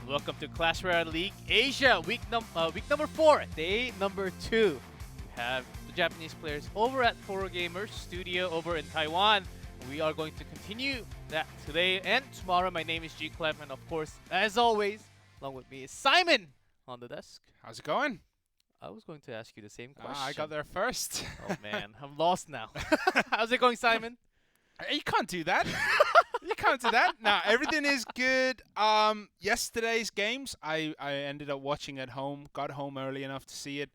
Welcome to Royale League Asia, week number 4, day number 2. We have the Japanese players over at Foro Gamers Studio over in Taiwan. We are going to continue that today and tomorrow. My name is G Clef, and of course, as always, along with me is Simon on the desk. How's it going? I was going to ask you the same question. I got there first. Oh man, I'm lost now. How's it going, Simon? You can't do that. You can't do that. No, everything is good. Yesterday's games, I ended up watching at home. Got home early enough to see it.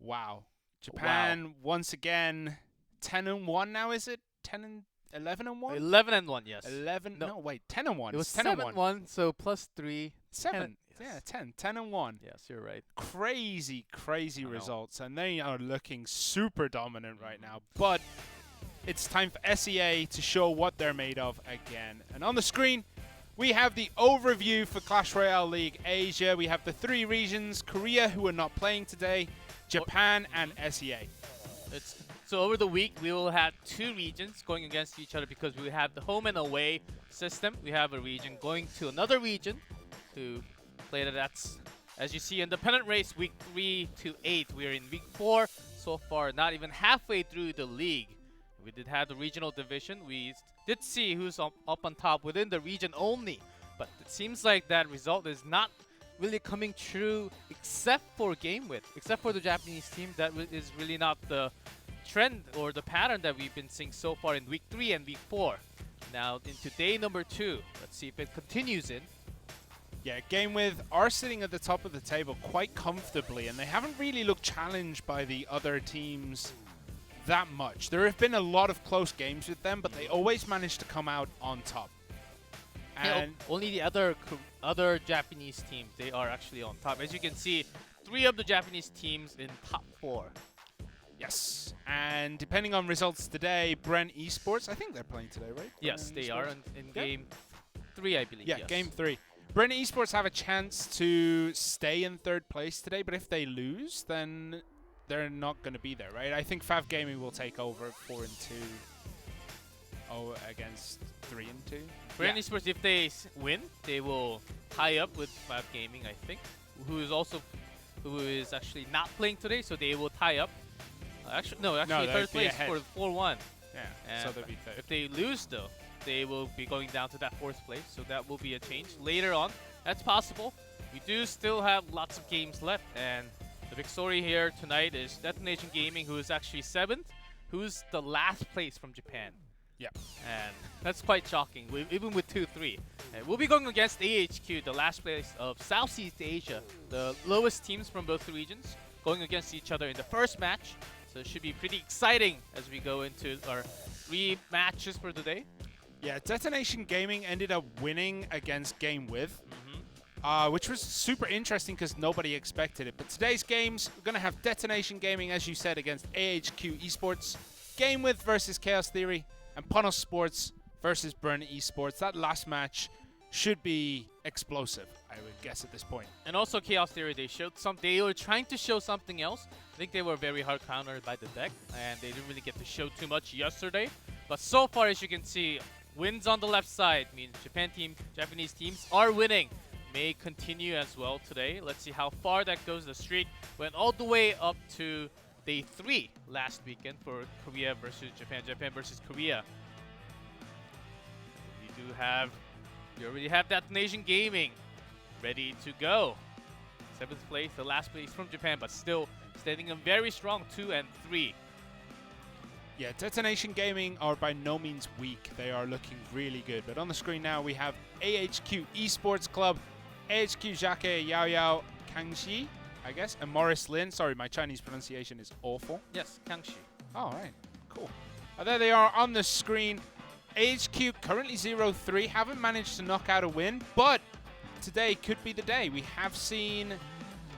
Wow. Japan once again 10-1 now, is it? 11-1? 11-1, yes. 11. No, wait. 10-1. It was 10-1, so plus 3. 7. Yes. Yeah, 10-1. Yes, you're right. Crazy results, and they are looking super dominant right now. But it's time for SEA to show what they're made of again. And on the screen, we have the overview for Clash Royale League Asia. We have the 3 regions, Korea, who are not playing today, Japan, and SEA. So over the week, we will have 2 regions going against each other because we have the home and away system. We have a region going to another region to play that's, as you see, independent race, week 3 to 8. We're in week 4 so far, not even halfway through the league. We did have the regional division. We did see who's up on top within the region only. But it seems like that result is not really coming true except for game width. Except for the Japanese team, that is really not the trend or the pattern that we've been seeing so far in week 3 and week 4. Now into day number 2. Let's see if it continues in. Yeah, game width are sitting at the top of the table quite comfortably, and they haven't really looked challenged by the other teams that much. There have been a lot of close games with them, but they always manage to come out on top. And only the other Japanese teams, they are actually on top. As you can see, 3 of the Japanese teams in top 4. Yes, and depending on results today, Brent Esports, I think they're playing today, right? Yes, they are in game 3, I believe. Yeah, yes. game 3. Brent Esports have a chance to stay in 3rd place today, but if they lose, then they're not going to be there, right? I think Fav Gaming will take over 4-2 against 3-2. Brent Esports, if they win, they will tie up with Fav Gaming, I think, who is actually not playing today, so they will tie up. Actually, 3rd place for 4-1. Yeah, and so they'll be 3rd. If they lose, though, they will be going down to that 4th place, so that will be a change later on. That's possible. We do still have lots of games left, and the big story here tonight is Detonation Gaming, who is actually 7th, who's the last place from Japan. Yeah. And that's quite shocking, even with 2-3. And we'll be going against AHQ, the last place of Southeast Asia, the lowest teams from both the regions, going against each other in the first match. So it should be pretty exciting as we go into our 3 matches for the day. Yeah, Detonation Gaming ended up winning against Game With. Which was super interesting because nobody expected it. But today's games, we're going to have Detonation Gaming, as you said, against AHQ Esports, Game With versus Chaos Theory, and Panos Sports versus Burn Esports. That last match should be explosive, I would guess at this point. And also Chaos Theory, they were trying to show something else. I think they were very hard countered by the deck, and they didn't really get to show too much yesterday. But so far, as you can see, wins on the left side means Japanese teams are winning. May continue as well today. Let's see how far that goes. The streak went all the way up to day 3 last weekend for Korea versus Japan versus Korea. We already have Detonation Gaming ready to go. 7th place, the last place from Japan, but still standing in very strong 2 and 3. Yeah, Detonation Gaming are by no means weak. They are looking really good. But on the screen now, we have AHQ Esports Club, AHQ Jake Yao Yao Kangxi, I guess, and Morris Lin. Sorry, my Chinese pronunciation is awful. Yes, Kangxi. All right, cool. There they are on the screen. AHQ currently 0-3, haven't managed to knock out a win, but today could be the day. We have seen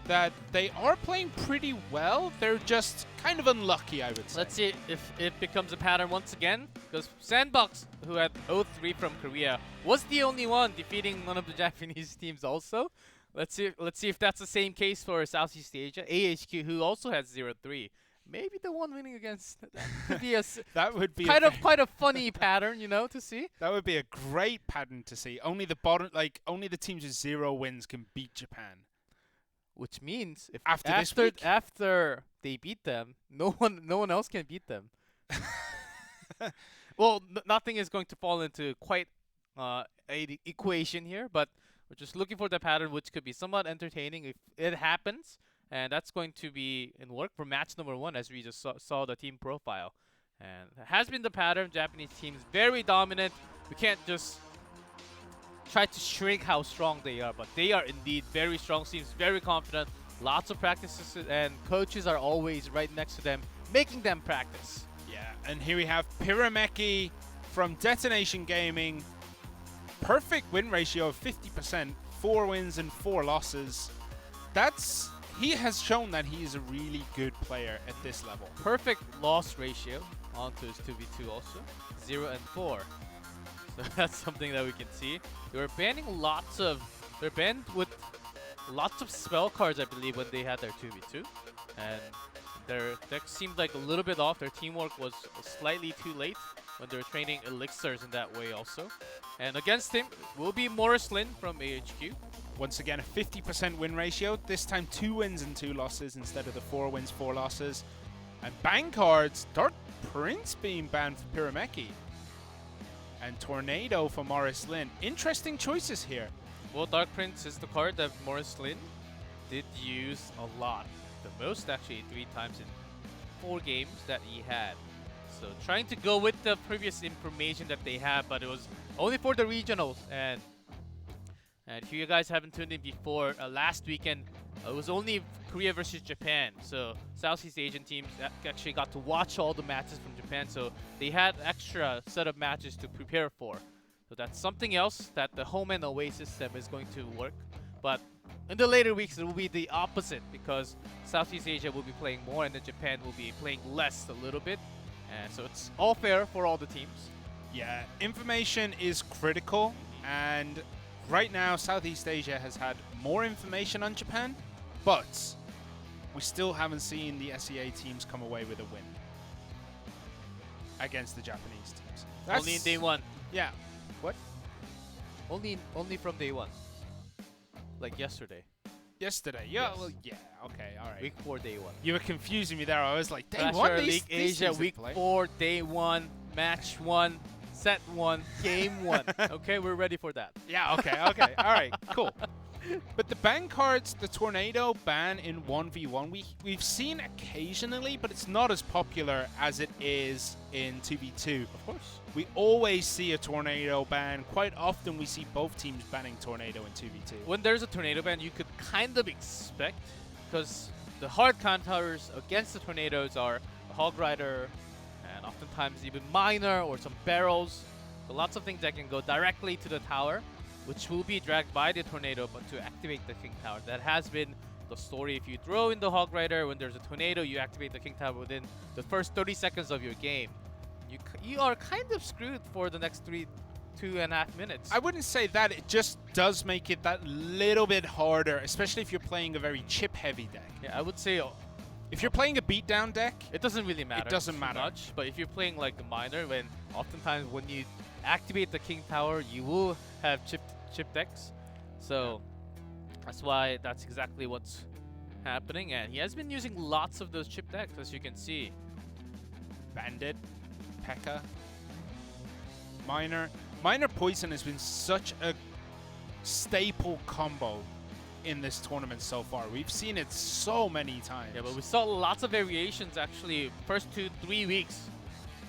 that they are playing pretty well. They're just kind of unlucky, I would say. Let's see if it becomes a pattern once again, because Sandbox, who had 0-3 from Korea, was the only one defeating one of the Japanese teams also. Let's see if that's the same case for Southeast Asia. AHQ, who also has 0-3. Maybe the one winning against that could be that would be quite a funny pattern, you know, to see. That would be a great pattern to see. Only the teams with 0 wins can beat Japan. Which means if after they beat them, no one else can beat them. Well, nothing is going to fall into quite a equation here, but we're just looking for the pattern, which could be somewhat entertaining if it happens, and that's going to be in work for match number 1, as we just saw the team profile. And it has been the pattern. Japanese teams very dominant. We can't just try to shrink how strong they are, but they are indeed very strong. Seems very confident. Lots of practices, and coaches are always right next to them, making them practice. Yeah, and here we have Pirameki from Detonation Gaming. Perfect win ratio of 50%, 4 wins and 4 losses. He has shown that he is a really good player at this level. Perfect loss ratio onto his 2v2 also, 0 and 4. So that's something that we can see. They're banned with lots of spell cards, I believe, when they had their 2v2. And their deck seemed like a little bit off. Their teamwork was slightly too late when they were training elixirs in that way also. And against him will be Morris Lin from AHQ. Once again, a 50% win ratio. This time 2 wins and 2 losses instead of the 4 wins, 4 losses. And ban cards, Dark Prince being banned for Pirameki. And Tornado for Morris Lin. Interesting choices here. Well, Dark Prince is the card that Morris Lin did use a lot. The most, actually, 3 times in 4 games that he had. So trying to go with the previous information that they have, but it was only for the regionals. And if you guys haven't tuned in before, last weekend, it was only Korea versus Japan. So Southeast Asian teams actually got to watch all the matches from Japan. So they had extra set of matches to prepare for. So that's something else that the home and away system is going to work. But in the later weeks, it will be the opposite, because Southeast Asia will be playing more and then Japan will be playing less a little bit. And so it's all fair for all the teams. Yeah, information is critical, and right now Southeast Asia has had more information on Japan, but we still haven't seen the SEA teams come away with a win against the Japanese teams. Only in day 1. Yeah. What? Only from day 1. Like yesterday. Yesterday. Yeah. Yes. Well, yeah. Okay. All right. Week 4, day 1. You were confusing me there. I was like, day Royale 1. League Asia, week 4, day 1, match 1, set 1, game 1. Okay, we're ready for that. Yeah. Okay. Okay. All right. Cool. But the ban cards, the Tornado ban in 1v1, we've seen occasionally, but it's not as popular as it is in 2v2. Of course. We always see a Tornado ban. Quite often we see both teams banning Tornado in 2v2. When there's a Tornado ban, you could kind of expect, because the hard counters against the Tornadoes are a Hog Rider, and oftentimes even Miner or some barrels. So lots of things that can go directly to the tower, which will be dragged by the Tornado, but to activate the King Tower. That has been the story. If you throw in the Hog Rider, when there's a Tornado, you activate the King Tower within the first 30 seconds of your game. You are kind of screwed for the next 2.5 minutes. I wouldn't say that. It just does make it that little bit harder, especially if you're playing a very chip-heavy deck. Yeah, I would say if you're playing a beatdown deck, it doesn't really matter. It doesn't too matter much. But if you're playing like the Miner, when oftentimes when you activate the King Tower, you will have chip decks. So that's why that's exactly what's happening. And he has been using lots of those chip decks, as you can see. Bandit, P.E.K.K.A, Miner Poison has been such a staple combo in this tournament so far. We've seen it so many times. Yeah, but we saw lots of variations actually first 2-3 weeks.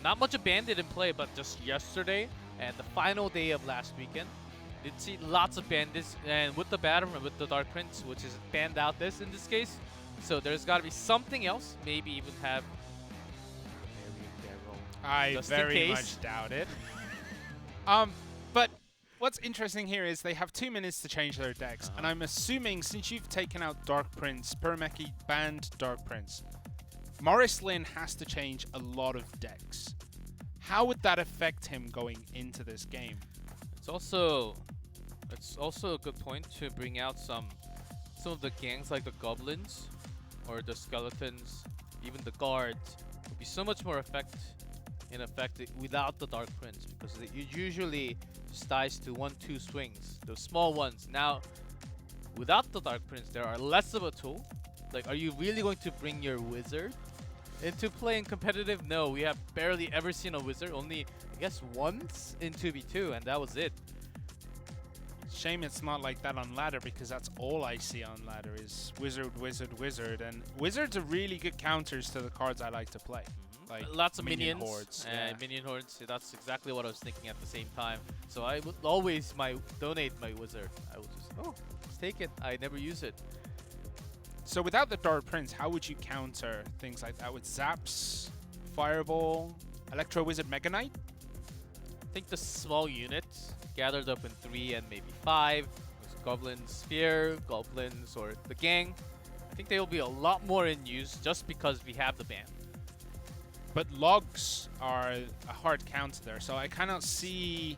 Not much of Bandit in play, but just yesterday and the final day of last weekend. Did see lots of bandits, and with the Batman, with the Dark Prince, which is banned out in this case. So there's got to be something else. Maybe even have I just very in case. much doubt it. But what's interesting here is they have 2 minutes to change their decks, and I'm assuming since you've taken out Dark Prince, Pyrameki banned Dark Prince, Morris Lin has to change a lot of decks. How would that affect him going into this game? It's also a good point to bring out some of the gangs like the goblins or the skeletons, even the guards would be so much more effective without the Dark Prince, because it usually just dies to 1-2 swings, those small ones. Now, without the Dark Prince, there are less of a tool. Like, are you really going to bring your wizard into play in competitive? No, we have barely ever seen a wizard, only I guess once in 2v2, and that was it. Shame it's not like that on ladder, because that's all I see on ladder is wizard, wizard, wizard, and wizards are really good counters to the cards I like to play. Like lots of minions hordes. and minion hordes. That's exactly what I was thinking at the same time. So I would always donate my wizard. I would just just take it. I never use it. So without the Dark Prince, how would you counter things like that with Zaps, Fireball, Electro Wizard, Mega Knight? I think the small units gathered up in 3 and maybe 5, Goblin Sphere, Goblins, or the gang. I think they will be a lot more in use just because we have the ban. But logs are a hard counter there, so I cannot see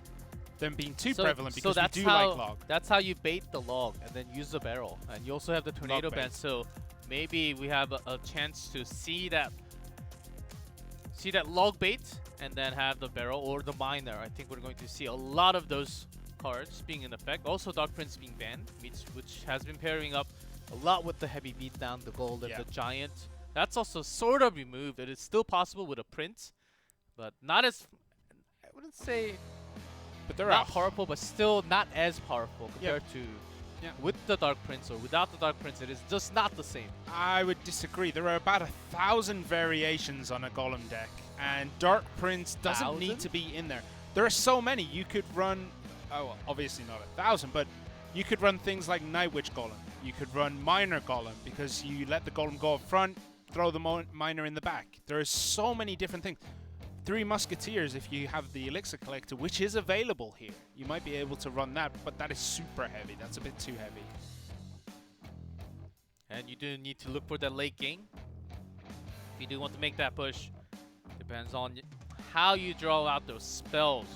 them being too prevalent, because we do like log. That's how you bait the log and then use the barrel. And you also have the tornado ban, so maybe we have a chance to see that log bait and then have the barrel or the miner. I think we're going to see a lot of those cards being in effect. Also Dark Prince being banned, which has been pairing up a lot with the heavy beatdown, the gold, and the giant. That's also sort of removed. It is still possible with a Prince, but not as, I wouldn't say, but they're not powerful, but still not as powerful compared to with the Dark Prince or without the Dark Prince. It is just not the same. I would disagree. There are about 1,000 variations on a Golem deck, and Dark Prince doesn't need to be in there. There are so many. You could run, well, obviously not 1,000, but you could run things like Night Witch Golem. You could run Miner Golem, because you let the Golem go up front, throw the Miner in the back. There are so many different things. 3 Musketeers, if you have the Elixir Collector, which is available here. You might be able to run that, but that is super heavy. That's a bit too heavy. And you do need to look for that late game. If you do want to make that push, depends on how you draw out those spells.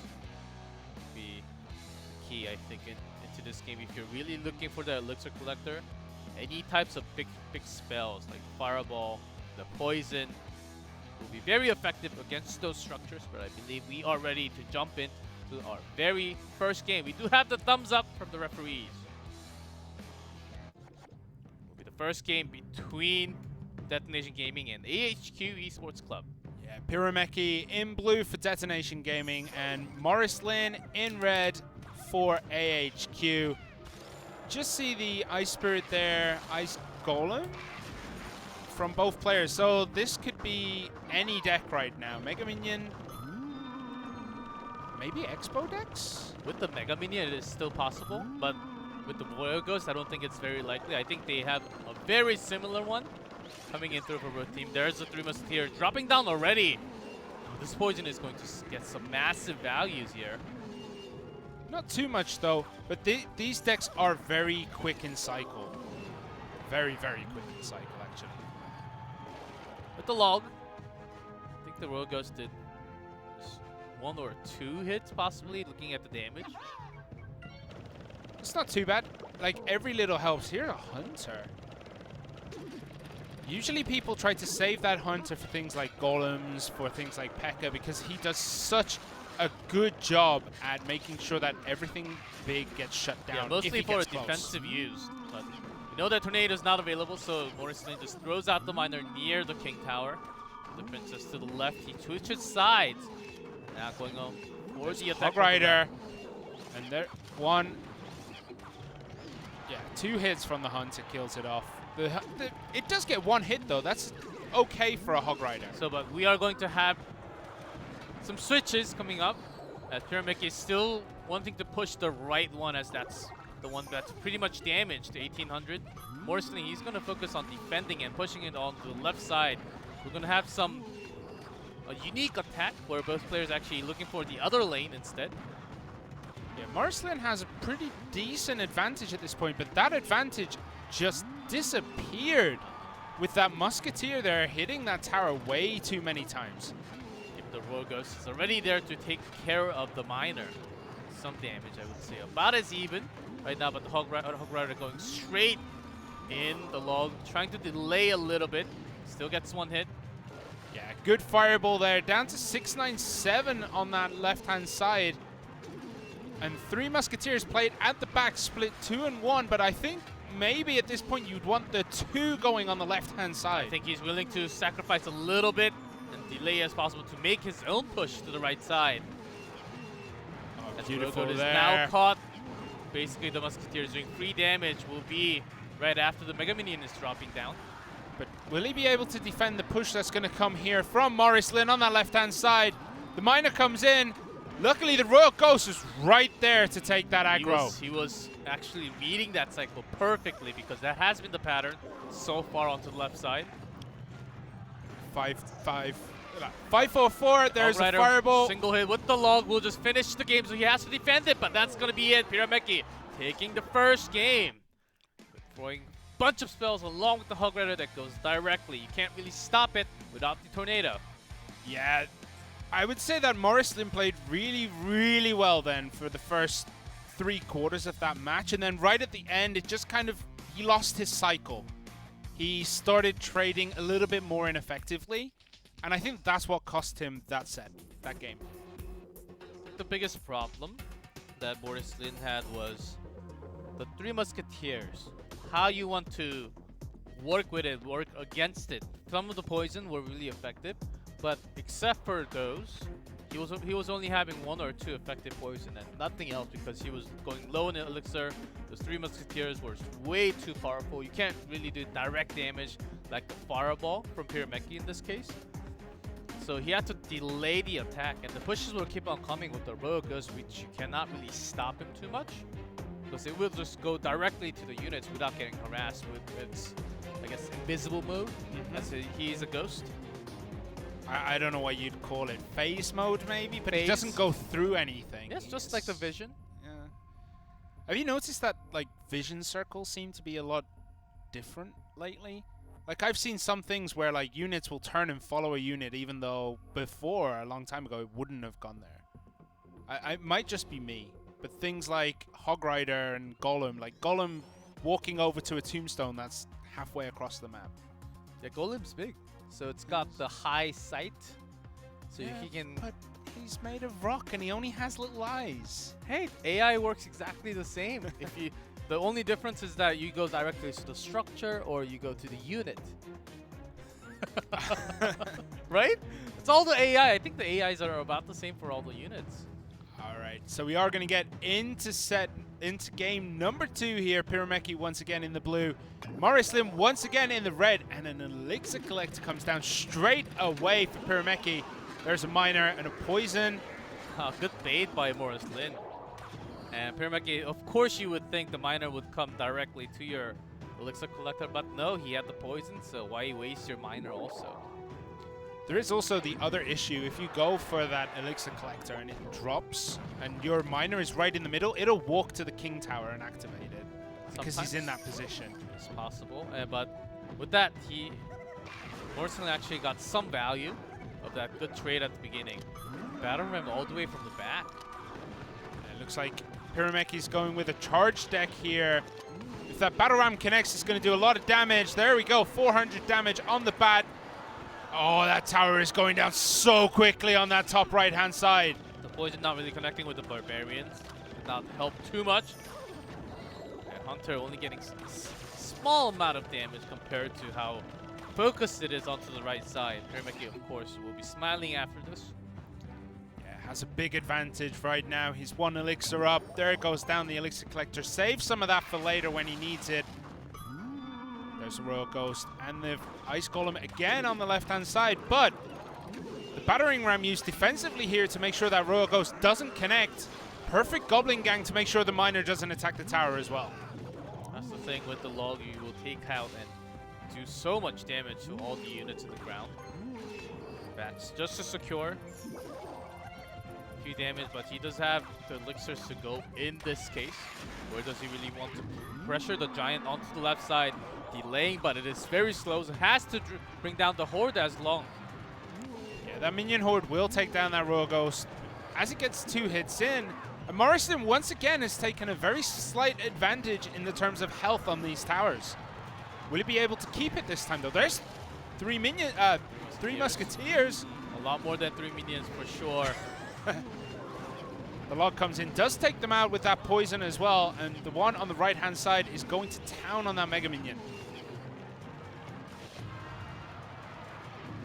Be the key, I think, into this game. If you're really looking for the Elixir Collector, any types of big spells like Fireball, the Poison, will be very effective against those structures. But I believe we are ready to jump into our very first game. We do have the thumbs up from the referees. Will be the first game between Detonation Gaming and AHQ Esports Club. Yeah, Pyrameki in blue for Detonation Gaming and Morris Lin in red for AHQ. Just see the Ice Spirit there, Ice Golem from both players. So this could be any deck right now. Mega Minion, maybe Expo decks? With the Mega Minion, it is still possible, but with the Royal Ghost, I don't think it's very likely. I think they have a very similar one coming in through for both team. There's the 3 Musketeers dropping down already. This Poison is going to get some massive values here. Not too much though, but these decks are very quick in cycle. Very, very quick in cycle, actually. With the log, I think the Royal Ghost did just 1 or 2 hits, possibly, looking at the damage. It's not too bad. Like, every little helps. Here, a Hunter. Usually people try to save that Hunter for things like Golems, for things like P.E.K.K.A, because he does such a good job at making sure that everything big gets shut down. Yeah, mostly for defensive use. But we know that Tornado is not available, so Morris Lin just throws out the Miner near the King Tower. The Princess to the left, he switches sides. Now going on for the attack. Hog Rider. And there, 1. Yeah, 2 hits from the Hunter kills it off. It does get 1 hit though. That's okay for a Hog Rider. So, but we are going to have some switches coming up. Pyrameki is still wanting to push the right one, as that's the one that's pretty much damaged to 1800. Morris Lin, he's going to focus on defending and pushing it on the left side. We're going to have a unique attack where both players actually looking for the other lane instead. Yeah, Morrislin has a pretty decent advantage at this point, but that advantage just disappeared with that Musketeer there hitting that tower way too many times. If the Royal Ghost is already there to take care of the Miner. Some damage, I would say. About as even right now, but the Hog Rider going straight in the log, trying to delay a little bit. Still gets one hit. Yeah, good fireball there. Down to 697 on that left-hand side. And 3 Musketeers played at the back, split 2 and 1, but I think maybe at this point you'd want the 2 going on the left-hand side. I think he's willing to sacrifice a little bit and delay as possible to make his own push to the right side. Oh, as beautiful Royal Goat there. is now caught. Basically, the Musketeers doing free damage will be right after the Mega Minion is dropping down. But will he be able to defend the push that's going to come here from Morrislin on that left-hand side? The Miner comes in. Luckily, the Royal Ghost is right there to take that aggro. He was actually reading that cycle perfectly because that has been the pattern so far onto the left side. 5-4-4. There's a fireball. Single hit with the log will just finish the game, so he has to defend it, but that's going to be it. Pyrameki taking the first game. Throwing a bunch of spells along with the Hog Rider that goes directly. You can't really stop it without the tornado. Yeah, I would say that Morrislin played really, really well then for the first 3 quarters of that match. And then right at the end, it just kind of, he lost his cycle. He started trading a little bit more ineffectively. And I think that's what cost him that set, that game. The biggest problem that Morrislin had was the 3 Musketeers. How you want to work with it, work against it. Some of the poison were really effective, but except for those, he was only having 1 or 2 effective poison and nothing else because he was going low in elixir. Those 3 Musketeers were way too powerful. You can't really do direct damage like the fireball from Pyrameki in this case. So he had to delay the attack, and the pushes will keep on coming with the Royal Ghost, which you cannot really stop him too much because it will just go directly to the units without getting harassed with its, I guess, invisible mode. He's a ghost. I don't know what you'd call it. Phase mode, maybe? But Phase. it doesn't go through anything. Yes, just like the vision. Yeah. Have you noticed that, like, vision circles seem to be a lot different lately? Like, I've seen some things where, like, units will turn and follow a unit even though before, a long time ago, it wouldn't have gone there. It might just be me, but things like Hog Rider and Golem, like Golem walking over to a tombstone that's halfway across the map. Yeah, Golem's big. So it's got the high sight. So Yeah, he can... But he's made of rock and he only has little eyes. Hey, AI works exactly the same. If you... The only difference is that you go directly to the structure or you go to the unit. Right? It's all the AI. I think the AIs are about the same for all the units. All right, so we are going to get into game number 2 here. Pyrameki once again in the blue. Morrislin once again in the red. And an Elixir Collector comes down straight away for Pyrameki. There's a Miner and a Poison. Good bait by Morrislin. And Pyrameki, of course you would think the Miner would come directly to your Elixir Collector, but no, he had the poison, so why waste your Miner also? There is also the other issue. If you go for that Elixir Collector and it drops and your Miner is right in the middle, it'll walk to the King Tower and activate it because he's in that position. It's possible, but with that, Morrison actually got some value of that good trade at the beginning. Battle Ram all the way from the back. And it looks like Pyrameki's going with a charge deck here. If that Battle Ram connects, it's going to do a lot of damage. There we go, 400 damage on the bat. Oh, that tower is going down so quickly on that top right-hand side. The poison not really connecting with the Barbarians. Did not help too much. And Hunter only getting small amount of damage compared to how focused it is onto the right side. Pyrameki, of course, will be smiling after this. Yeah, has a big advantage right now. He's 1 elixir up. There it goes down, the Elixir Collector. Save some of that for later when he needs it. There's a Royal Ghost and the Ice Golem again on the left-hand side, but the Battering Ram used defensively here to make sure that Royal Ghost doesn't connect. Perfect Goblin Gang to make sure the Miner doesn't attack the tower as well. That's the thing with the log, you will take out and do so much damage to all the units in the ground. That's just to secure. few damage, but he does have the elixirs to go in this case. Where does he really want to pressure the giant onto the left side? Delaying, but it is very slow. So has to bring down the horde as long. Yeah, that minion horde will take down that Royal Ghost as it gets 2 hits in. And Morrison once again has taken a very slight advantage in the terms of health on these towers. Will he be able to keep it this time though? There's 3 musketeers. A lot more than 3 minions for sure. The log comes in, does take them out with that poison as well, and the one on the right-hand side is going to town on that Mega Minion.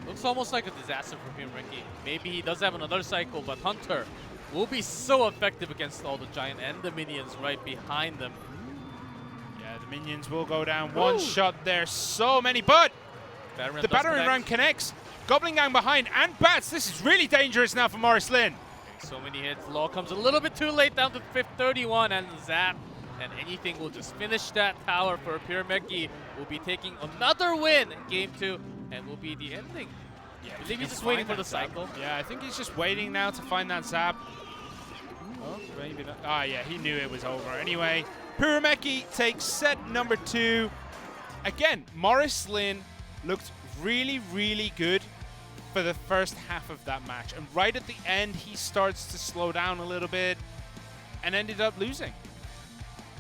Looks almost like a disaster for him, Ricky. Maybe he does have another cycle, but Hunter will be so effective against all the giant and the minions right behind them. Yeah, the minions will go down. One shot there, so many, but the battering ram connects. Goblin Gang behind, and Bats. This is really dangerous now for Morris Lin. So many hits. Law comes a little bit too late, down to 531, and Zap. And anything will just finish that tower for Pyrameki. Will be taking another win in game 2, and will be the ending. Yeah, I believe he's just waiting for the cycle. Yeah, I think he's just waiting now to find that Zap. Oh, maybe not. Ah, yeah, he knew it was over. Anyway, Pyrameki takes set number 2. Again, Morris Lin looked really, really good for the first half of that match. And right at the end, he starts to slow down a little bit and ended up losing.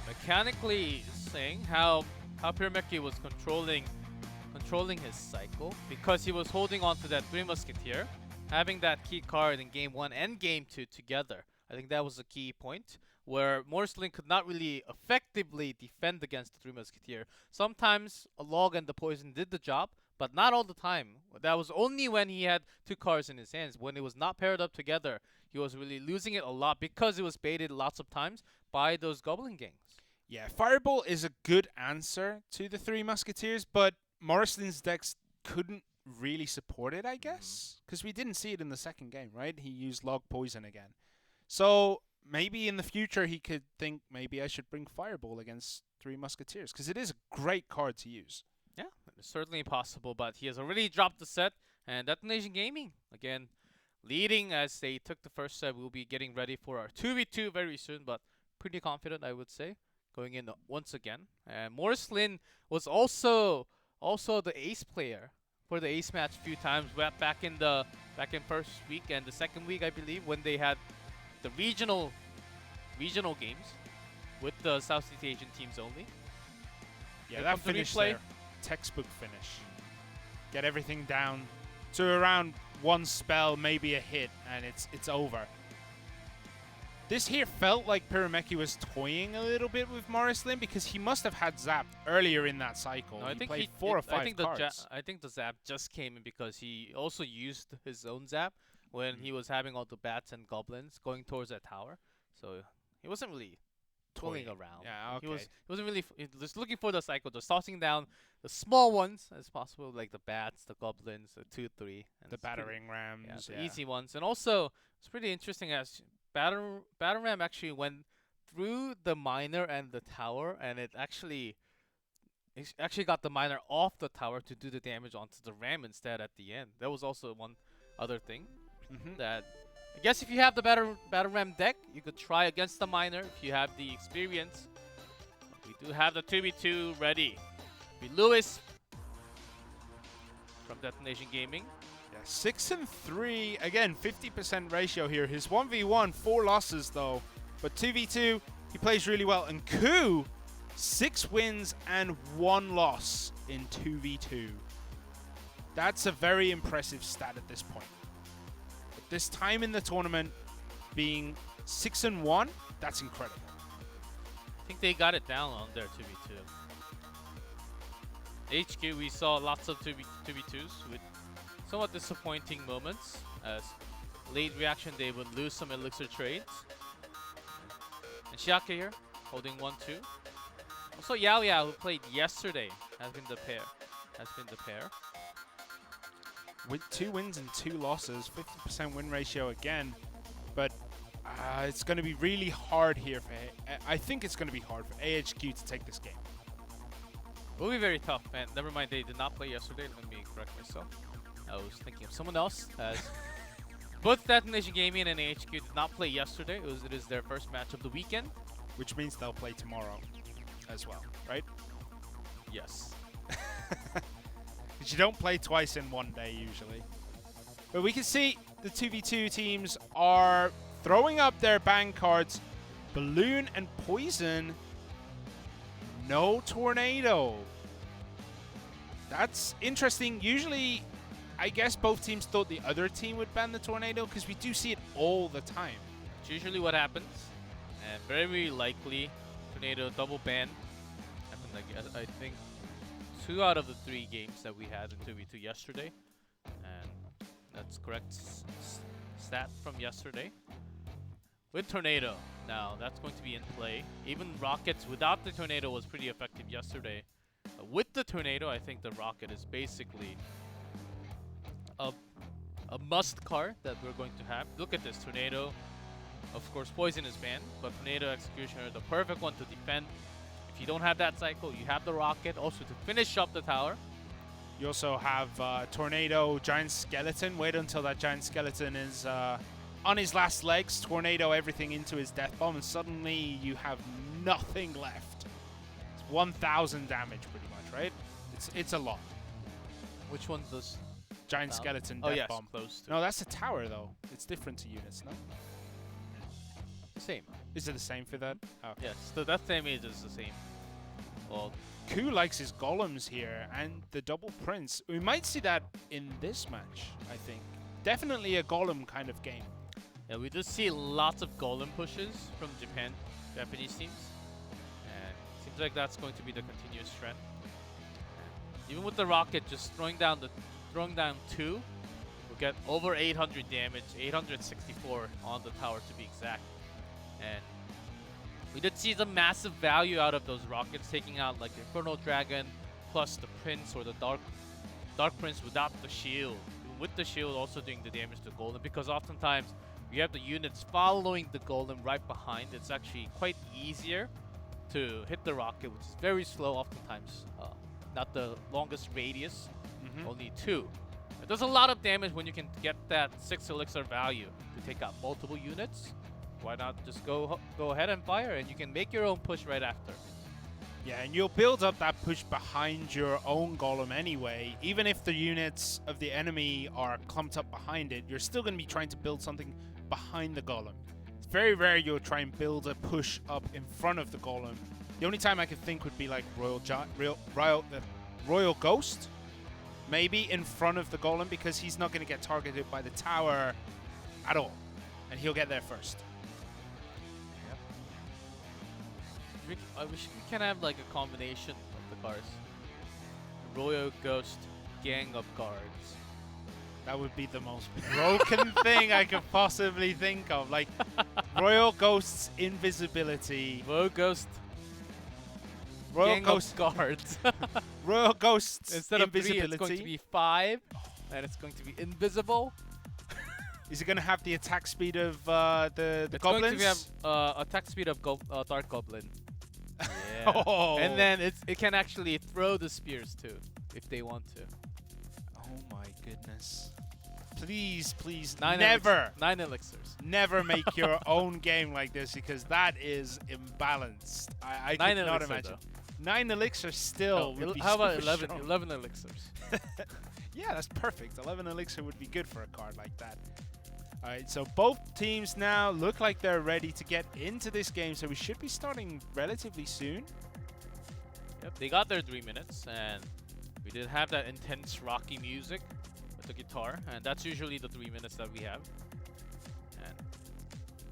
Mechanically saying how Pyrameki was controlling his cycle because he was holding on to that 3 Musketeer, having that key card in game 1 and game 2 together. I think that was a key point where Morris Lin could not really effectively defend against the 3 Musketeer. Sometimes a log and the poison did the job, but not all the time. That was only when he had 2 cards in his hands. When it was not paired up together, he was really losing it a lot because it was baited lots of times by those Goblin Gangs. Yeah, Fireball is a good answer to the 3 Musketeers, but Morrison's decks couldn't really support it, I guess, because we didn't see it in the second game, right? He used Log Poison again. So maybe in the future he could think maybe I should bring Fireball against 3 Musketeers, because it is a great card to use. Yeah, it's certainly possible, but he has already dropped the set, and Detonation Gaming, again, leading as they took the first set. We'll be getting ready for our 2v2 very soon, but pretty confident, I would say, going in once again. And Morris Lin was also the ace player for the ace match a few times back in first week and the second week, I believe, when they had the regional games with the Southeast Asian teams only. Yeah, that finish there, textbook finish. Get everything down to around 1 spell, maybe a hit, and it's over. This here felt like Pyrameki was toying a little bit with Morris Lin because he must have had Zap earlier in that cycle. No, I think played 4 or 5 cards. I think the Zap just came in because he also used his own Zap when he was having all the bats and goblins going towards that tower. So he wasn't really toying around. Yeah, okay. He wasn't really just looking for the cycle, just tossing down the small ones as possible, like the bats, the goblins, the 2/3, and the battering rams. Yeah, the easy ones. And also, it's pretty interesting as Battle Ram actually went through the miner and the tower, and it actually got the miner off the tower to do the damage onto the ram instead at the end. That was also one other thing that I guess if you have the Battle Ram deck, you could try against the miner if you have the experience. We do have the 2v2 ready. Be Lewis from Detonation Gaming. 6-3, again, 50% ratio here. His 1v1, 4 losses though, but 2v2, he plays really well. And Ku, 6 wins and 1 loss in 2v2. That's a very impressive stat at this point. At this time in the tournament, being 6-1, that's incredible. I think they got it down on their 2v2. HQ, we saw lots of 2v2s with somewhat disappointing moments, as late reaction they would lose some elixir trades. And Shiake here, holding 1-2. Also Yao Yao, who played yesterday, has been the pair. With 2 wins and 2 losses, 50% win ratio again, but it's going to be really hard here for. I think it's going to be hard for AHQ to take this game. It will be very tough, and never mind, they did not play yesterday. Let me correct myself. I was thinking of someone else. As Both Detonation Gaming and AHQ did not play yesterday. It is their first match of the weekend. Which means they'll play tomorrow as well, right? Yes. Because you don't play twice in one day usually. But we can see the 2v2 teams are throwing up their bang cards. Balloon and Poison. No Tornado. That's interesting. Usually, I guess both teams thought the other team would ban the Tornado because we do see it all the time. It's usually what happens. And very likely, Tornado double ban. Happened like, I think 2 out of the 3 games that we had in 2v2 yesterday. And that's correct stat from yesterday. With Tornado, now that's going to be in play. Even Rockets without the Tornado was pretty effective yesterday. With the Tornado, I think the Rocket is basically a must card that we're going to have. Look at this, Tornado. Of course, Poison is banned, but Tornado Executioner, the perfect one to defend. If you don't have that cycle, you have the Rocket also to finish up the tower. You also have Tornado, Giant Skeleton. Wait until that Giant Skeleton is on his last legs. Tornado everything into his Death Bomb, and suddenly you have nothing left. It's 1,000 damage pretty much, right? It's a lot. Which one does? Giant Skeleton Death yes, Bomb. close to. No, that's a tower though. It's different to units, no? Same. Is it the same for that? Okay. Yes, the death damage is the same. Well, Ku likes his golems here, and the double prince. We might see that in this match, I think. Definitely a golem kind of game. yeah, we do see lots of golem pushes from Japanese teams, and seems like that's going to be the continuous trend. And even with the Rocket just throwing down 2, we'll get over 800 damage, 864 on the tower to be exact. And we did see some massive value out of those Rockets, taking out like the Infernal Dragon plus the Prince or the Dark Prince without the shield. With the shield also doing the damage to Golem, because oftentimes you have the units following the Golem right behind. It's actually quite easier to hit the Rocket, which is very slow oftentimes. Not the longest radius, only 2. It does a lot of damage when you can get that 6 elixir value to take out multiple units. Why not just go ahead and fire, and you can make your own push right after. Yeah, and you'll build up that push behind your own golem anyway. Even if the units of the enemy are clumped up behind it, you're still going to be trying to build something behind the golem. It's very rare you'll try and build a push up in front of the golem. The only time I could think would be like Royal Ghost, maybe in front of the golem, because he's not going to get targeted by the tower at all, and he'll get there first. I wish we can have like a combination of the cards. Royal Ghost, Gang of Guards. That would be the most broken thing I could possibly think of. Like, Royal Ghost's invisibility. Royal Ghost, Royal Gang Ghost of Guards. Royal Ghost's Instead of 3, invisibility. it's going to be 5, and it's going to be invisible. Is it going to have the attack speed of the It's goblins? going to have attack speed of Dark Goblin. Yeah. Oh. And then it can actually throw the spears too, if they want to. Oh my goodness. Please, please, 9 9 elixirs. never make your own game like this, because that is imbalanced. I 9 could not elixir, imagine. 9 elixirs still would be how about super 11, strong. 11 elixirs? Yeah, that's perfect. 11 elixir would be good for a card like that. All right, so both teams now look like they're ready to get into this game, so we should be starting relatively soon. Yep, they got their 3 minutes, and we did have that intense rocky music with the guitar, and that's usually the 3 minutes that we have. And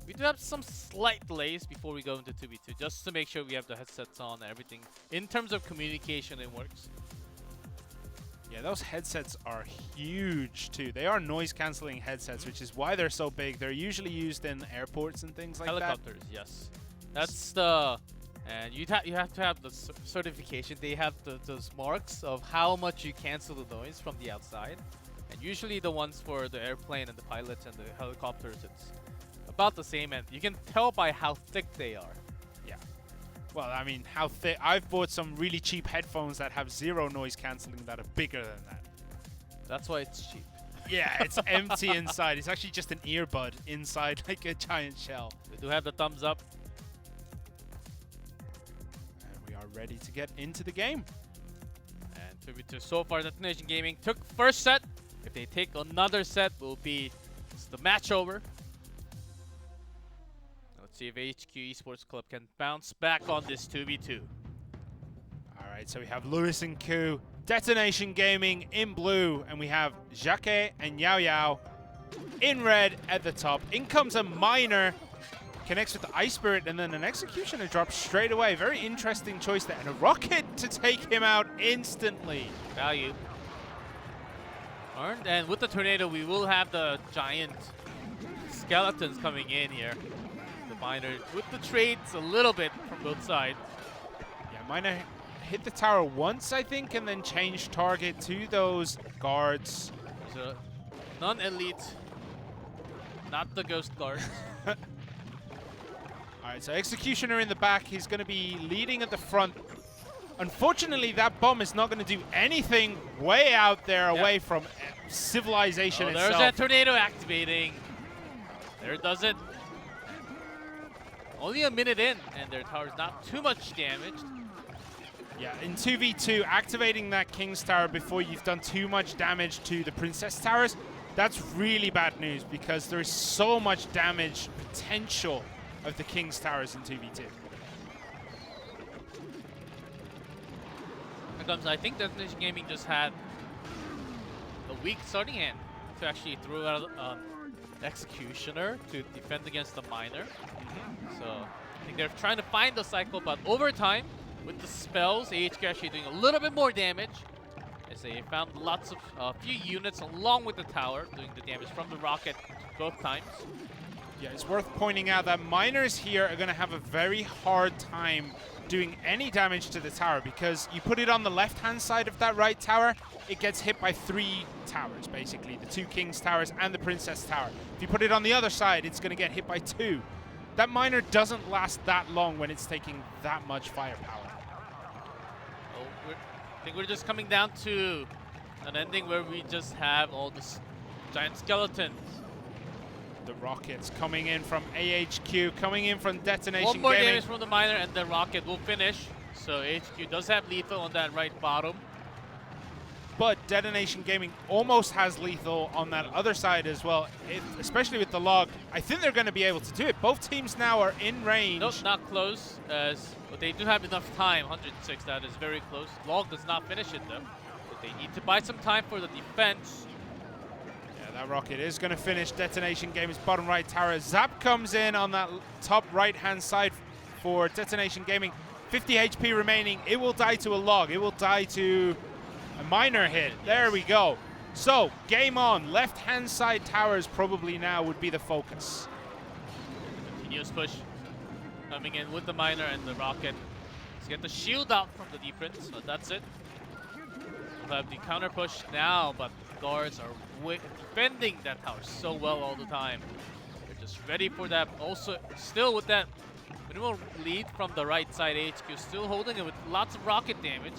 we do have some slight delays before we go into 2v2, just to make sure we have the headsets on and everything. In terms of communication, it works. Yeah, those headsets are huge too. They are noise-canceling headsets, which is why they're so big. They're usually used in airports and things like Helicopters, yes. That's the... And you have to have the certification. They have those marks of how much you cancel the noise from the outside. And usually the ones for the airplane and the pilots and the helicopters, it's about the same. And you can tell by how thick they are. Yeah. Well, I mean, how thick? I've bought some really cheap headphones that have 0 noise cancelling that are bigger than that. That's why it's cheap. Yeah, it's empty inside. It's actually just an earbud inside like a giant shell. We do have the thumbs up. And we are ready to get into the game. And 2v2 so far, Detonation Gaming took first set. If they take another set, will be the match over. Let's see if HQ Esports Club can bounce back on this 2v2. Alright, so we have Lewis and Ku, Detonation Gaming in blue, and we have Jacquet and Yao Yao in red at the top. In comes a Miner, connects with the Ice Spirit, and then an Executioner drops straight away. Very interesting choice there, and a Rocket to take him out instantly. Value. Earned, and with the Tornado, we will have the giant skeletons coming in here. The Miner with the trades a little bit from both sides. Yeah, Miner hit the tower once, I think, and then changed target to those guards. These are non-elite, not the ghost guards. Alright, so Executioner in the back. He's going to be leading at the front. Unfortunately, that bomb is not going to do anything way out there away from civilization itself. There's that Tornado activating. There it does it. Only a minute in, and their tower's not too much damaged. Yeah, in 2v2, activating that King's Tower before you've done too much damage to the Princess Towers, that's really bad news because there is so much damage potential of the King's Towers in 2v2. I think Detonation Gaming just had a weak starting hand to actually throw out Executioner to defend against the Miner. So I think they're trying to find the cycle, but over time, with the spells, AHK actually doing a little bit more damage as they found lots of few units along with the tower doing the damage from the rocket both times. Yeah, it's worth pointing out that Miners here are going to have a very hard time doing any damage to the tower because you put it on the left-hand side of that right tower, it gets hit by 3 towers, basically. The 2 King's Towers and the Princess Tower. If you put it on the other side, it's going to get hit by 2. That Miner doesn't last that long when it's taking that much firepower. Oh, I think we're just coming down to an ending where we just have all the giant skeletons. The Rockets coming in from AHQ, coming in from Detonation One more Gaming. damage from the Miner and the Rocket will finish. So HQ does have lethal on that right bottom. But Detonation Gaming almost has lethal on that other side as well, especially with the log. I think they're going to be able to do it. Both teams now are in range. Nope, not close, but they do have enough time. 106, that is very close. Log does not finish it though. But they need to buy some time for the defense. That Rocket is going to finish Detonation Gaming's bottom right tower. Zap comes in on that top right-hand side for Detonation Gaming. 50 HP remaining. It will die to a log. It will die to a Miner hit. There we go. So, game on. Left-hand side towers probably now would be the focus. Continuous push coming in with the Miner and the Rocket. Let's get the shield out from the defense, so that's it. We'll have the counter push now, but the guards are defending that tower so well all the time. They're just ready for that. Also, still with that minimal lead from the right side, AHQ still holding it with lots of rocket damage.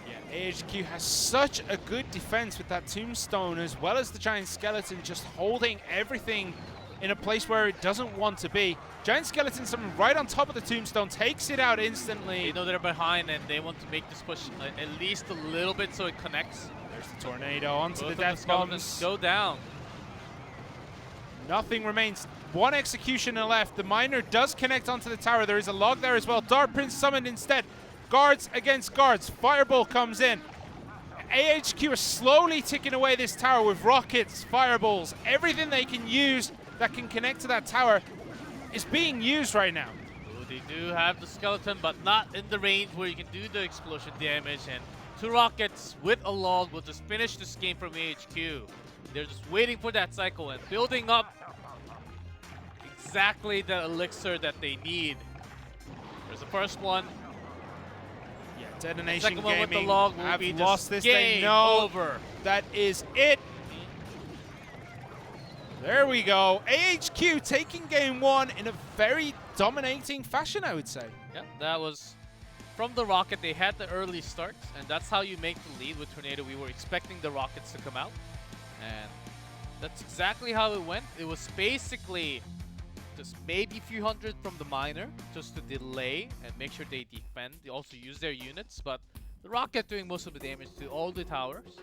Yeah, AHQ has such a good defense with that tombstone as well as the giant skeleton just holding everything in a place where it doesn't want to be. Giant skeleton, someone right on top of the tombstone, takes it out instantly. They know they're behind and they want to make this push at least a little bit so it connects. There's the tornado onto Both the death bombs. Go down. Nothing remains. One Executioner left. The Miner does connect onto the tower. There is a log there as well. Dart Prince summoned instead. Guards against guards. Fireball comes in. AHQ are slowly ticking away this tower with rockets, fireballs, everything they can use that can connect to that tower is being used right now. Ooh, they do have the skeleton, but not in the range where you can do the explosion damage. And 2 rockets with a log will just finish this game from AHQ. They're just waiting for that cycle and building up exactly the elixir that they need. There's the first one. Yeah, Detonation Second one with the Gaming log will have be lost this. They game know over. that is it. There we go. AHQ taking game 1 in a very dominating fashion, I would say. Yeah, that was from the Rocket. They had the early start, and that's how you make the lead with Tornado. We were expecting the Rockets to come out, and That's exactly how it went. It was basically just maybe a few hundred from the miner just to delay and make sure they defend. They also use their units, but the Rocket doing most of the damage to all the towers.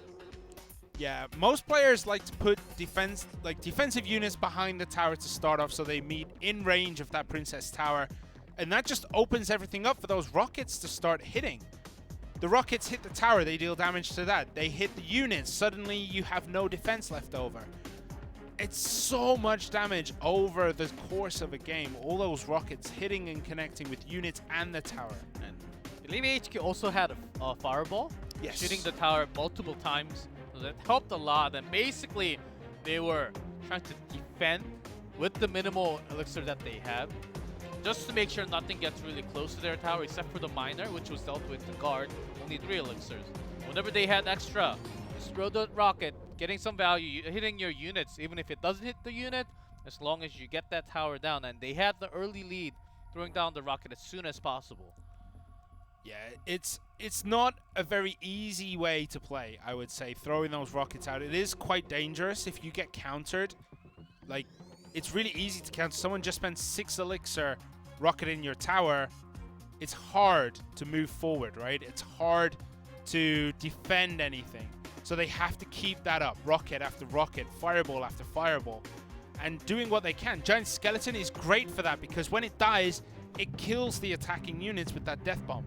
Yeah, most players like to put defensive units behind the tower to start off so they meet in range of that Princess Tower. And that just opens everything up for those rockets to start hitting. The rockets hit the tower, they deal damage to that. They hit the units, suddenly you have no defense left over. It's so much damage over the course of a game. All those rockets hitting and connecting with units and the tower. And I believe HQ also had a fireball, Yes. shooting the tower multiple times. So that helped a lot. And basically, they were trying to defend with the minimal elixir that they have, just to make sure nothing gets really close to their tower, except for the miner, which was dealt with the guard, only 3 elixirs. Whenever they had extra, just throw the rocket, getting some value, hitting your units, even if it doesn't hit the unit, as long as you get that tower down. And they had the early lead, throwing down the rocket as soon as possible. Yeah, it's not a very easy way to play, I would say, throwing those rockets out. It is quite dangerous if you get countered. Like, it's really easy to counter. Someone just spent 6 elixir rocketing your tower. It's hard to move forward, right? It's hard to defend anything. So they have to keep that up. Rocket after rocket, fireball after fireball, and doing what they can. Giant Skeleton is great for that because when it dies, it kills the attacking units with that death bomb.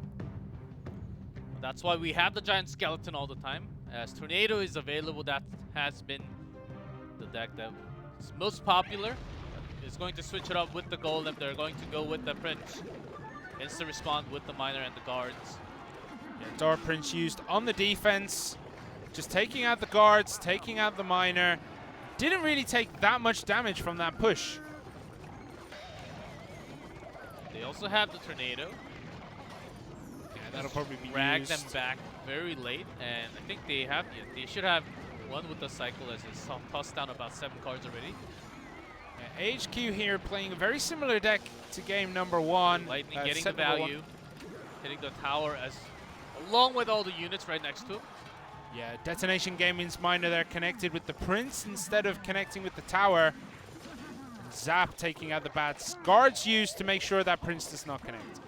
That's why we have the Giant Skeleton all the time. As Tornado is available, that has been the deck that is most popular. Is going to switch it up with the Golem. They're going to go with the Prince. Instant respond with the Miner and the Guards. Yeah, Dora Prince used on the defense. Just taking out the guards, taking out the miner. Didn't really take that much damage from that push. They also have the Tornado. Yeah, that'll probably be drag used. them back very late, and I think they have. Yeah, they should have one with the cycle as it's tossed down about 7 cards already. Yeah, HQ here playing a very similar deck to game number 1. Lightning getting the set number value, hitting the tower as along with all the units right next to it. Yeah, Detonation Gaming's miner there connected with the Prince instead of connecting with the tower. Zap taking out the bats. Guards used to make sure that Prince does not connect.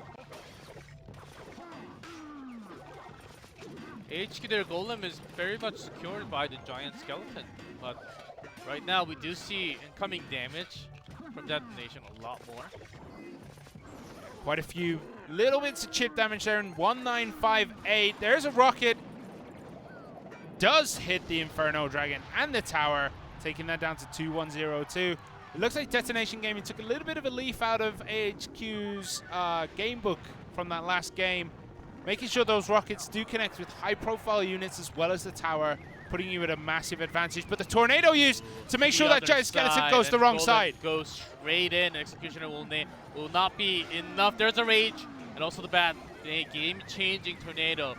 HQ, their Golem is very much secured by the Giant Skeleton, but right now we do see incoming damage from Detonation a lot more. Quite a few little bits of chip damage there in 1958. There's a rocket. Does hit the Inferno Dragon and the tower, taking that down to 2102. It looks like Detonation Gaming took a little bit of a leaf out of AHQ's game book from that last game, making sure those rockets do connect with high-profile units as well as the tower, putting you at a massive advantage. But the Tornado used to make sure that Giant Skeleton goes the wrong side. Goes straight in. Executioner will not be enough. There's a Rage, and also the Bat. Game-changing Tornado.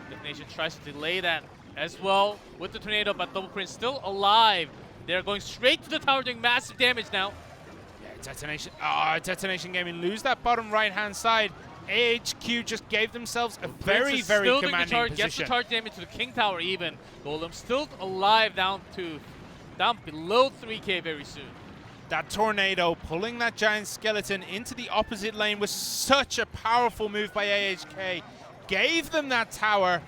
Detonation tries to delay that as well with the Tornado, but Double Prince still alive. They're going straight to the tower, doing massive damage now. Yeah, Detonation Gaming lose that bottom right-hand side. AHQ just gave themselves a very commanding position. Gets the charge damage to the King Tower even. Golem still alive down below 3k very soon. That Tornado pulling that Giant Skeleton into the opposite lane was such a powerful move by AHK. Gave them that tower,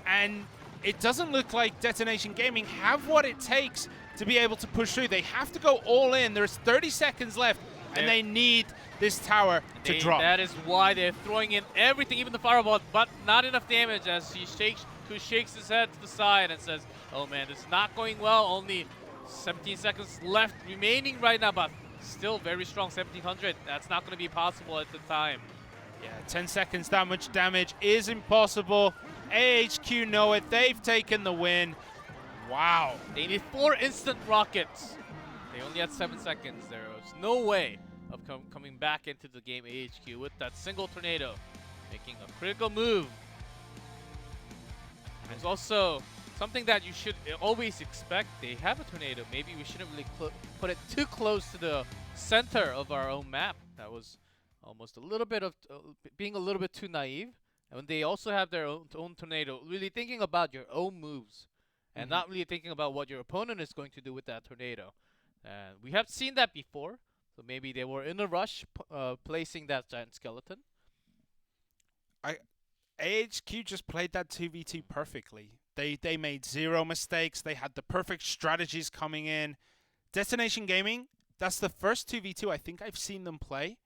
and it doesn't look like Detonation Gaming have what it takes to be able to push through. They have to go all in. There's 30 seconds left, and they need this tower to drop. That is why they're throwing in everything, even the fireball, but not enough damage as he shakes his head to the side and says, oh man, this is not going well. Only 17 seconds left remaining right now, but still very strong, 1700. That's not going to be possible at the time. Yeah, 10 seconds, that much damage is impossible. AHQ know it. They've taken the win. Wow. They need 4 instant rockets. They only had 7 seconds. There was no way of coming back into the game. AHQ with that single Tornado, making a critical move. It's also something that you should always expect. They have a Tornado. Maybe we shouldn't really put it too close to the center of our own map. That was almost a little bit of being a little bit too naive. And when they also have their own Tornado, really thinking about your own moves and not really thinking about what your opponent is going to do with that tornado. And we have seen that before, so maybe they were in a rush placing that giant skeleton. AHQ just played that 2v2 perfectly. They made zero mistakes. They had the perfect strategies coming in. Detonation Gaming, that's the first 2v2 I think I've seen them play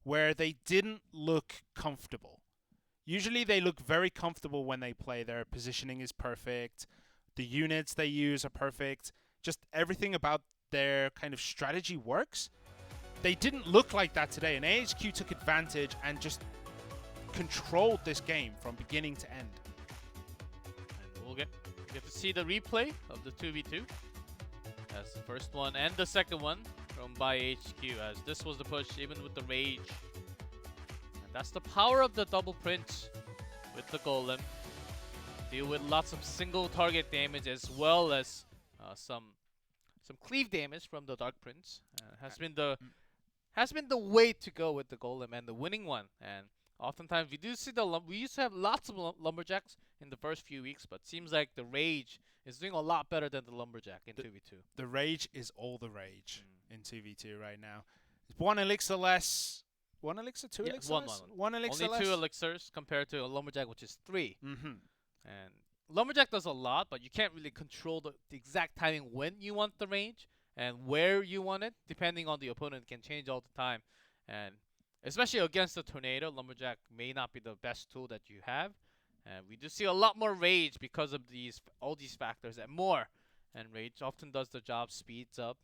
where they didn't look comfortable. Usually they look very comfortable when they play. Their positioning is perfect. The units they use are perfect. Just everything about their kind of strategy works. They didn't look like that today, and AHQ took advantage and just controlled this game from beginning to end. And we'll get to see the replay of the 2v2. As the first one and the second one from by HQ, as this was the push even with the rage. And that's the power of the double print with the golem. Deal with lots of single target damage as well as some cleave damage from the dark prince. Has been the way to go with the golem and the winning one. And oftentimes we do see we used to have lots of lumberjacks in the first few weeks, but seems like the rage is doing a lot better than the lumberjack in 2v2. The rage is all the rage in 2v2 right now. One elixir less. One elixir, two elixir less? One elixir Only less? 2 elixirs compared to a lumberjack, which is 3. Mm-hmm. And lumberjack does a lot, but you can't really control the exact timing when you want the range and where you want it, depending on the opponent. It can change all the time. And especially against the tornado, lumberjack may not be the best tool that you have. And we do see a lot more rage because of all these factors and more. And rage often does the job, speeds up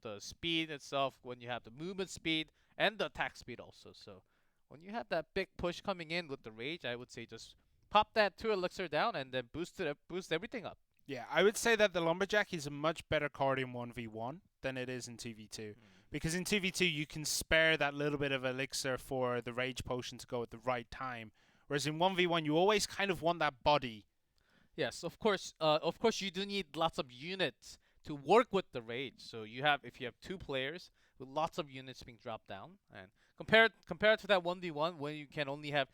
the speed itself when you have the movement speed and the attack speed also. So when you have that big push coming in with the rage, I would say just pop that 2 elixir down and then boost everything up. Yeah, I would say that the lumberjack is a much better card in 1v1 than it is in 2v2. Because in 2v2 you can spare that little bit of elixir for the rage potion to go at the right time. Whereas in 1v1 you always kind of want that body. Yes, of course you do need lots of units to work with the rage. So if you have 2 players with lots of units being dropped down, and compared to that 1v1 when you can only have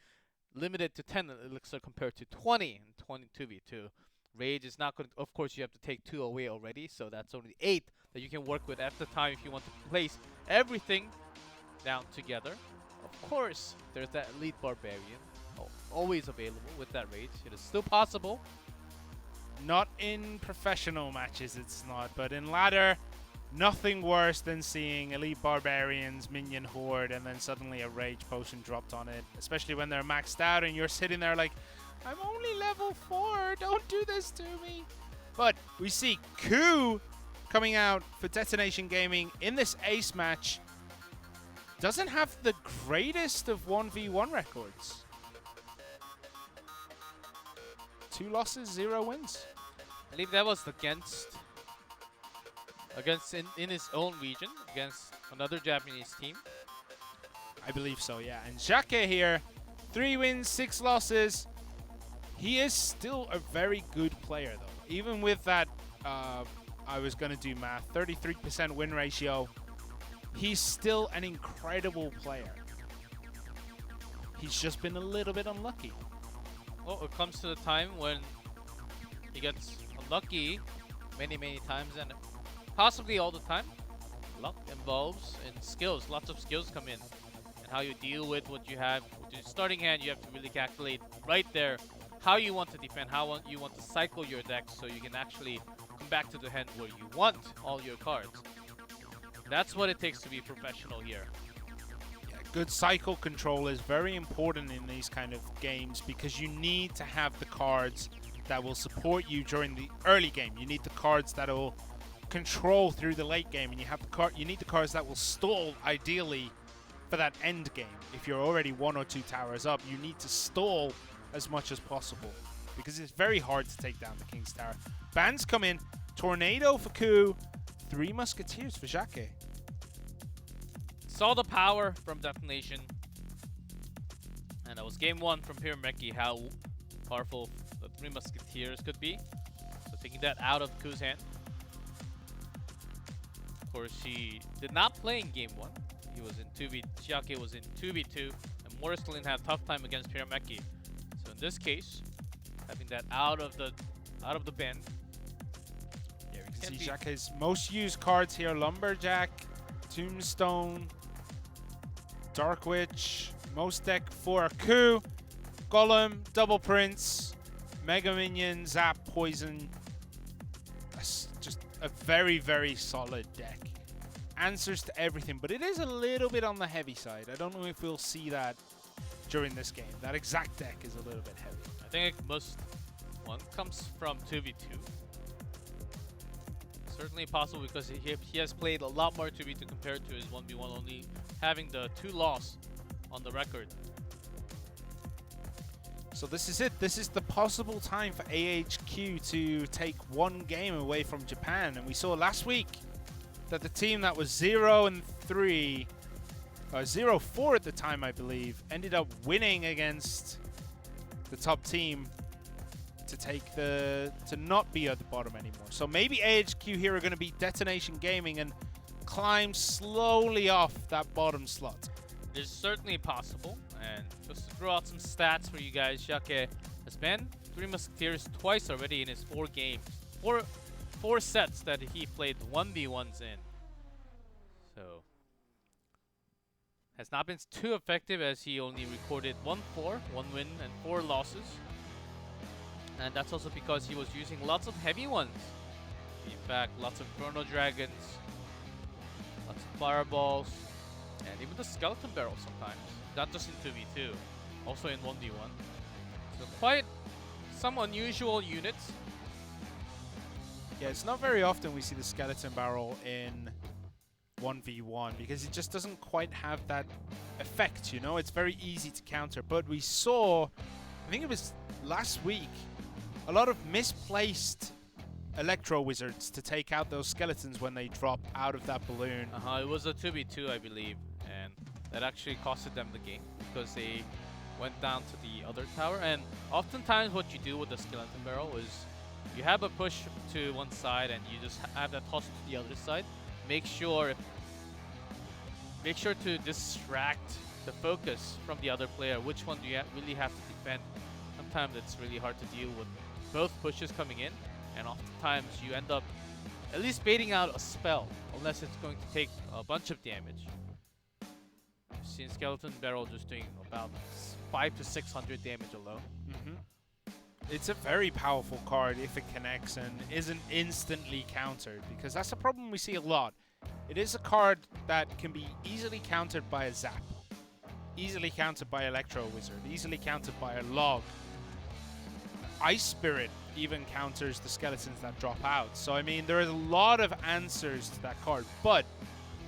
limited to 10 elixir compared to 20 in 2v2. Rage is not going to, of course you have to take 2 away already, so that's only 8 that you can work with at the time if you want to place everything down together. Of course, there's that elite barbarian, always available with that rage. It is still possible. Not in professional matches it's not, but in ladder, nothing worse than seeing elite barbarians, minion horde, and then suddenly a rage potion dropped on it. Especially when they're maxed out and you're sitting there like, I'm only level 4, don't do this to me. But we see Ku coming out for Detonation Gaming in this ace match. Doesn't have the greatest of 1v1 records. 2 losses, 0 wins. I believe that was against in his own region against another Japanese team. I believe so, yeah. And Jake here, 3 wins, 6 losses. He is still a very good player, though. Even with that, I was going to do math, 33% win ratio, he's still an incredible player. He's just been a little bit unlucky. Well, it comes to the time when he gets unlucky many times, and possibly all the time. Luck involves in skills. Lots of skills come in. And how you deal with what you have. With your starting hand, you have to really calculate right there how you want to defend, how you want to cycle your deck so you can actually come back to the hand where you want all your cards. That's what it takes to be professional here. Good cycle control is very important in these kind of games because you need to have the cards that will support you during the early game. You need the cards that will control through the late game, and you need the cards that will stall ideally for that end game. If you're already 1 or 2 towers up, you need to stall as much as possible because it's very hard to take down the King's Tower. Bans come in, Tornado for Ku, 3 Musketeers for Jake. Saw the power from Detonation, and that was game 1 from Pyrameki, how powerful the 3 Musketeers could be. So taking that out of Ku's hand. Of course, he did not play in game 1. He was in 2v. Jake was in 2v2, and Morrislin had a tough time against Pyrameki. So in this case, having that out of the out of the bin. Yeah, we can Can't see be- Jacque's most used cards here: Lumberjack, Tombstone, Dark Witch. Most deck for a coup, Golem, Double Prince, Mega Minion, Zap, Poison. That's just a very, very solid deck. Answers to everything, but it is a little bit on the heavy side. I don't know if we'll see that during this game. That exact deck is a little bit heavy. I think most one comes from 2v2. Certainly possible because he has played a lot more 2v2 compared to his 1v1, only having the 2 loss on the record. So this is it. This is the possible time for AHQ to take one game away from Japan. And we saw last week that the team that was 0-3, 0-4 at the time, I believe, ended up winning against the top team to not be at the bottom anymore. So maybe AHQ here are going to beat Detonation Gaming and climb slowly off that bottom slot. It is certainly possible. And just to throw out some stats for you guys, Jacque has banned 3 Musketeers twice already in his 4 games. Four sets that he played 1v1s in. So has not been too effective as he only recorded 1 win and 4 losses. And that's also because he was using lots of heavy ones. In fact, lots of Chrono Dragons, lots of Fireballs, and even the Skeleton Barrel sometimes. Not just in 2v2, also in 1v1. So quite some unusual units. Yeah, it's not very often we see the Skeleton Barrel in 1v1 because it just doesn't quite have that effect, you know? It's very easy to counter. But we saw, I think it was last week, a lot of misplaced Electro Wizards to take out those skeletons when they drop out of that balloon. It was a 2v2, I believe, and that actually costed them the game because they went down to the other tower. And oftentimes what you do with the Skeleton Barrel is you have a push to one side and you just have that toss to the other side. Make sure to distract the focus from the other player. Which one do you really have to defend? Sometimes it's really hard to deal with both pushes coming in, and oftentimes you end up at least baiting out a spell, unless it's going to take a bunch of damage. I've seen Skeleton Barrel just doing about 500 to 600 damage alone. It's a very powerful card if it connects and isn't instantly countered, because that's a problem we see a lot. It is a card that can be easily countered by a Zap, easily countered by Electro Wizard, easily countered by a Log. Ice Spirit even counters the skeletons that drop out. So, I mean, there is a lot of answers to that card, but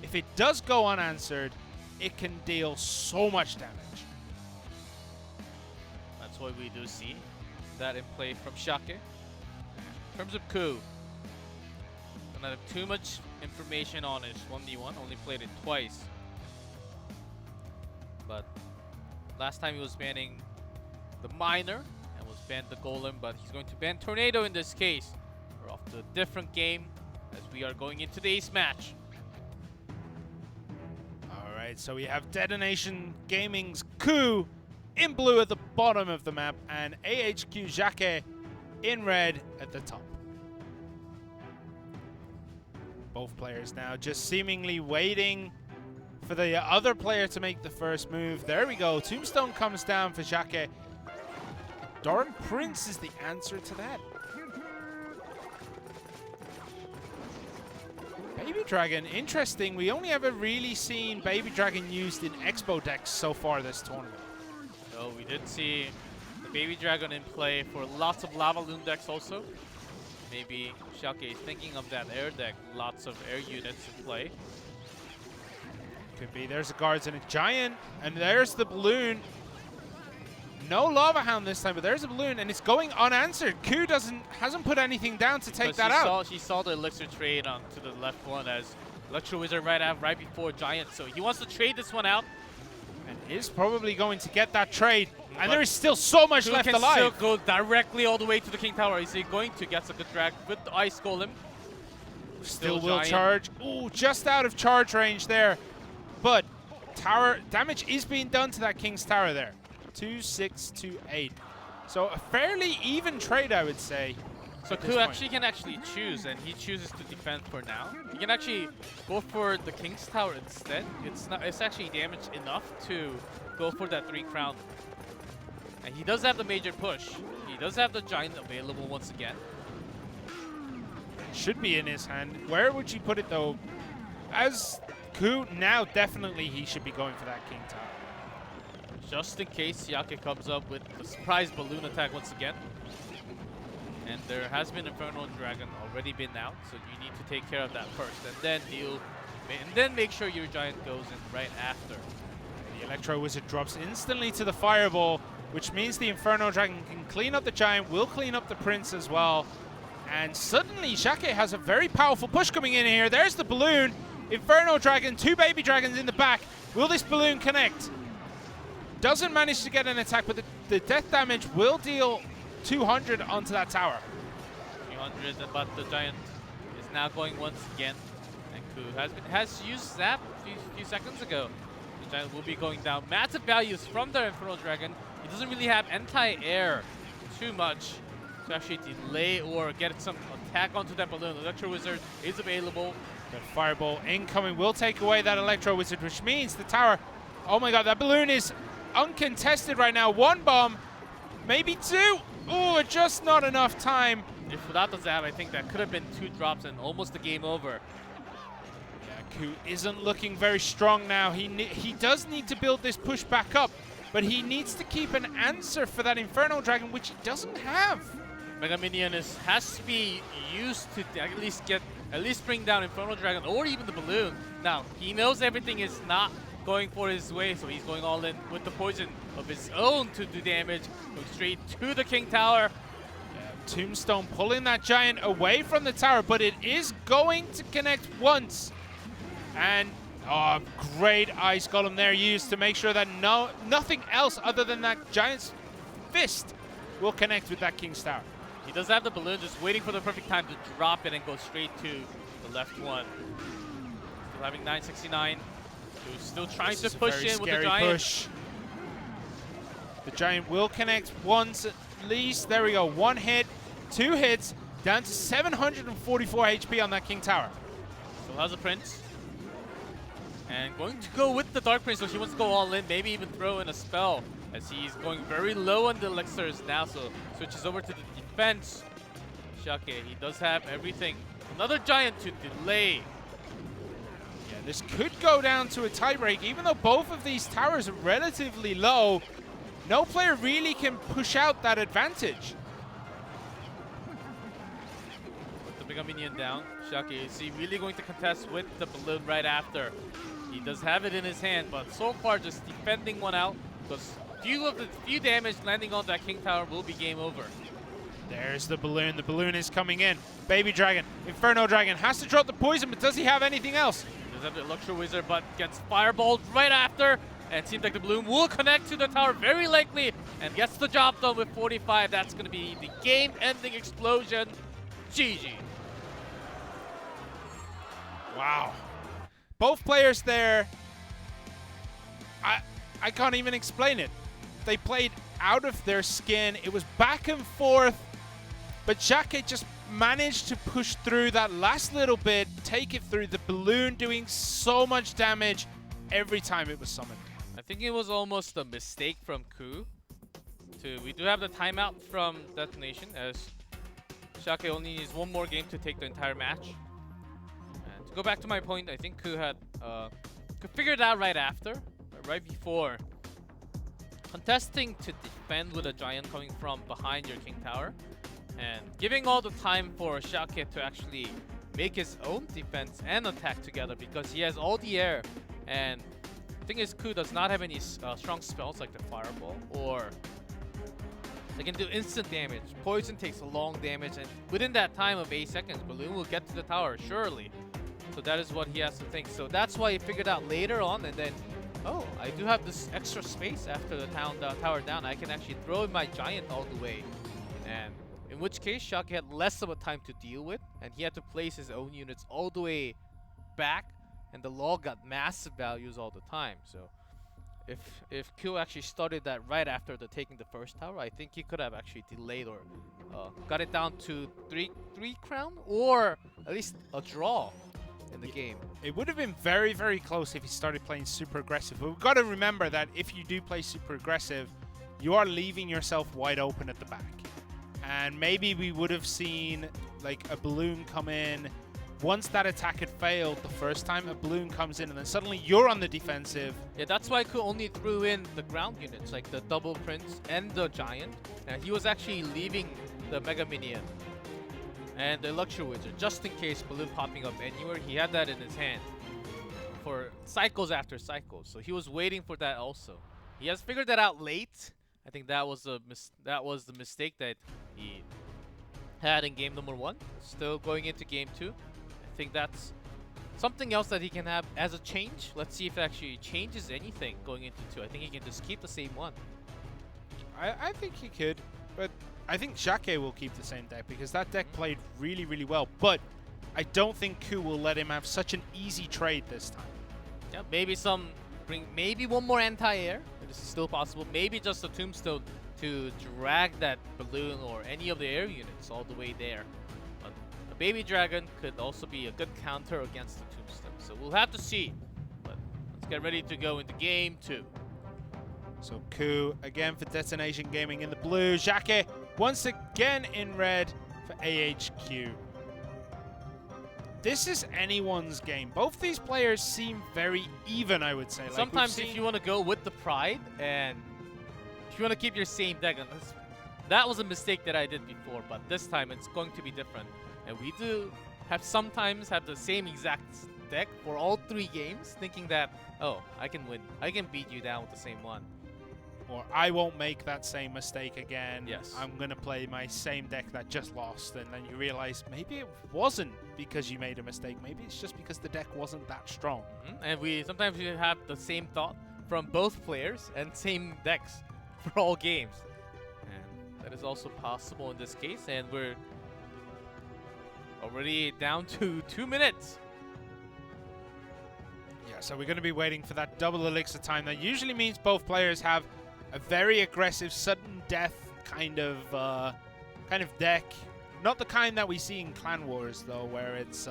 if it does go unanswered, it can deal so much damage. That's what we do see that in play from Jacque. In terms of Coup, don't have too much information on his 1v1, only played it twice. But last time he was banning the Miner and was banned the Golem, but he's going to ban Tornado in this case. We're off to a different game as we are going into the ace match. Alright, so we have Detonation Gaming's Coup in blue at the bottom of the map and AHQ Jacque in red at the top. Both players now just seemingly waiting for the other player to make the first move. There we go. Tombstone comes down for Jacque. Dark Prince is the answer to that. Baby Dragon, interesting. We only ever really seen Baby Dragon used in Expo decks so far this tournament. So we did see the Baby Dragon in play for lots of Lava Loon decks also. Maybe Jacque is thinking of that air deck, lots of air units in play. Could be. There's a Guards and a Giant, and there's the balloon. No Lava Hound this time, but there's a balloon, and it's going unanswered. Coup hasn't put anything down to take that out. He saw the Elixir trade on to the left one as Electro Wizard right before Giant, so he wants to trade this one out. And is probably going to get that trade. And there is still so much left alive. Still go directly all the way to the King Tower. Is he going to get a good drag with the Ice Golem? Still will charge. Ooh, just out of charge range there. But tower damage is being done to that King's Tower there. 2, 6, 2, 8. So a fairly even trade, I would say. So at this Ku point. actually can choose, and he chooses to defend for now. He can actually go for the King's Tower instead. It's actually damage enough to go for that 3 crown. And he does have the major push. He does have the giant available once again. Should be in his hand. Where would you put it though? As Ku, now definitely he should be going for that King Tower. Just in case Yake comes up with the surprise balloon attack once again. And there has been Infernal Dragon already been out, so you need to take care of that first, and then make sure your giant goes in right after. The Electro Wizard drops instantly to the Fireball, which means the Inferno Dragon can clean up the giant, will clean up the Prince as well. And suddenly Shake has a very powerful push coming in here. There's the balloon. Inferno Dragon, 2 baby dragons in the back. Will this balloon connect? Doesn't manage to get an attack, but the death damage will deal 200 onto that tower. 300, but the giant is now going once again. And Ku has used Zap a few seconds ago. The giant will be going down. Massive values from the Infernal Dragon. He doesn't really have anti-air too much to actually delay or get some attack onto that balloon. Electro Wizard is available. The Fireball incoming will take away that Electro Wizard, which means the tower, oh my god, that balloon is uncontested right now. 1 bomb, maybe 2. Oh, just not enough time. If without the Zap, I think that could have been 2 drops and almost the game over. Yeah, Ku isn't looking very strong now. He does need to build this push back up, but he needs to keep an answer for that Infernal Dragon, which he doesn't have. Mega Minion has to be used to at least bring down Infernal Dragon or even the balloon. Now, he knows everything is not going for his way, so he's going all in with the poison of his own to do damage. Going straight to the King Tower. Yeah, Tombstone pulling that giant away from the tower, but it is going to connect once. And great Ice Golem there used to make sure that nothing else other than that giant's fist will connect with that King's Tower. He does have the balloon, just waiting for the perfect time to drop it and go straight to the left one. Still having 969. Who's still trying to push in with the giant. Push. The giant will connect once at least. There we go. 1 hit, 2 hits, down to 744 HP on that King Tower. Still has a Prince. And going to go with the Dark Prince, so she wants to go all in, maybe even throw in a spell, as he's going very low on the elixirs now, so switches over to the defense. Shake, he does have everything. Another giant to delay. Yeah, this could go down to a tiebreak, even though both of these towers are relatively low. No player really can push out that advantage. Put the Mega Minion down. Shake, is he really going to contest with the balloon right after? He does have it in his hand, but so far just defending one out, because few damage landing on that King Tower will be game over. There's the balloon. The balloon is coming in. Baby Dragon, Inferno Dragon has to drop the poison, but does he have anything else? He does have the Electro Wizard, but gets fireballed right after. And it seems like the balloon will connect to the tower very likely and gets the job done with 45. That's going to be the game-ending explosion. GG. Wow. Both players there, I can't even explain it. They played out of their skin. It was back and forth, but Shake just managed to push through that last little bit, take it through, the balloon doing so much damage every time it was summoned. I think it was almost a mistake from Ku. We do have the timeout from Detonation, as Shake only needs 1 more game to take the entire match. And to go back to my point, I think Ku could figure it out right after, right before. Contesting to defend with a giant coming from behind your King Tower, and giving all the time for Shake to actually make his own defense and attack together, because he has all the air. And the thing is, Ku does not have any strong spells like the Fireball, or they can do instant damage. Poison takes a long damage, and within that time of 8 seconds, Balloon will get to the tower, surely. So that is what he has to think. So that's why he figured out later on, and then, oh, I do have this extra space after the tower down. I can actually throw in my giant all the way. And in which case, Shake had less of a time to deal with, and he had to place his own units all the way back, and the law got massive values all the time. So if Q actually started that right after taking the first tower, I think he could have actually delayed or got it down to three crown or at least a draw in the game. It would have been very, very close if he started playing super aggressive. But we've got to remember that if you do play super aggressive, you are leaving yourself wide open at the back. And maybe we would have seen like a balloon come in. Once that attack had failed the first time, a balloon comes in and then suddenly you're on the defensive. Yeah, that's why Ku only threw in the ground units, like the double prince and the giant. And he was actually leaving the mega minion and the luxury wizard, just in case balloon popping up anywhere. He had that in his hand for cycles after cycles. So he was waiting for that also. He has figured that out late. I think that was the mistake that he had in game number 1. Still going into game 2. I think that's something else that he can have as a change. Let's see if it actually changes anything going into 2. I think he can just keep the same one. I think he could, but I think Jacquet will keep the same deck because that deck played really, really well. But I don't think Ku will let him have such an easy trade this time. Yeah, maybe one more anti-air. This is still possible. Maybe just a tombstone to drag that balloon or any of the air units all the way there. A baby dragon could also be a good counter against the tombstone. So we'll have to see. But let's get ready to go into game 2. So Ku again for Detonation Gaming in the blue. Jacquet once again in red for AHQ. This is anyone's game. Both these players seem very even, I would say. Sometimes if you want to go with the pride and if you want to keep your same deck, that was a mistake that I did before, but this time it's going to be different. And we do sometimes have the same exact deck for all 3 games, thinking that, oh, I can win. I can beat you down with the same one. Or I won't make that same mistake again. Yes. I'm going to play my same deck that just lost. And then you realize maybe it wasn't because you made a mistake. Maybe it's just because the deck wasn't that strong. And sometimes we have the same thought from both players and same decks for all games. And that is also possible in this case. And we're already down to 2 minutes. Yeah, so we're going to be waiting for that double elixir time. That usually means both players have a very aggressive sudden death kind of deck. Not the kind that we see in Clan Wars though, where it's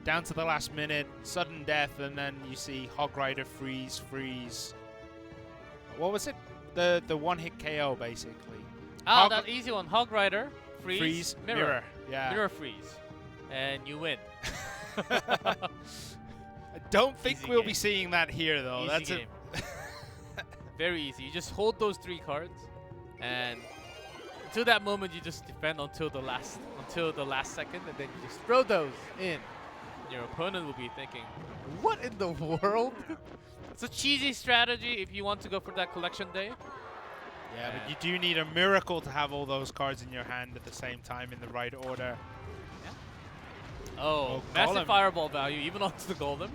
down to the last minute, sudden death, and then you see Hog Rider freeze. What was it? The one-hit KO basically. Ah, that easy one. Hog Rider, freeze, mirror. Yeah. Mirror freeze. And you win. I don't think Easy we'll game. be seeing that here though. Easy That's game. Very easy. You just hold those 3 cards, and until that moment, you just defend until the last second, and then you just throw those in. Your opponent will be thinking, "What in the world?" It's a cheesy strategy if you want to go for that collection day. Yeah, but you do need a miracle to have all those cards in your hand at the same time in the right order. Oh, massive Golem. fireball value, even onto the Golem.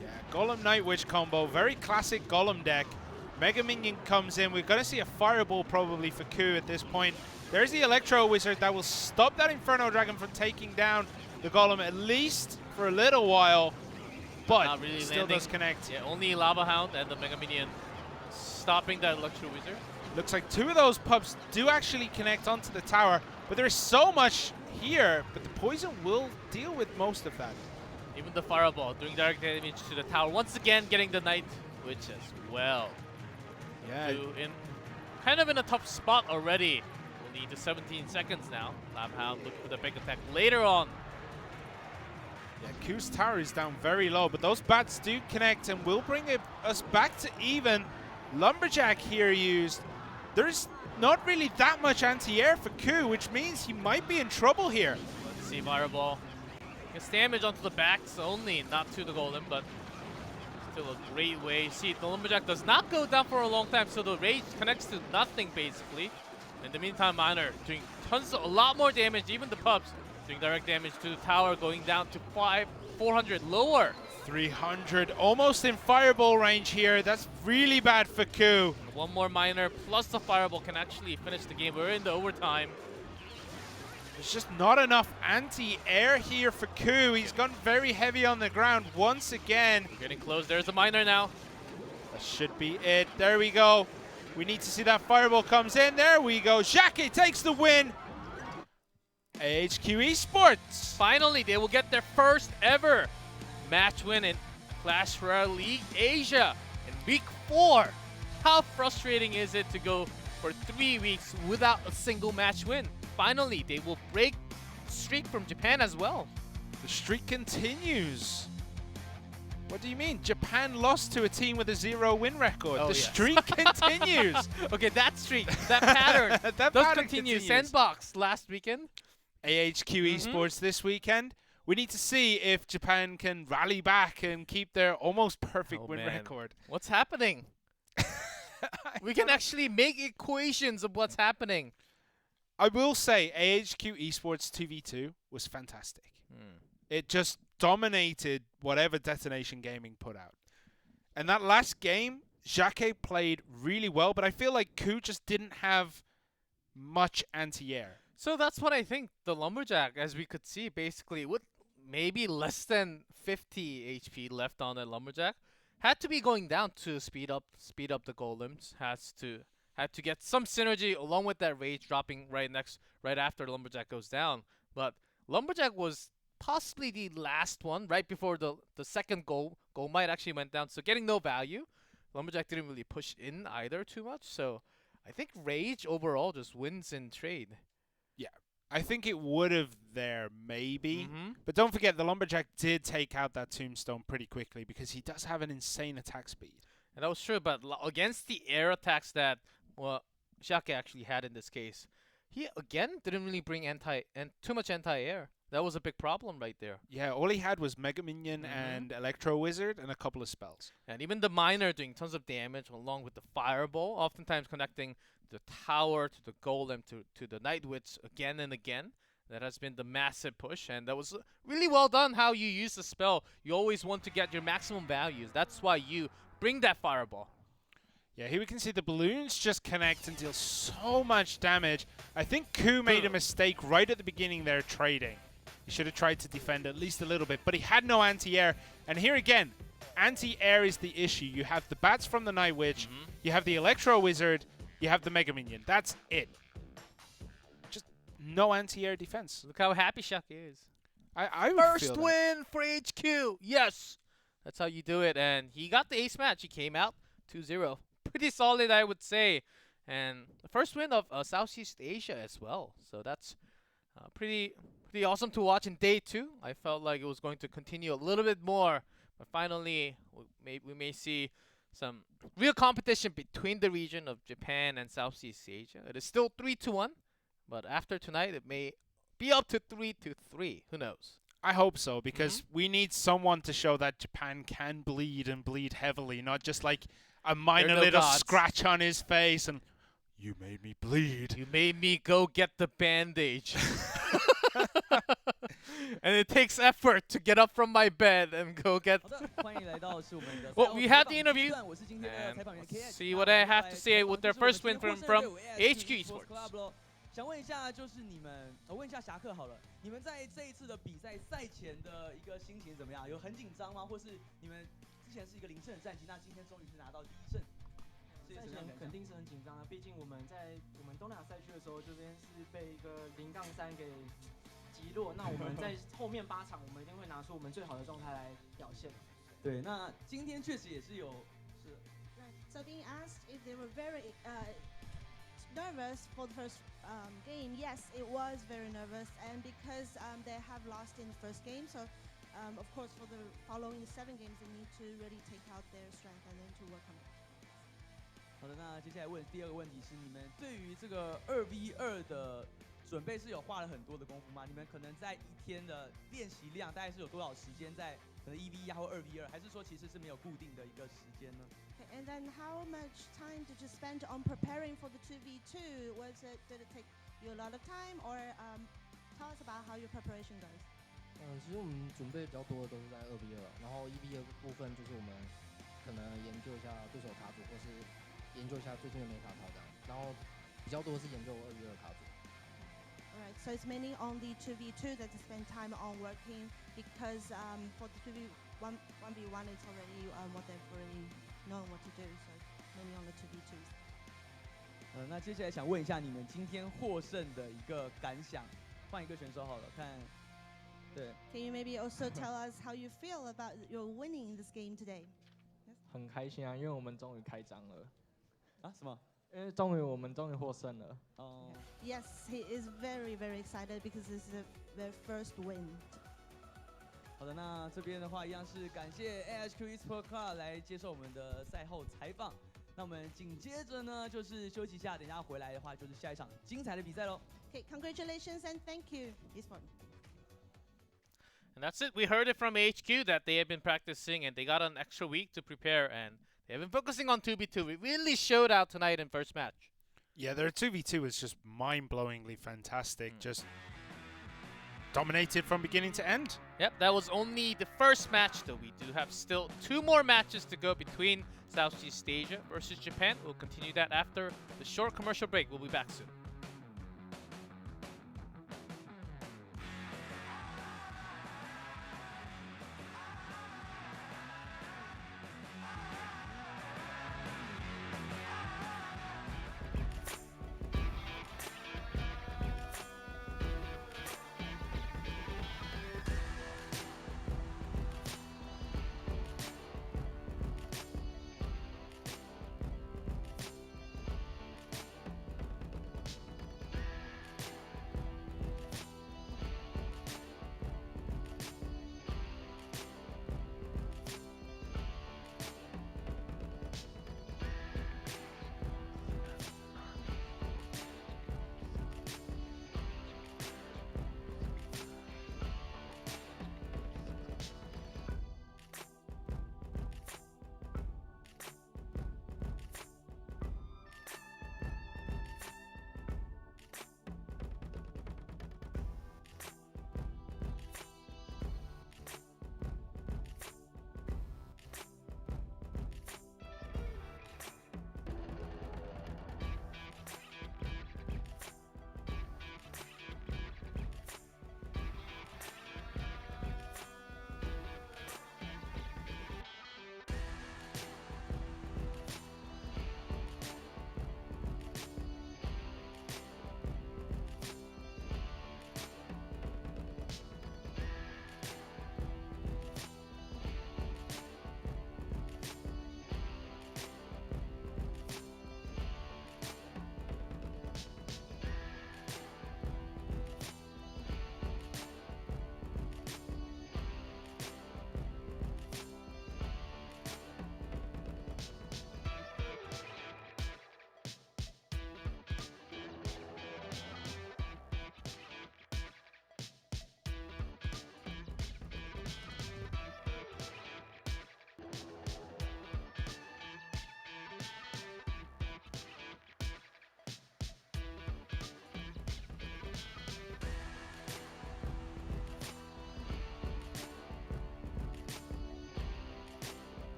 Yeah, Golem Night Witch combo, very classic Golem deck. Mega Minion comes in. We're going to see a fireball probably for Ku at this point. There's the Electro Wizard that will stop that Inferno Dragon from taking down the Golem at least for a little while, but Not really still landing. does connect. Yeah, only Lava Hound and the Mega Minion stopping that Electro Wizard. Looks like 2 of those pups do actually connect onto the tower, but there is so much here, but the poison will deal with most of that. Even the fireball doing direct damage to the tower. Once again, getting the Night Witch as well. Yeah, Kind of in a tough spot already. We'll need the 17 seconds now. Lava Hound looking for the big attack later on. yeah, Ku's tower is down very low, but those bats do connect and will bring us back to even. Lumberjack here used. There's not really that much anti-air for Ku, which means he might be in trouble here. Let's see, fireball. Gets damage onto the backs only, not to the Golem, but still a great way. See, the Lumberjack does not go down for a long time, so the rage connects to nothing basically. In the meantime, Miner doing a lot more damage, even the pups doing direct damage to the tower, going down to 400 lower. 300, almost in fireball range here. That's really bad for Ku. One more Miner plus the fireball can actually finish the game. We're in the overtime. There's just not enough anti-air here for Ku. He's gone very heavy on the ground once again. We're getting close. There's a Miner now. That should be it. There we go. We need to see that fireball comes in. There we go. Jackie takes the win. AHQ Esports. Finally, they will get their first ever match win in Clash Royale League Asia in week 4. How frustrating is it to go for 3 weeks without a single match win? Finally, they will break streak from Japan as well. The streak continues. What do you mean? Japan lost to a team with a 0-win record. Oh, the yes. streak continues. Okay, that streak, that pattern, That does pattern continue. continues. Sandbox last weekend. AHQ Esports this weekend. We need to see if Japan can rally back and keep their almost perfect win man. record. What's happening? We can actually make equations of what's happening. I will say AHQ Esports 2v2 was fantastic. It just dominated whatever Detonation Gaming put out. And that last game, Jacques played really well, but I feel like Ku just didn't have much anti-air. So that's what I think. The Lumberjack, as we could see, basically with maybe less than 50 HP left on the Lumberjack, had to be going down to speed up the golems. Had to get some synergy along with that rage dropping right after the Lumberjack goes down. But Lumberjack was possibly the last one right before the second goal might actually went down. So getting no value. Lumberjack didn't really push in either too much. So I think Rage overall just wins in trade. Yeah, I think it would have there maybe. But don't forget, the Lumberjack did take out that Tombstone pretty quickly because he does have an insane attack speed. And that was true, but against the air attacks that Jacques actually had in this case, he again didn't really bring too much anti-air. That was a big problem right there. Yeah, all he had was Mega Minion and Electro Wizard and a couple of spells. And even the Miner doing tons of damage along with the Fireball, oftentimes connecting the tower to the Golem to the Night Witch again and again. That has been the massive push, and that was really well done how you use the spell. You always want to get your maximum values. That's why you bring that Fireball. Yeah, here we can see the balloons just connect and deal so much damage. I think Ku made a mistake right at the beginning there trading. He should have tried to defend at least a little bit, but he had no anti-air. And here again, anti-air is the issue. You have the bats from the Night Witch, you have the Electro Wizard, you have the Mega Minion. That's it. Just no anti-air defense. Look how happy Jacques is. I would First feel win for HQ. Yes. That's how you do it. And he got the ace match. He came out 2-0. Pretty solid, I would say. And the first win of Southeast Asia as well. So that's pretty awesome to watch in day 2. I felt like it was going to continue a little bit more. But finally, we may see some real competition between the region of Japan and Southeast Asia. It is still 3-1. But after tonight, it may be up to 3-3. Who knows? I hope so, because we need someone to show that Japan can bleed and bleed heavily, not just like a minor little scratch on his face and you made me bleed. You made me go get the bandage. And it takes effort to get up from my bed and go get. Well, we had the interview. And see what I have to say with their first win from HQ Esports. 想问一下，就是问一下侠客好了，你们在这一次的比赛赛前的一个心情怎么样？有很紧张吗？或是你们之前是一个0胜的战绩，那今天终于是拿到第1胜？赛前肯定是很紧张的，毕竟我们在东南亚赛区的时候，这边是被一个0-3给击落。那我们在后面8场，我们一定会拿出我们最好的状态来表现。对，那今天确实也是有是。So being asked if they were very nervous for the first game, yes, it was very nervous, and because they have lost in the first game, so of course for the following 7 games, they need to really take out their strength and then to work on it. 好的，那接下来问第2个问题是，你们对于这个2v2的准备是有花了很多的功夫吗？你们可能在一天的练习量大概是有多少时间在可能1v1或2v2，还是说其实是没有固定的一个时间呢？ And then how much time did you spend on preparing for the 2v2? Did it take you a lot of time, or tell us about how your preparation goes? 其实我们准备比较多的都是在2v2，然后1v2部分就是我们可能研究一下对手卡组，或是研究一下最近的美卡套这样，然后比较多是研究2v2卡组。 Alright, so it's mainly on the 2v2 that you spend time on working, because for the 1v1 it's already what they've already knowing what to do. So mainly on the 2v2s. 那接下来想问一下你们今天获胜的一个感想，换一个选手好了，看，对。Can you maybe also tell us how you feel about your winning this game today? 很开心啊，因为我们终于开张了。啊？什么？因为我们终于获胜了。哦。Yes, he is very, very excited because this is their first win. 好的，那这边的话一样是感谢 AHQ Esports Club 来接受我们的赛后采访。那我们紧接着呢就是休息一下，等一下回来的话就是下一场精彩的比赛喽。Okay, congratulations and thank you, Esports. And that's it. We heard it from HQ that they have been practicing and they got an extra week to prepare and they have been focusing on 2v2. It really showed out tonight in first match. Yeah, their 2v2 was just mind-blowingly fantastic. Just dominated from beginning to end. Yep, that was only the first match though. We do have still 2 more matches to go between Southeast Asia versus Japan. We'll continue that after the short commercial break. We'll be back soon.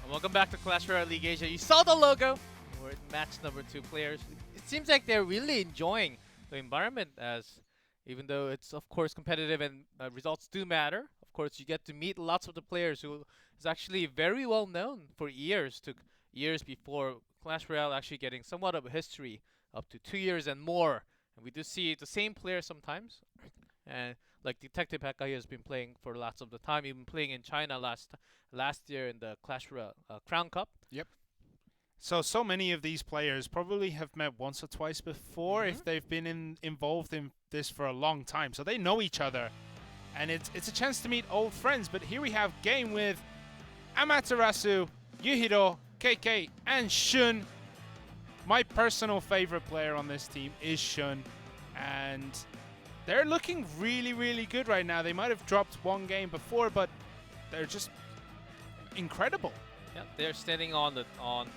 Welcome back to Clash Royale League Asia. You saw the logo. We're in match number 2 players. It seems like they're really enjoying the environment, as even though it's of course competitive and results do matter. Of course, you get to meet lots of the players who is actually very well known for years before Clash Royale actually getting somewhat of a history, up to 2 years and more. And we do see the same player sometimes. And like Detective Hekka, he has been playing for lots of the time, even playing in China last year in the Clash Royale Crown Cup. Yep. So many of these players probably have met once or twice before if they've been involved in this for a long time. So they know each other, and it's a chance to meet old friends. But here we have game with Amaterasu, Yuhiro, KK, and Shun. My personal favorite player on this team is Shun, and they're looking really, really good right now. They might have dropped one game before, but they're just incredible. Yeah, they're standing on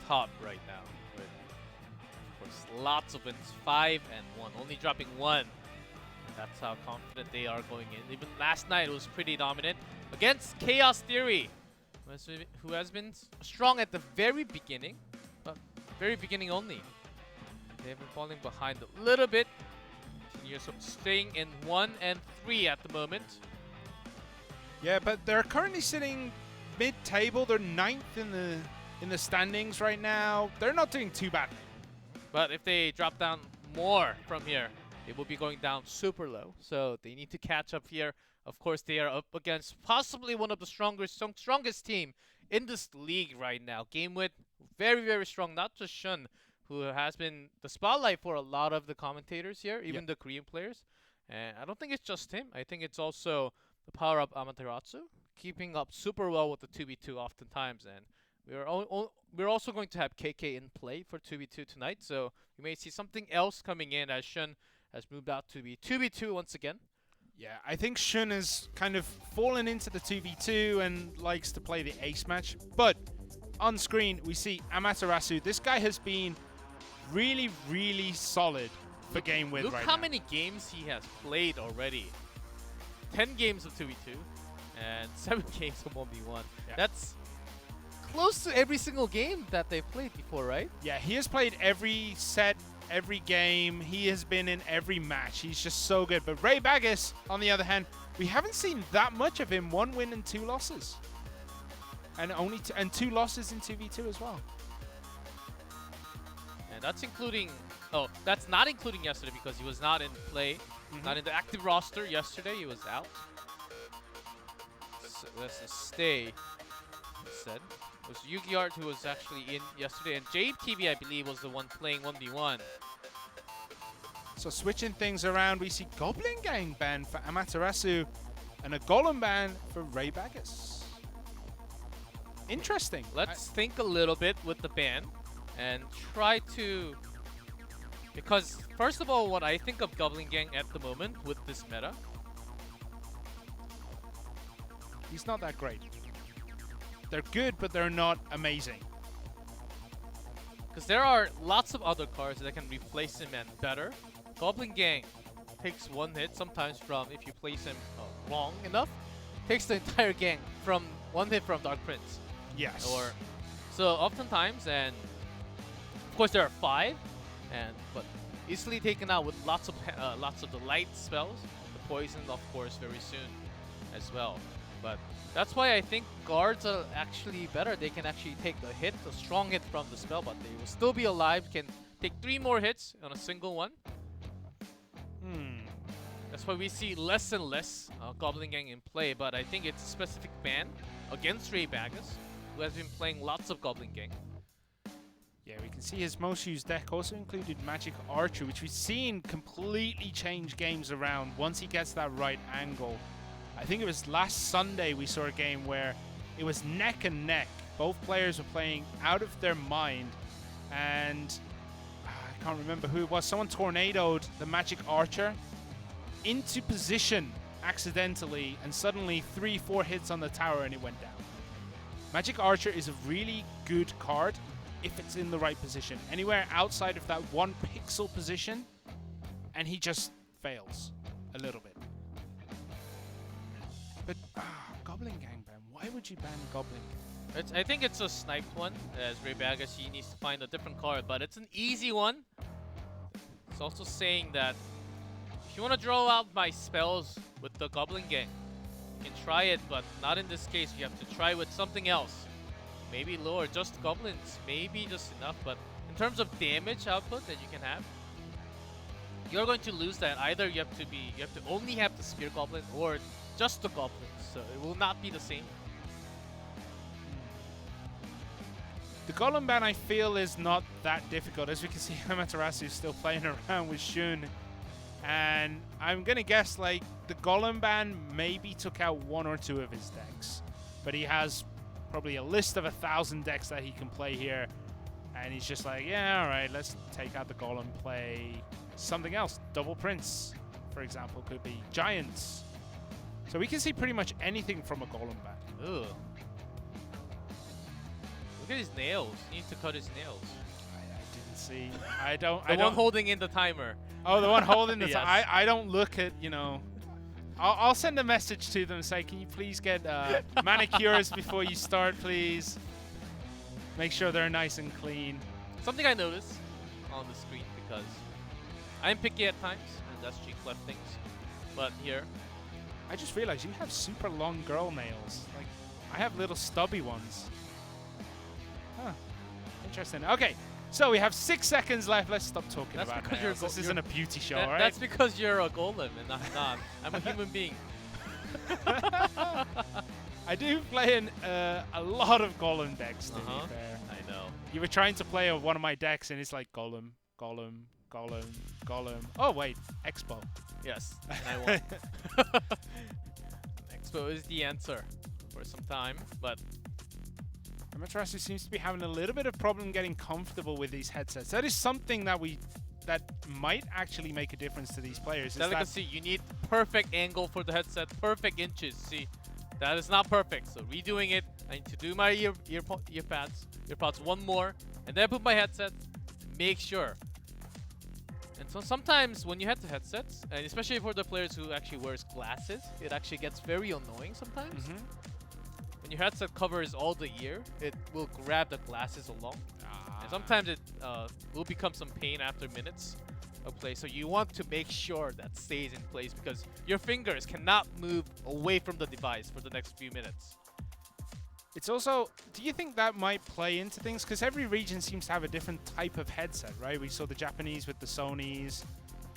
top right now with, of course, lots of wins, 5 and 1, only dropping 1. And that's how confident they are going in. Even last night it was pretty dominant against Chaos Theory, who has been strong at the very beginning, but very beginning only. They've been falling behind a little bit. So staying in 1 and 3 at the moment. Yeah, but they're currently sitting mid-table. They're 9th in the standings right now. They're not doing too bad. But if they drop down more from here, they will be going down super low. So they need to catch up here. Of course, they are up against possibly one of the strongest team in this league right now. GameWith, very, very strong. Not just Shun, who has been the spotlight for a lot of the commentators here, even the Korean players. And I don't think it's just him. I think it's also the power of Amaterasu, keeping up super well with the 2v2 oftentimes. And we're also going to have KK in play for 2v2 tonight. So you may see something else coming in as Shun has moved out to be 2v2 once again. Yeah, I think Shun has kind of fallen into the 2v2 and likes to play the ace match. But on screen, we see Amaterasu. This guy has been really, really solid for GameWith right now. Look how many games he has played already. 10 games of 2v2 and 7 games of 1v1. Yeah. That's close to every single game that they've played before, right? Yeah, he has played every set, every game. He has been in every match. He's just so good. But Ray Baggis, on the other hand, we haven't seen that much of him. 1 win and 2 losses. And only 2 losses in 2v2 as well. And that's including... Oh, that's not including yesterday because he was not in play. Not in the active roster yesterday. He was out. So that's a stay, instead. It was Yugi Art who was actually in yesterday. And Jade TV, I believe, was the one playing 1v1. So switching things around, we see Goblin Gang ban for Amaterasu and a Golem ban for Ray Baggis. Interesting. Let's think a little bit with the ban and try to... Because, first of all, what I think of Goblin Gang at the moment with this meta... He's not that great. They're good, but they're not amazing. Because there are lots of other cards that can replace him and better. Goblin Gang takes 1 hit sometimes from, if you place him wrong enough, takes the entire gang from 1 hit from Dark Prince. Yes. Or so oftentimes, and of course there are 5, but easily taken out with lots of the light spells, the poison of course very soon as well. But that's why I think guards are actually better. They can actually take a hit, a strong hit from the spell, but they will still be alive. Can take 3 more hits on a single one. That's why we see less and less Goblin Gang in play, but I think it's a specific ban against Ray Baggis, who has been playing lots of Goblin Gang. Yeah, we can see his most used deck also included Magic Archer, which we've seen completely change games around once he gets that right angle. I think it was last Sunday we saw a game where it was neck and neck. Both players were playing out of their mind, and I can't remember who it was. Someone tornadoed the Magic Archer into position accidentally, and suddenly 3-4 hits on the tower and it went down. Magic Archer is a really good card if it's in the right position. Anywhere outside of that 1 pixel position, and he just fails a little bit. But Goblin Gang ban. Why would you ban Goblin Gang? I think it's a sniped one, as Raybagus, he needs to find a different card, but it's an easy one. It's also saying that if you want to draw out my spells with the Goblin Gang, you can try it, but not in this case. You have to try with something else. Maybe lower, just goblins, maybe just enough, but in terms of damage output that you can have, you're going to lose that. Either you have to only have the spear goblin or just the goblins, so it will not be the same. The Golem ban, I feel, is not that difficult. As we can see, Amaterasu is still playing around with Shun. And I'm going to guess, like, the Golem ban maybe took out 1 or 2 of his decks. But he has probably a list of 1,000 decks that he can play here. And he's just like, yeah, all right, let's take out the Golem, play something else. Double Prince, for example, could be Giants. So we can see pretty much anything from a Golem ban. Ugh. Look at his nails. He needs to cut his nails. I didn't see. I don't. The one holding in the timer. Oh, the one holding the Yes. I don't look at, you know. I'll send a message to them and say, can you please get manicures before you start, please? Make sure they're nice and clean. Something I noticed on the screen, because I'm picky at times, and that's cheek left things. But here, I just realized you have super long girl nails. Like, I have little stubby ones. Huh. Interesting. Okay, so we have 6 seconds left. Let's stop talking That's about because nails. This isn't a beauty show, all right? That's because you're a golem and I'm not. I'm a human being. I do play in a lot of Golem decks, to be fair. I know. You were trying to play one of my decks, and it's like Golem, Golem, Golem, Golem. Oh, wait, Expo. Yes, and I won. Expo is the answer for some time, but Amaterasu seems to be having a little bit of problem getting comfortable with these headsets. That is something that might actually make a difference to these players. Delicacy, you need perfect angle for the headset, perfect inches. See, that is not perfect. So redoing it, I need to do my earpods one more, and then I put my headset to make sure. And so sometimes when you have the headsets, and especially for the players who actually wears glasses, it actually gets very annoying sometimes. When your headset covers all the ear, it will grab the glasses along. And sometimes it will become some pain after minutes of play. So you want to make sure that stays in place, because your fingers cannot move away from the device for the next few minutes. It's also, do you think that might play into things? Because every region seems to have a different type of headset, right? We saw the Japanese with the Sonys,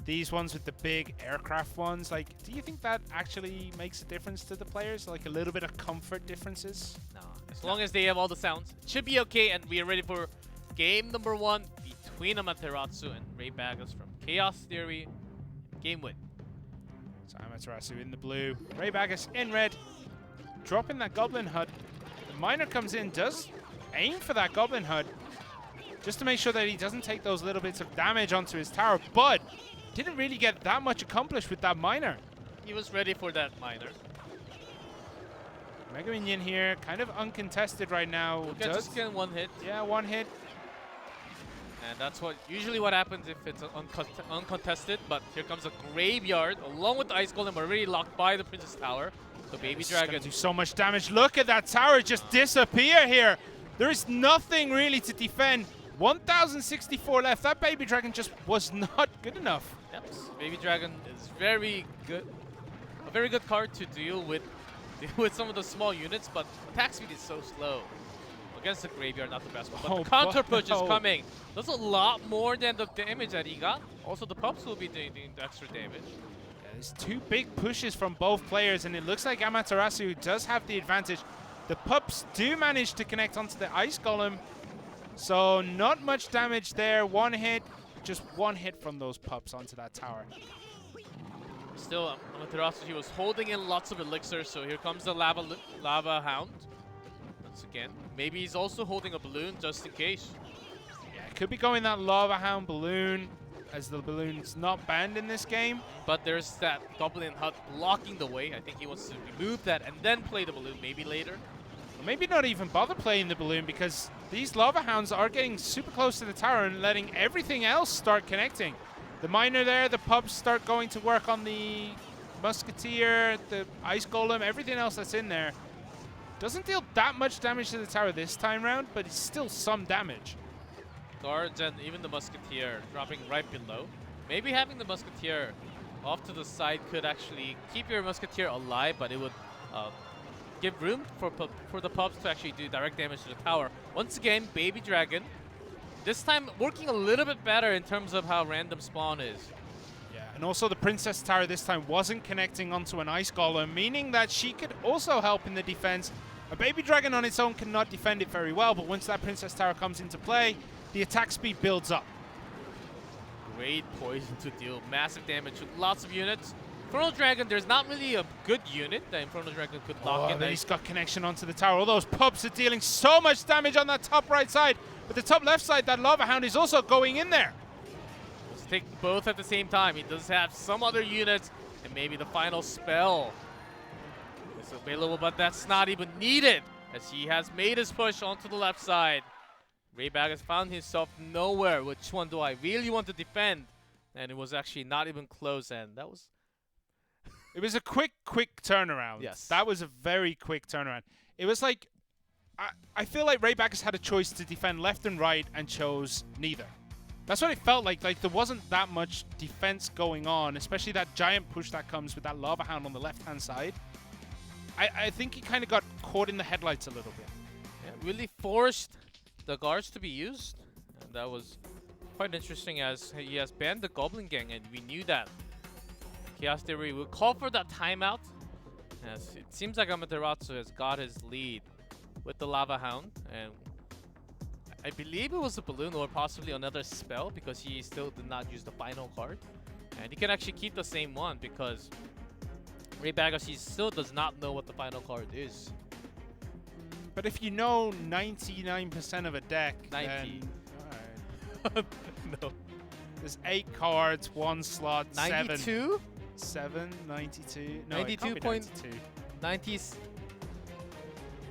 these ones with the big aircraft ones. Like, do you think that actually makes a difference to the players? Like a little bit of comfort differences? No. As long as they have all the sounds, it should be okay. And we are ready for game number 1 between Amaterasu and Raybagus from Chaos Theory. Game win. So Amaterasu in the blue, Raybagus in red, dropping that Goblin HUD. The Miner comes in, does aim for that Goblin HUD, just to make sure that he doesn't take those little bits of damage onto his tower, but didn't really get that much accomplished with that Miner. He was ready for that Miner. Mega Minion here, kind of uncontested right now. Just get 1 hit. Yeah, 1 hit. And that's usually what happens if it's uncontested. But here comes a Graveyard along with the Ice Golem, already locked by the Princess Tower. So Baby Dragon do so much damage. Look at that tower just disappear here. There is nothing really to defend. 1,064 left. That Baby Dragon just was not good enough. Yep. Baby Dragon is very good. A very good card to deal with some of the small units, but attack speed is so slow. Against the Graveyard, not the best one. But the counter push is coming. Does a lot more than the damage that he got. Also, the pups will be doing the extra damage. Yeah, there's 2 big pushes from both players, and it looks like Amaterasu does have the advantage. The pups do manage to connect onto the Ice Golem, so not much damage there. 1 hit, just 1 hit from those pups onto that tower. Still, Amaterasu, he was holding in lots of elixir, so here comes the lava hound. Once again, maybe he's also holding a balloon just in case. Yeah, could be going that lava hound balloon, as the balloon's not banned in this game. But there's that Goblin Hut blocking the way. I think he wants to remove that and then play the balloon, maybe later. Or maybe not even bother playing the balloon, because these lava hounds are getting super close to the tower and letting everything else start connecting. The miner there, the pubs start going to work on the musketeer, the ice golem, everything else that's in there. Doesn't deal that much damage to the tower this time round, but it's still some damage. Guards and even the musketeer dropping right below. Maybe having the musketeer off to the side could actually keep your musketeer alive, but it would give room for the pubs to actually do direct damage to the tower. Once again, Baby Dragon. This time working a little bit better in terms of how random spawn is. Yeah, and also the Princess Tower this time wasn't connecting onto an ice golem, meaning that she could also help in the defense. A Baby Dragon on its own cannot defend it very well, but once that Princess Tower comes into play, the attack speed builds up. Great poison to deal massive damage to lots of units. Infernal Dragon, there's not really a good unit that Infernal Dragon could lock in. Then he's got connection onto the tower. All those pubs are dealing so much damage on that top right side. But the top left side, that Lava Hound is also going in there. Let's take both at the same time. He does have some other units, and maybe the final spell is available, but that's not even needed, as he has made his push onto the left side. Raybag has found himself nowhere. Which one do I really want to defend? And it was actually not even close, and that was... It was a quick turnaround. Yes. That was a very quick turnaround. It was like, I feel like Raybag has had a choice to defend left and right and chose neither. That's what it felt like. Like, there wasn't that much defense going on, especially that giant push that comes with that Lava Hound on the left-hand side. I think he kind of got caught in the headlights a little bit. Yeah, really forced the guards to be used. And that was quite interesting, as he has banned the Goblin Gang, and we knew that. Chaos Theory will call for that timeout, as it seems like Amaterasu has got his lead with the Lava Hound, and I believe it was a balloon or possibly another spell, because he still did not use the final card. And he can actually keep the same one, because Raybag, he still does not know what the final card is. But if you know 99% of a deck, 90. then... Alright. No. There's 8 cards, 1 slot, 92? 7, 92. No, 92 it can't be point- 92. 90s.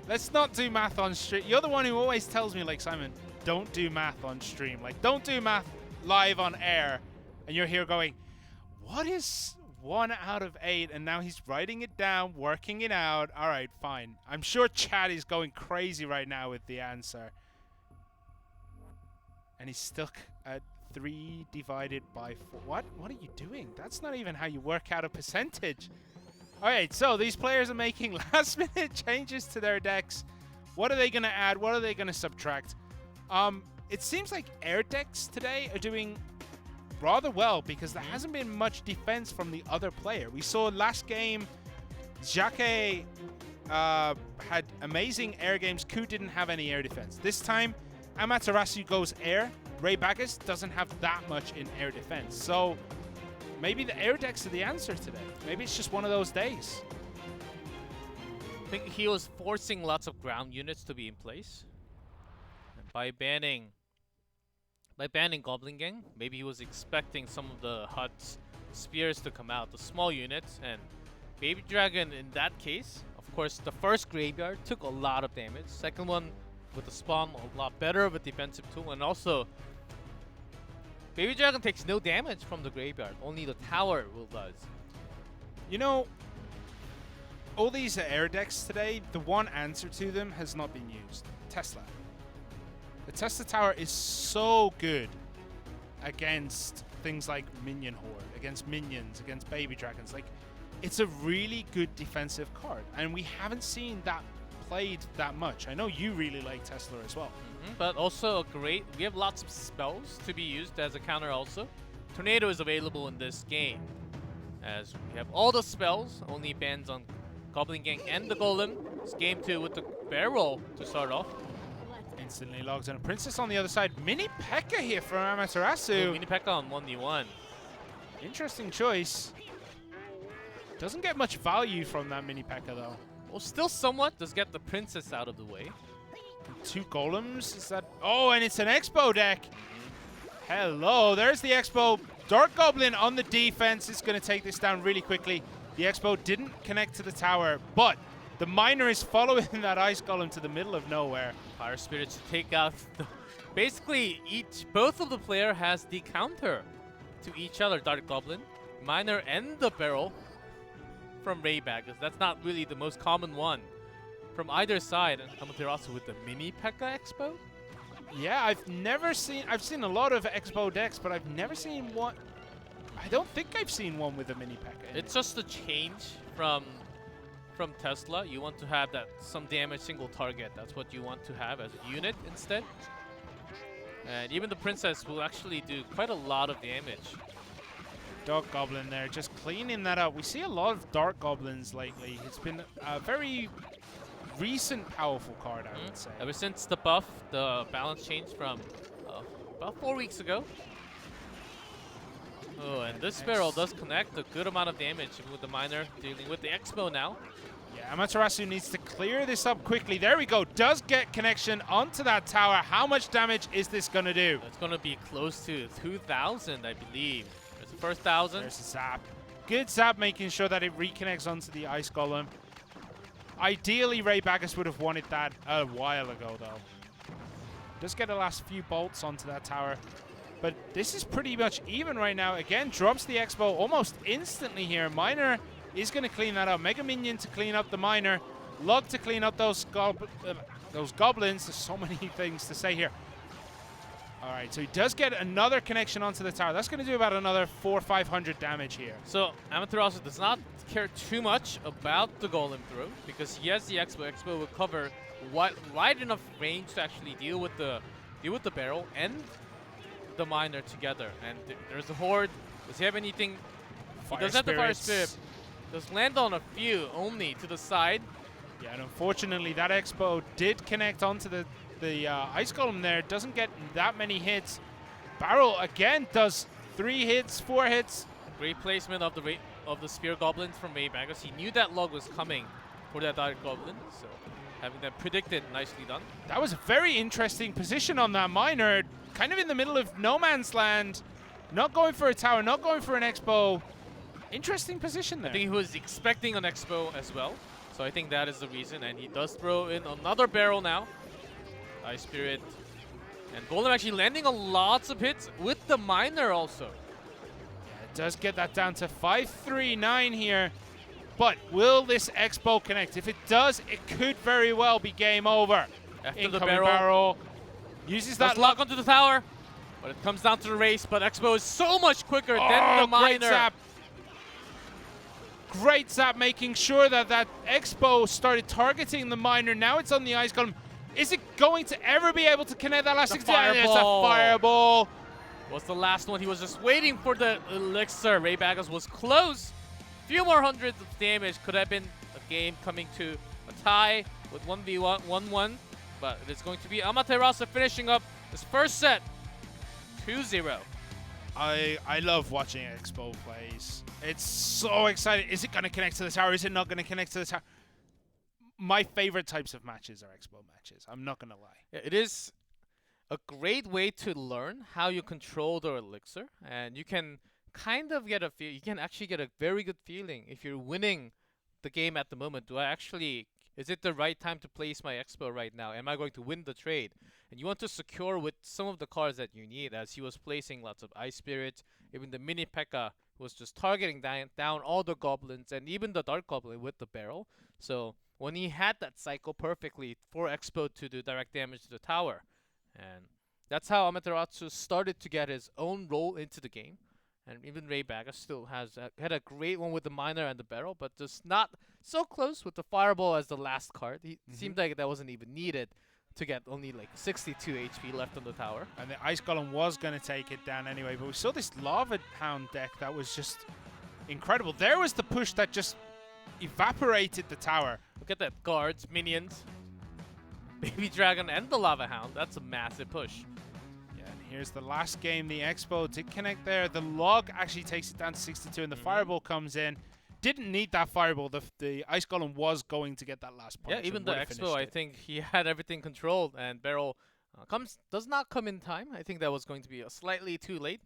Let's not do math on stream. You're the one who always tells me, like, Simon, don't do math on stream. Like, don't do math live on air. And you're here going, what is 1 out of 8? And now he's writing it down, working it out. All right, fine. I'm sure chat is going crazy right now with the answer. And he's stuck at 3 divided by 4. What? What are you doing? That's not even how you work out a percentage. All right, so these players are making last-minute changes to their decks. What are they going to add? What are they going to subtract? It seems like air decks today are doing rather well, because there hasn't been much defense from the other player. We saw last game, Jacques had amazing air games. Ku didn't have any air defense. This time, Amaterasu goes air. Raybag doesn't have that much in air defense. So maybe the air decks are the answer today. Maybe it's just one of those days. I think he was forcing lots of ground units to be in place. And by banning Goblin Gang, maybe he was expecting some of the Hut's spears to come out, the small units. And Baby Dragon, in that case, of course, the first graveyard took a lot of damage. Second one, with the spawn, a lot better of a defensive tool. And also, Baby Dragon takes no damage from the graveyard. Only the tower will does. You know, all these air decks today, the one answer to them has not been used. Tesla. The Tesla Tower is so good against things like Minion Horde, against minions, against Baby Dragons. Like, it's a really good defensive card, and we haven't seen that played that much. I know you really like Tesla as well. But also we have lots of spells to be used as a counter also. Tornado is available in this game, as we have all the spells, only bans on Goblin Gang and the Golem. It's game 2 with the barrel to start off. Instantly logs in a Princess on the other side. Mini P.E.K.K.A here for Amaterasu. Mini P.E.K.K.A on 1v1. Interesting choice. Doesn't get much value from that mini P.E.K.K.A though. Well, still somewhat does get the princess out of the way. 2 golems, is that? Oh, and it's an Expo deck. Hello, there's the Expo. Dark Goblin on the defense is going to take this down really quickly. The Expo didn't connect to the tower, but the miner is following that Ice Golem to the middle of nowhere. Fire Spirit to take out the, basically both of the player has the counter to each other. Dark Goblin, Miner, and the barrel from Raybaggers. That's not really the most common one from either side. And Amaterasu with the mini P.E.K.K.A Expo. Yeah, I've seen a lot of Expo decks, but I've never seen one. I don't think I've seen one with a mini P.E.K.K.A. It's just a change from Tesla. You want to have that some damage single target. That's what you want to have as a unit instead. And even the princess will actually do quite a lot of damage. Dark Goblin there, just cleaning that up. We see a lot of Dark Goblins lately. It's been a very recent powerful card, I would say. Ever since the buff, the balance changed from about 4 weeks ago. Oh, and this barrel does connect a good amount of damage with the miner dealing with the Expo now. Yeah, Amaterasu needs to clear this up quickly. There we go. Does get connection onto that tower. How much damage is this going to do? It's going to be close to 2,000, I believe. There's the first 1,000. There's a zap. Good zap, making sure that it reconnects onto the Ice Golem. Ideally, Raybaggers would have wanted that a while ago, though. Does get the last few bolts onto that tower. But this is pretty much even right now. Again, drops the Expo almost instantly here. Miner is going to clean that up. Mega Minion to clean up the Miner. Lug to clean up those goblins. There's so many things to say here. All right, so he does get another connection onto the tower. That's going to do about another 400 or 500 damage here. So Amaterasu does not care too much about the Golem throw because he has the Expo. Expo will cover wide enough range to actually deal with the barrel and the miner together. And there's the Horde. Does he have anything? He does have the Fire Spirit. Does land on a few only to the side. Yeah, and unfortunately that Expo did connect onto the Ice Golem there. Doesn't get that many hits. Barrel again does 3 hits, 4 hits. Great placement of the Spear Goblins from Raybaggers. He knew that log was coming for that Dark Goblin, so having that predicted, nicely done. That was a very interesting position on that miner. Kind of in the middle of no man's land. Not going for a tower, not going for an Expo. Interesting position there. I think he was expecting an Expo as well, so I think that is the reason. And he does throw in another barrel now. Ice Spirit. And Golem actually landing on lots of hits with the miner also. Yeah, it does get that down to 539 here. But will this Expo connect? If it does, it could very well be game over. After Incoming the barrel. Uses that that lock onto the tower. But it comes down to the race. But Expo is so much quicker than the miner. Great zap. Great zap, making sure that that Expo started targeting the miner. Now it's on the Ice Golem. Is it going to ever be able to connect that last? It's a fireball. Was the last one. He was just waiting for the elixir. Raybaggers was close. Few more hundreds of damage. Could have been a game coming to a tie with 1v1, 1-1. But it is going to be Amaterasu finishing up his first set. 2-0. I love watching Expo plays. It's so exciting. Is it going to connect to the tower? Is it not going to connect to the tower? My favorite types of matches are Expo matches. I'm not going to lie. Yeah, it is a great way to learn how you control the elixir, and you can kind of get a feel. You can actually get a very good feeling if you're winning the game at the moment. Is it the right time to place my Expo right now? Am I going to win the trade? And you want to secure with some of the cards that you need, as he was placing lots of Ice Spirit. Even the mini P.E.K.K.A was just targeting down all the goblins and even the Dark Goblin with the barrel. So when he had that cycle perfectly for Expo to do direct damage to the tower. And that's how Amaterasu started to get his own role into the game. And even Raybaggers still had a great one with the miner and the barrel, but just not so close with the fireball as the last card. He seemed like that wasn't even needed to get only like 62 HP left on the tower. And the Ice Golem was going to take it down anyway, but we saw this Lava Hound deck that was just incredible. There was the push that just evaporated the tower. Look at that. Guards, minions, Baby Dragon, and the Lava Hound. That's a massive push. Yeah, and here's the last game. The Expo did connect there. The log actually takes it down to 62, and the fireball comes in. didn't need that fireball. The Ice Golem was going to get that last punch. Yeah, even and the would've Expo, finished I it. think he had everything controlled, and Barrel does not come in time. I think that was going to be slightly too late,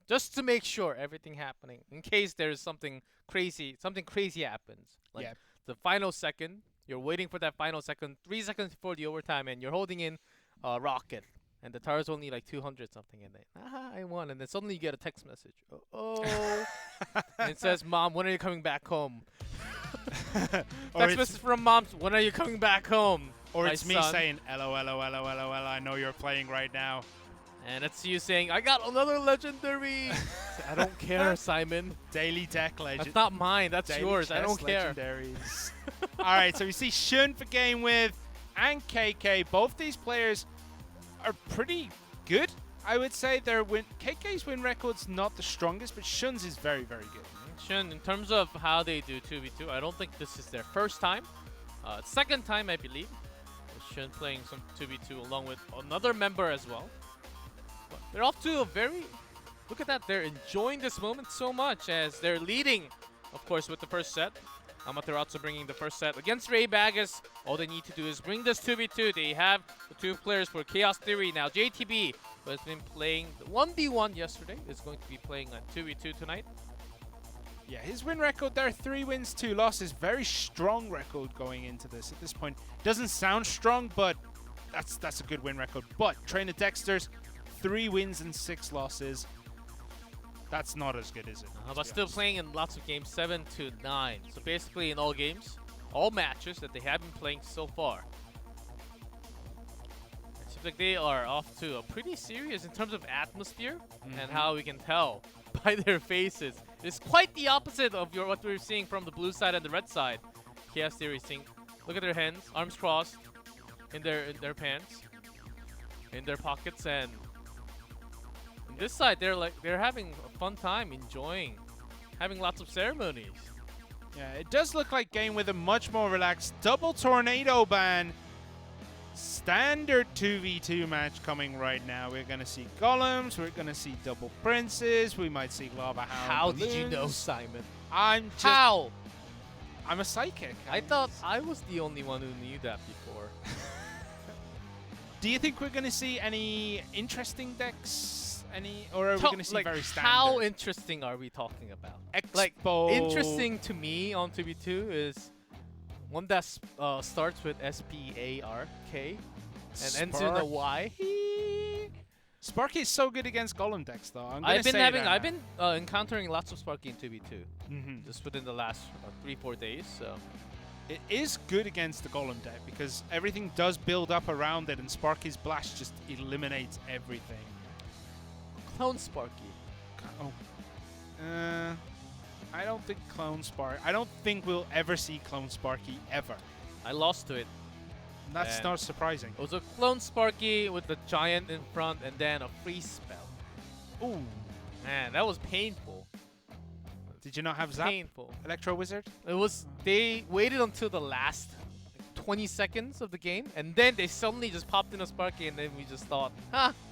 just to make sure everything happening in case there's something crazy happens. Like Yeah. the final second, you're waiting for that final second, 3 seconds before the overtime, and you're holding in Rocket, and the tower's only like 200 something, and then I won, and then suddenly you get a text message. Oh, and it says, "Mom, when are you coming back home?" Text message from mom, "When are you coming back home?" Or my it's me son? saying, LOL, I know you're playing right now. And it's you saying, "I got another legendary." I don't care, Simon. Daily deck legend. That's not mine. That's Daily yours. I don't chess care. Legendaries. All right, so we see Shun for game with and KK. Both these players are pretty good, I would say. KK's win record's not the strongest, but Shun's is very, very good. Shun, in terms of how they do 2v2, I don't think this is their first time. Second time, I believe. Shun playing some 2v2 along with another member as well. But they're off to a very... Look at that. They're enjoying this moment so much as they're leading, of course, with the first set. Amaterasu bringing the first set against Ray Bagus. All they need to do is bring this 2v2. They have the two players for Chaos Theory. Now JTB, who has been playing the 1v1 yesterday, is going to be playing a 2v2 tonight. Yeah, his win record there, 3 wins, 2 losses. Very strong record going into this at this point. Doesn't sound strong, but that's a good win record. But Trainer Dexter's 3 wins and 6 losses. That's not as good, is it? But still playing in lots of games, 7 to 9. So basically in all games, all matches that they have been playing so far. It seems like they are off to a pretty serious in terms of atmosphere and how we can tell by their faces. It's quite the opposite of what we're seeing from the blue side and the red side. Chaos Theory seeing, look at their hands, arms crossed, in their pants, in their pockets, and on this side they're having a fun time, enjoying, having lots of ceremonies. Yeah, it does look like game with a much more relaxed double tornado ban. Standard 2v2 match coming right now. We're going to see golems, we're going to see double princes, we might see lava hound How did you know, balloons. Simon? I'm just How? I'm a psychic. I thought I was the only one who knew that before. Do you think we're going to see any interesting decks? Or are we going to see like, very standard? how interesting are we talking about? Expo. Like, interesting to me on 2v2 is one that starts with SPARK and ends in a Y. Sparky is so good against golem decks, though. I've been encountering lots of Sparky in 2v2 just within the last 3-4 days. So it is good against the golem deck because everything does build up around it, and Sparky's blast just eliminates everything. Clone Sparky. Oh. I don't think I don't think we'll ever see Clone Sparky ever. I lost to it. That's And not surprising. It was a Clone Sparky with the giant in front and then a freeze spell. Ooh. Man, that was painful. Did you not have Zap? Painful. Electro Wizard? It was. They waited until the last 20 seconds of the game, and then they suddenly just popped in a Sparky, and then we just thought,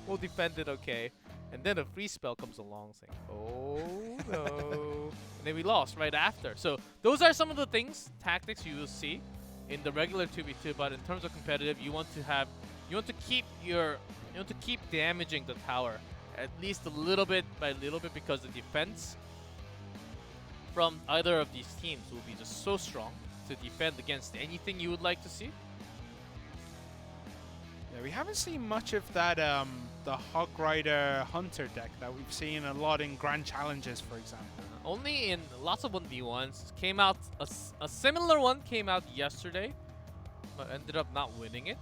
we'll defend it okay. And then a freeze spell comes along saying, oh no. And then we lost right after. So those are some of the tactics you will see in the regular 2v2, but in terms of competitive, you want to keep damaging the tower at least a little bit by little bit, because the defense from either of these teams will be just so strong to defend against anything you would like to see. Yeah, we haven't seen much of that the Hog Rider Hunter deck that we've seen a lot in Grand Challenges, for example. Only in lots of 1v1s. Came out, a similar one came out yesterday, but ended up not winning it.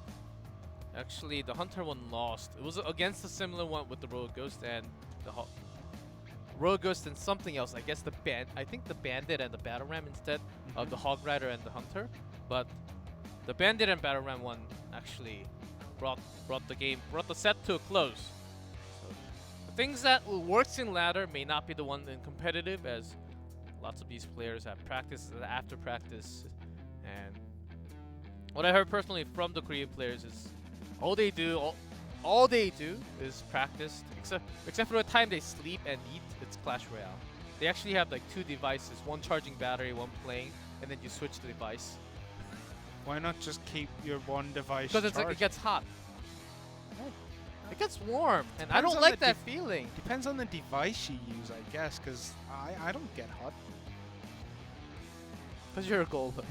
Actually, the Hunter one lost. It was against a similar one with the Royal Ghost and the Royal Ghost and something else. I guess I think the Bandit and the Battle Ram instead of the Hog Rider and the Hunter. But the Bandit and Battle Ram one actually brought the set to a close. So the things that works in ladder may not be the one in competitive, as lots of these players have practice after practice. And what I heard personally from the Korean players is all they do is practice, except for the time they sleep and eat. It's Clash Royale. they actually have like 2 devices, one charging battery, one playing, and then you switch the device. Why not just keep your one device Because charged? it gets hot. It gets warm, and I Depends don't on like the that feeling. Depends on the device you use, I guess, because I don't get hot. Because you're a golem.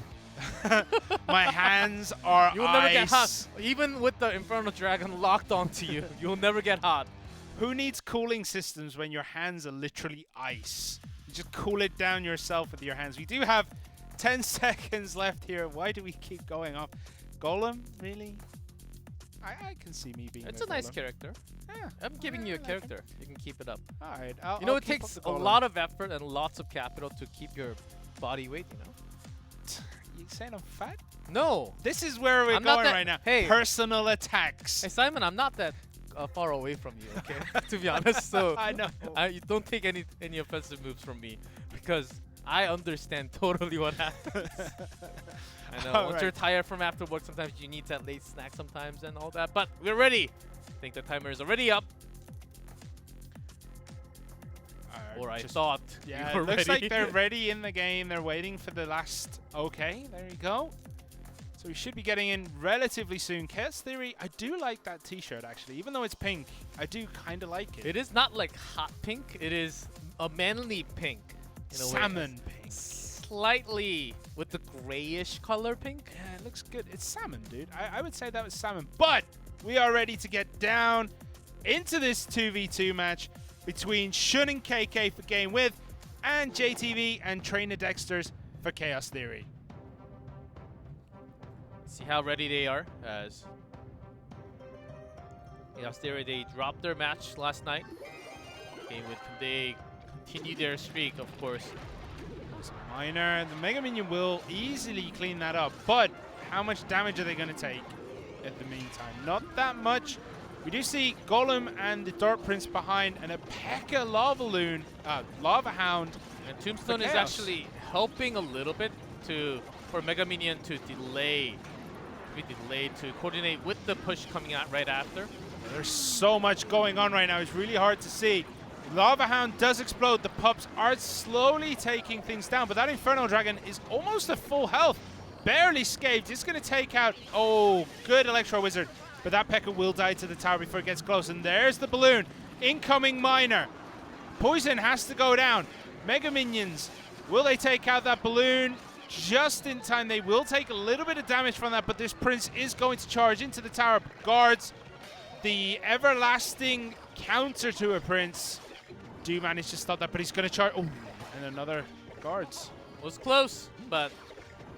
My hands are You'll never get hot. ice. Even with the Infernal Dragon locked onto you, you'll never get hot. Who needs cooling systems when your hands are literally ice? You just cool it down yourself with your hands. We do have 10 seconds left here. Why do we keep going off? Golem, really? I can see me being It's a a nice golem. character. Yeah. I'm giving you a like character. You can keep it up. All right. You know, I'll it keep takes up the a golem. lot of effort and lots of capital to keep your body weight, you know? You saying I'm fat? No. This is where we're I'm not going that- right now. hey. Personal attacks. Hey, Simon, I'm not that far away from you, okay? To be honest, so I know. you don't take any offensive moves from me because I understand totally what happens. I know. Once you're tired from after work, sometimes you need that late snack sometimes and all that. But we're ready. I think the timer is already up. Or I thought Yeah, we were it looks ready. like they're ready in the game. They're waiting for the last. Okay, there you go. So we should be getting in relatively soon. Chaos Theory, I do like that T-shirt actually, even though it's pink. I do kind of like it. It is not like hot pink. It is a manly pink. In a way. Salmon pink. Slightly with the grayish color pink. Yeah, it looks good. It's salmon, dude. I would say that was salmon. But we are ready to get down into this 2v2 match between Shun and KK for Game With and JTV and Trainer Dexters for Chaos Theory. See how ready they are. As Chaos Theory, they dropped their match last night. Game With, can they continue their streak, of course. Minor, the Mega Minion will easily clean that up, but how much damage are they going to take in the meantime? Not that much. We do see Golem and the Dark Prince behind, and a P.E.K.K.A. Lava Hound. And Tombstone is Chaos. actually helping a little bit for Mega Minion to to coordinate with the push coming out right after. There's so much going on right now. It's really hard to see. Lava Hound does explode. The pups are slowly taking things down, but that Inferno Dragon is almost at full health. Barely scathed. It's going to take out... Oh, good Electro Wizard. But that P.E.K.K.A. will die to the tower before it gets close. And there's the balloon. Incoming Miner. Poison has to go down. Mega Minions. Will they take out that balloon? Just in time. They will take a little bit of damage from that, but this Prince is going to charge into the tower. Guards the everlasting counter to a Prince. Do manage to stop that, but he's going to charge. Oh, and another Guards. Was close, but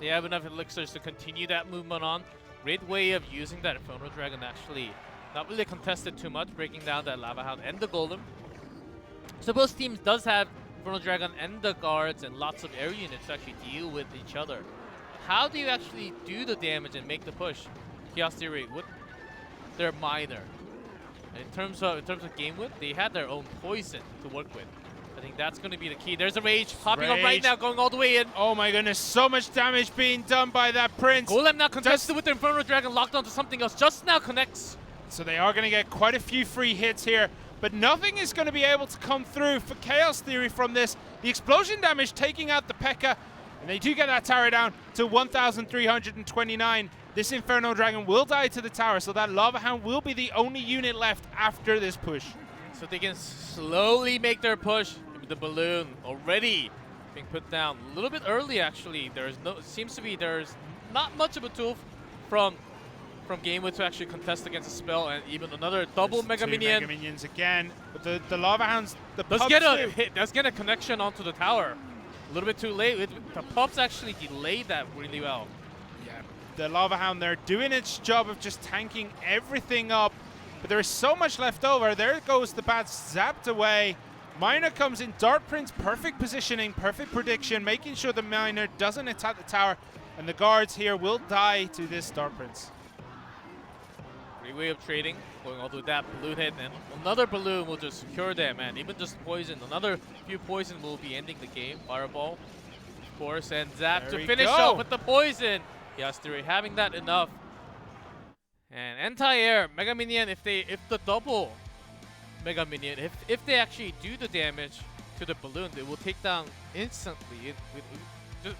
they have enough elixirs to continue that movement on. Great way of using that Inferno Dragon, actually. Not really contested too much, breaking down that Lava Hound and the Golem. So both teams does have Inferno Dragon and the Guards and lots of air units to actually deal with each other. How do you actually do the damage and make the push? Chaos Theory with their Miner. In terms of Game With, they had their own poison to work with. I think that's going to be the key. There's a Rage popping up right Rage. now, going all the way in. Oh my goodness, so much damage being done by that Prince. Golem now contested with the Inferno Dragon, locked onto something else. Just now connects. So they are going to get quite a few free hits here, but nothing is going to be able to come through for Chaos Theory from this. The explosion damage taking out the P.E.K.K.A., and they do get that tower down to 1,329. This Inferno Dragon will die to the tower, so that Lava Hound will be the only unit left after this push. So they can slowly make their push. The balloon already being put down a little bit early, actually. There's not much of a tool from Game With to actually contest against a spell, and even another double There's Mega two Minion. Mega Minions again, but the Lava Hounds, the Does pups get a too. hit, does get a connection onto the tower. A little bit too late. The pups actually delayed that really well. Yeah, the Lava Hound there doing its job of just tanking everything up, but there is so much left over. There goes the bat zapped away. Miner comes in, Dart Prince, perfect positioning, perfect prediction, making sure the Miner doesn't attack the tower, and the Guards here will die to this Dart Prince. Great way of trading, going all through that balloon hit, and another balloon will just secure them, and even just poison. Another few poison will be ending the game. Fireball, of course, and Zap There to we finish go. off with the poison. Yes, they're having that enough. And anti-air, Mega Minion, if the double Mega Minion, if they actually do the damage to the balloon, it will take down instantly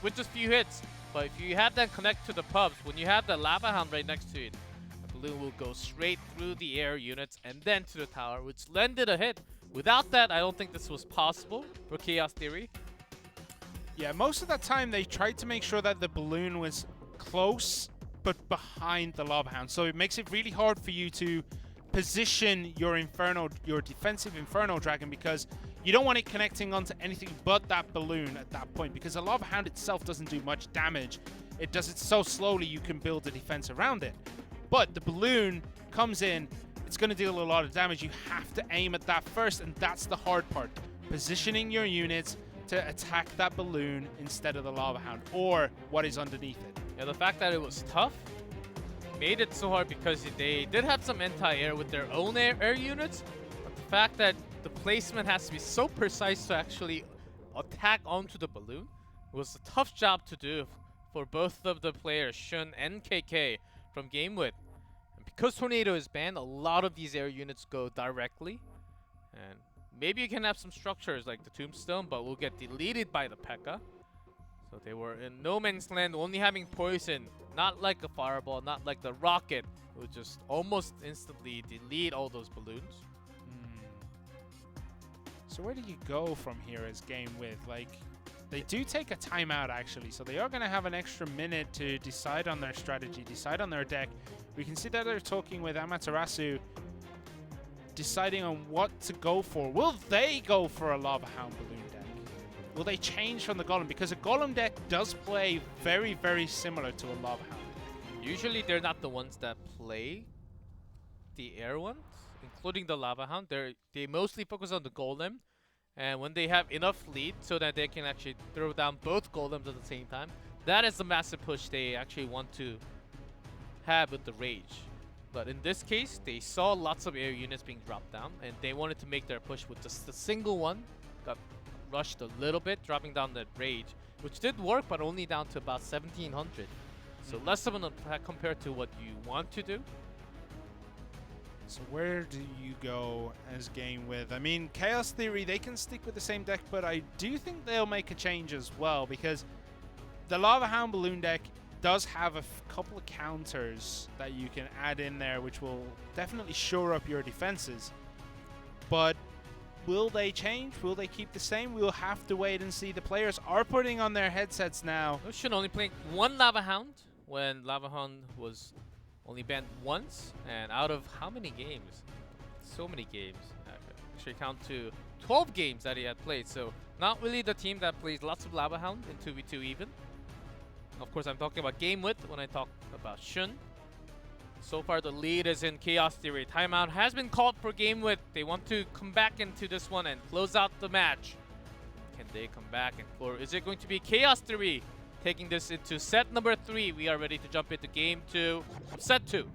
with just few hits. But if you have that connect to the pubs, when you have the Lava Hound right next to it, the balloon will go straight through the air units and then to the tower, which landed a hit. Without that, I don't think this was possible for Chaos Theory. Yeah, most of that time they tried to make sure that the balloon was close but behind the Lava Hound. So it makes it really hard for you to position your defensive Inferno Dragon, because you don't want it connecting onto anything but that balloon at that point, because the Lava Hound itself doesn't do much damage. It does it so slowly you can build a defense around it. But the balloon comes in, it's going to deal a lot of damage. You have to aim at that first, and that's the hard part. Positioning your units to attack that balloon instead of the Lava Hound or what is underneath it. Yeah, the fact that it was tough made it so hard because they did have some anti-air with their own air units, but the fact that the placement has to be so precise to actually attack onto the balloon was a tough job to do for both of the players, Shun and KK, from Game With. And because Tornado is banned, a lot of these air units go directly, and maybe you can have some structures like the Tombstone, but will get deleted by the P.E.K.K.A. So they were in no man's land, only having poison, not like a fireball, not like the rocket, it would just almost instantly delete all those balloons. So where do you go from here as Game With? Like, they do take a timeout actually, so they are going to have an extra minute to decide on their strategy, decide on their deck. We can see that they're talking with Amaterasu, deciding on what to go for. Will they go for a Lava Hound balloon deck? Will they change from the Golem? Because a Golem deck does play very, very similar to a Lava Hound. Usually they're not the ones that play the air ones, including the Lava Hound. They mostly focus on the Golem, and when they have enough lead so that they can actually throw down both Golems at the same time, that is the massive push they actually want to have with the Rage. But in this case, they saw lots of air units being dropped down, and they wanted to make their push with just a single one. Got rushed a little bit, dropping down that Rage, which did work, but only down to about 1700. So less of an attack compared to what you want to do. So where do you go as Game With? I mean, Chaos Theory, they can stick with the same deck, but I do think they'll make a change as well, because the Lava Hound balloon deck does have a couple of counters that you can add in there, which will definitely shore up your defenses. But will they change? Will they keep the same? We'll have to wait and see. The players are putting on their headsets now. We should only play one Lava Hound when Lava Hound was only banned once, and out of how many games? So many games. Actually count to 12 games that he had played, so not really the team that plays lots of Lava Hound in 2v2 even. Of course, I'm talking about Game With when I talk about Shun. So far, the lead is in Chaos Theory. Timeout has been called for Game With. They want to come back into this one and close out the match. Can they come back? Or is it going to be Chaos Theory taking this into set number 3? We are ready to jump into game 2, set 2.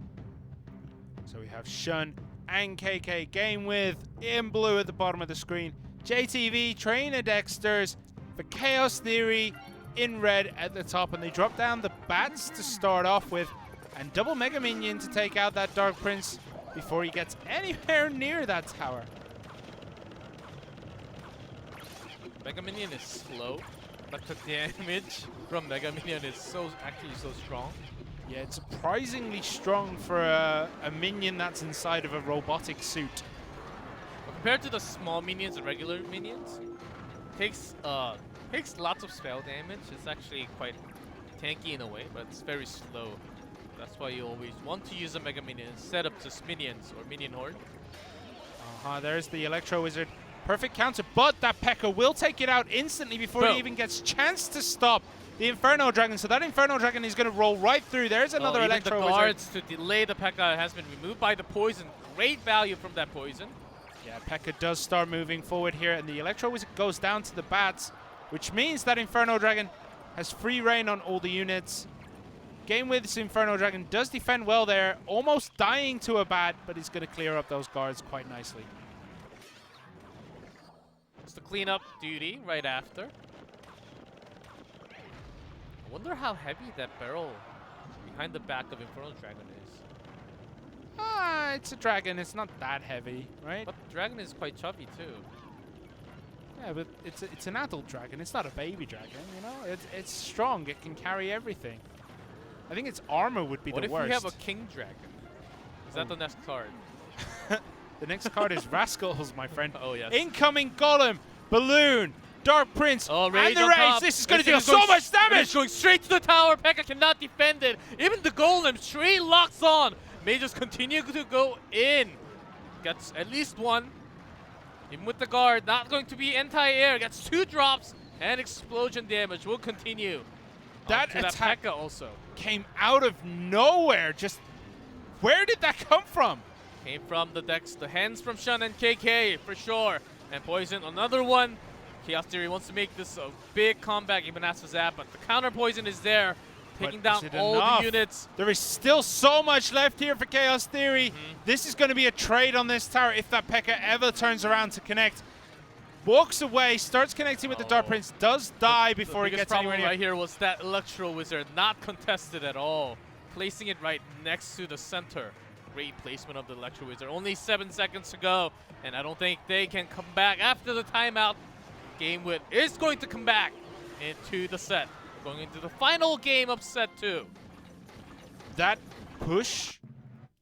So we have Shun and KK. Game With in blue at the bottom of the screen. JTV, Trainer Dexters for Chaos Theory in red at the top, and they drop down the bats to start off with, and double Mega Minion to take out that Dark Prince before he gets anywhere near that tower. Mega Minion is slow, but the damage from Mega Minion is actually so strong. Yeah, it's surprisingly strong for a minion that's inside of a robotic suit. But compared to the small minions, the regular minions, takes lots of spell damage. It's actually quite tanky in a way, but it's very slow. That's why you always want to use a Mega Minion instead of just minions or Minion Horde. There's the Electro Wizard. Perfect counter, but that P.E.K.K.A. will take it out instantly before he even gets chance to stop the Inferno Dragon. So that Inferno Dragon is going to roll right through. There's another Electro Wizard. The guards Wizard. to delay the P.E.K.K.A. has been removed by the poison. Great value from that poison. Yeah, P.E.K.K.A. does start moving forward here, and the Electro Wizard goes down to the bats, which means that Inferno Dragon has free reign on all the units. Game With this Inferno Dragon does defend well there, almost dying to a bat, but he's going to clear up those guards quite nicely. It's the cleanup duty right after. I wonder how heavy that barrel behind the back of Inferno Dragon is. It's a dragon. It's not that heavy, right? But the dragon is quite chubby too. Yeah, but it's an adult dragon. It's not a baby dragon, you know? It's strong. It can carry everything. I think its armor would be What the if worst. we have a king dragon? Is that Oh. the next card? The next card is Rascals, my friend. Oh, yes. Incoming Golem, Balloon, Dark Prince, Oh, and Rage the on Rage. top. This is going to This deal thing is so much damage. It's going straight to the tower. P.E.K.K.A cannot defend it. Even the Golem straight locks on. May just continue to go in. Gets at least one. Even with the guard, not going to be anti-air. Gets 2 drops and explosion damage will continue. That Onto attack P.E.K.K.A also came out of nowhere. Just where did that come from? came from the decks. The hands from Shun and KK for sure. And Poison, another one. Chaos Theory wants to make this a big comeback even as a zap, but the counter Poison is there, taking But is down it all enough? the units. There is still so much left here for Chaos Theory. This is going to be a trade on this tower if that P.E.K.K.A ever turns around to connect. Walks away, starts connecting with the Dark Prince, does die before he The biggest gets anywhere problem near. right here was that Electro Wizard not contested at all, placing it right next to the center. Great placement of the Electro Wizard. Only 7 seconds to go, and I don't think they can come back after the timeout. Game Wit is going to come back into the set, going into the final game of set 2. That push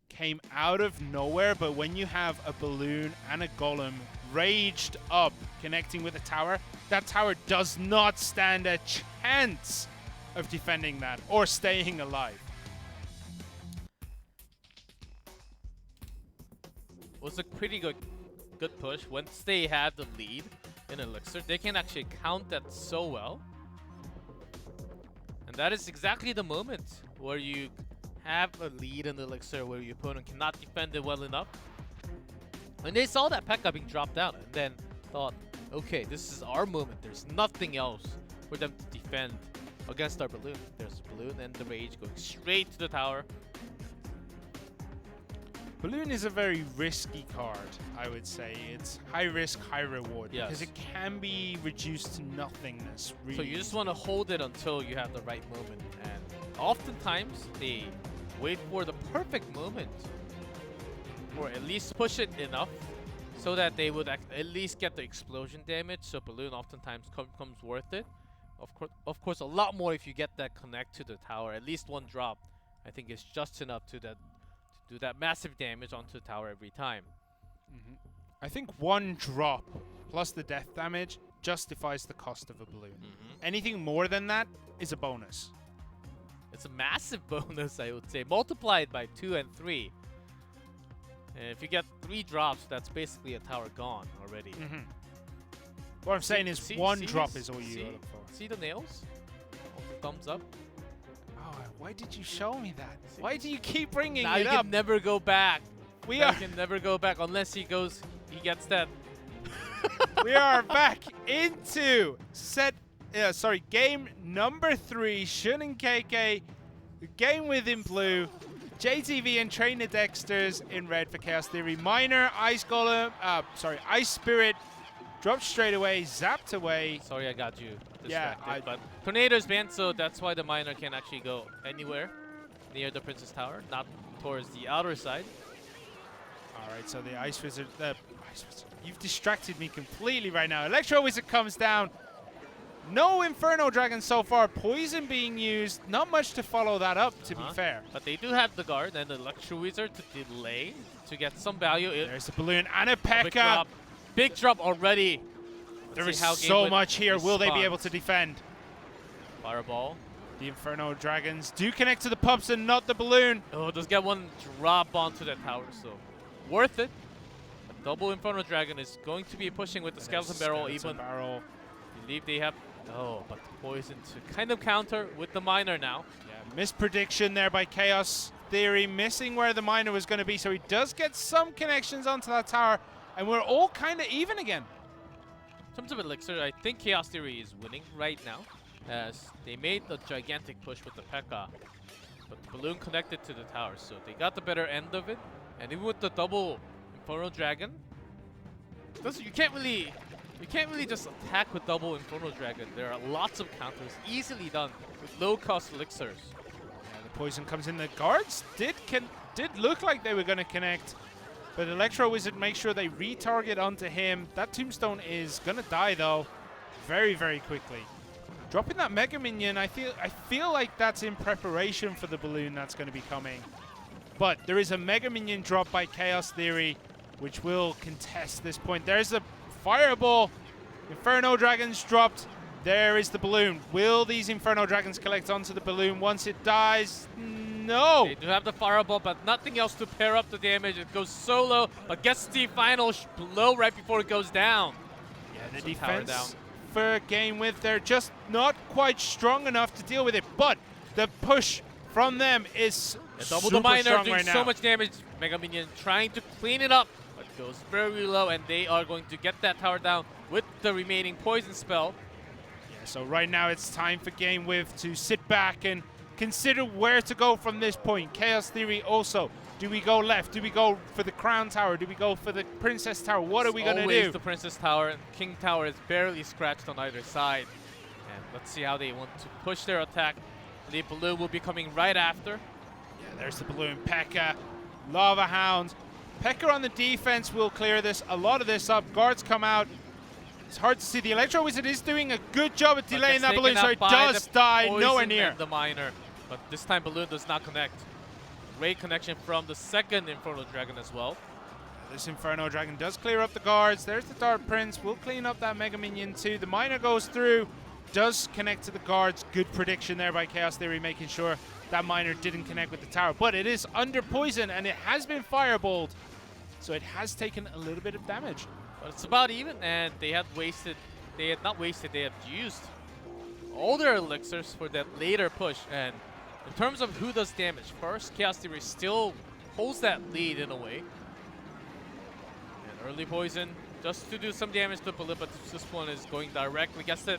came out of nowhere, but when you have a Balloon and a Golem raged up connecting with a tower, that tower does not stand a chance of defending that or staying alive. Was a pretty good push. Once they had the lead in Elixir, they can actually count that so well. And that is exactly the moment where you have a lead in Elixir where your opponent cannot defend it well enough. And they saw that P.E.K.K.A being dropped down and then thought, okay, this is our moment. There's nothing else for them to defend against our Balloon. There's Balloon and the Rage going straight to the tower. Balloon is a very risky card, I would say. It's high risk, high reward, Yes. because it can be reduced to nothingness, really. So you just want to hold it until you have the right moment. And oftentimes, they wait for the perfect moment. Or at least push it enough so that they would at least get the explosion damage. So Balloon oftentimes comes worth it. Of course, a lot more if you get that connect to the tower. At least 1 drop, I think, is just enough to do that massive damage onto the tower every time. I think 1 drop plus the death damage justifies the cost of a Balloon. Anything more than that is a bonus. It's a massive bonus, I would say, multiplied by 2 and 3. And if you get 3 drops, that's basically a tower gone already. What I'm saying is See- 1 see drop this? is all you See- look for. See the nails? Thumbs up. Oh, why did you show me that? See? Why do you keep bringing Now it you up? can never go back. We Now are you can never go back unless he gets that. we are back into game number 3. Shun and KK, Game With in blue, JTV and Trainer Dexters in red for Chaos Theory. Miner, Ice Golem, Ice Spirit dropped straight away, zapped away. Sorry, I got you Yeah, distracted. But Tornado's banned, so that's why the Miner can actually go anywhere near the Princess Tower, not towards the outer side. All right, so the Ice Wizard, you've distracted me completely right now. Electro Wizard comes down. No Inferno Dragon so far. Poison being used. Not much to follow that up, to be fair. But they do have the guard and the Electro Wizard to delay to get some value. There's a Balloon and a Big P.E.K.K.A. drop. Big drop already. There Let's is see how so Game much here. Will they be able to responds. defend? Fireball. The Inferno Dragons do connect to the pups and not the Balloon. Oh, does get 1 drop onto that tower, so worth it. A double Inferno Dragon is going to be pushing with the Skeleton Barrel. Even believe they have. Oh, but the Poison to kind of counter with the Miner now. Yeah, misprediction there by Chaos Theory, missing where the Miner was going to be. So he does get some connections onto that tower, and we're all kind of even again. In terms of Elixir, I think Chaos Theory is winning right now, as they made the gigantic push with the P.E.K.K.A, but the Balloon connected to the tower, so they got the better end of it. And even with the double Inferno Dragon, you can't really just attack with double Inferno Dragon. There are lots of counters easily done with low-cost elixirs. Yeah, the Poison comes in. The guards did look like they were going to connect. But Electro Wizard makes sure they retarget onto him. That Tombstone is going to die, though, very, very quickly. Dropping that Mega Minion, I feel like that's in preparation for the balloon that's going to be coming. But there is a Mega Minion drop by Chaos Theory, which will contest this point. There's a Fireball. Inferno Dragons dropped. There is the balloon. Will these Inferno Dragons collect onto the balloon once it dies? No. They do have the Fireball, but nothing else to pair up the damage. It goes solo, but gets the final blow right before it goes down. Yeah, the So tower down. defense for Game With, they're just not quite strong enough to deal with it. But the push from them is Double super the Miner strong doing right now. so much damage. Mega Minion trying to clean it up, but goes very low, and they are going to get that tower down with the remaining poison spell. Yeah, so right now it's time for Game With to sit back and consider where to go from this point. Chaos Theory also. Do we go left? Do we go for the Crown Tower? Do we go for the Princess Tower? What are we going to Always do? the Princess Tower, and King Tower is barely scratched on either side. And let's see how they want to push their attack. The balloon will be coming right after. Yeah, there's the balloon. P.E.K.K.A. Lava Hound. P.E.K.K.A. on the defense will clear a lot of this up. Guards come out. It's hard to see. The Electro Wizard is doing a good job at delaying that balloon, so it does die nowhere near. The Miner, but this time balloon does not connect. Great connection from the second Inferno Dragon as well. This Inferno Dragon does clear up the guards. There's the Dark Prince. We'll clean up that Mega Minion too. The Miner goes through, does connect to the guards. Good prediction there by Chaos Theory, making sure that Miner didn't connect with the tower. But it is under poison, and it has been fireballed, so it has taken a little bit of damage. But it's about even, and they had not wasted, they have used all their elixirs for that later push. And in terms of who does damage first, Chaos Theory still holds that lead in a way. And early poison just to do some damage to the balloon, but this one is going directly. Gets the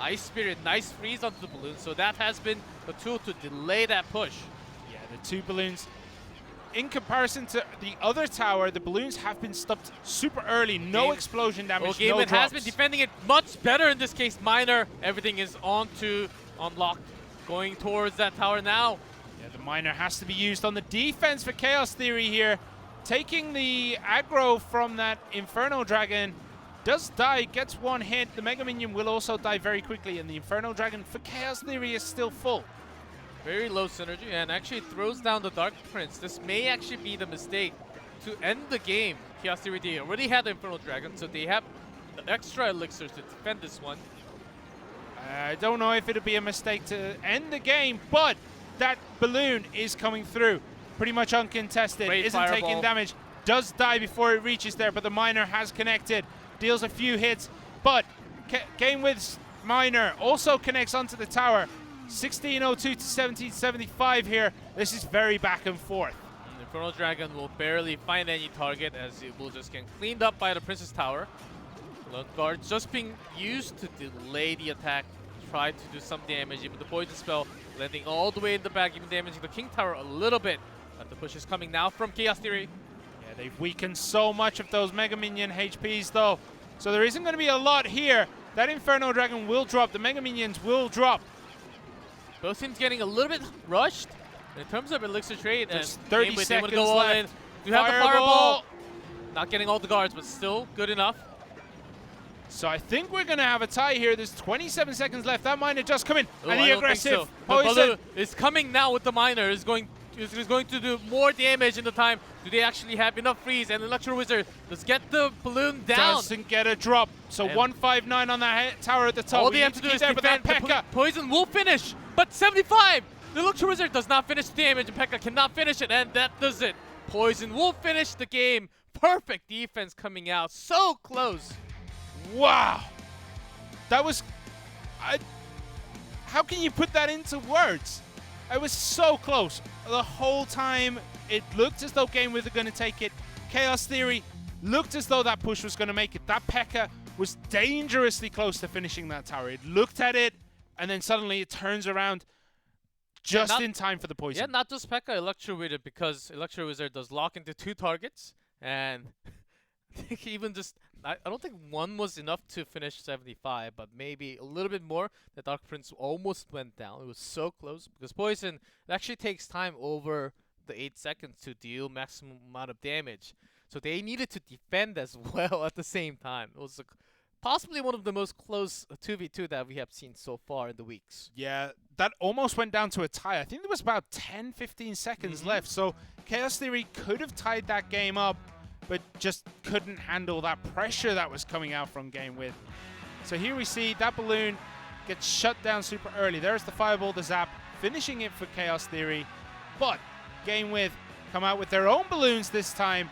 Ice Spirit, nice freeze onto the balloon, so that has been the tool to delay that push. Yeah, the two balloons. In comparison to the other tower, the balloons have been stopped super early. No explosion damage, Well, no Game drops. has been defending it much better in this case. Miner, everything is unlocked. Going towards that tower now. Yeah, the Miner has to be used on the defense for Chaos Theory here. Taking the aggro from that Inferno Dragon. Does die, gets one hit. The Mega Minion will also die very quickly, and the Inferno Dragon for Chaos Theory is still full. Very low synergy, and actually throws down the Dark Prince. This may actually be the mistake to end the game. Chaos Theory, they already had the Inferno Dragon, so they have extra elixirs to defend this one. I don't know if it'll be a mistake to end the game, but that balloon is coming through. Pretty much uncontested. Great Isn't fireball. taking damage. Does die before it reaches there, but the Miner has connected. Deals a few hits, but Game With's Miner also connects onto the tower. 1602 to 1775 here. This is very back and forth. The Inferno Dragon will barely find any target as it will just get cleaned up by the Princess Tower. Lone Guard just being used to delay the attack, try to do some damage. Even the Poison Spell landing all the way in the back, even damaging the King Tower a little bit. But the push is coming now from Chaos Theory. Yeah, they've weakened so much of those Mega Minion HPs though. So there isn't going to be a lot here. That Inferno Dragon will drop. The Mega Minions will drop. Both teams getting a little bit rushed in terms of elixir trade. There's and 30 Game With, they seconds wanna go all left. in. Do have the Fireball. Fireball. Not getting all the guards, but still good enough. So I think we're going to have a tie here. There's 27 seconds left. That Miner just come in. Oh, and I the don't think aggressive so. The poison. balloon is coming now with the Miner. Is going to do more damage in the time. Do they actually have enough freeze? And Electro Wizard does get the balloon down. Doesn't get a drop. So And 159 on that tower at the top. All We they have need to do keep is there, but that defend. The P.E.K.K.A. poison will finish, but 75. The Electro Wizard does not finish the damage, and P.E.K.K.A. cannot finish it, and that does it. Poison will finish the game. Perfect defense coming out. So close. Wow. That was... how can you put that into words? It was so close. The whole time, it looked as though Game With were going to take it. Chaos Theory looked as though that push was going to make it. That P.E.K.K.A. was dangerously close to finishing that tower. It looked at it, and then suddenly it turns around just in time for the poison. Yeah, not just P.E.K.K.A. Electro Wizard, because Electro Wizard does lock into 2 targets, and I think even just... I don't think one was enough to finish 75, but maybe a little bit more. The Dark Prince almost went down. It was so close, because Poison, it actually takes time over the 8 seconds to deal maximum amount of damage. So they needed to defend as well at the same time. It was possibly one of the most close 2v2 that we have seen so far in the weeks. Yeah, that almost went down to a tie. I think there was about 10, 15 seconds left. So Chaos Theory could have tied that game up, but just couldn't handle that pressure that was coming out from Game With. So here we see that balloon gets shut down super early. There's the fireball, the zap, finishing it for Chaos Theory. But Game With come out with their own balloons this time,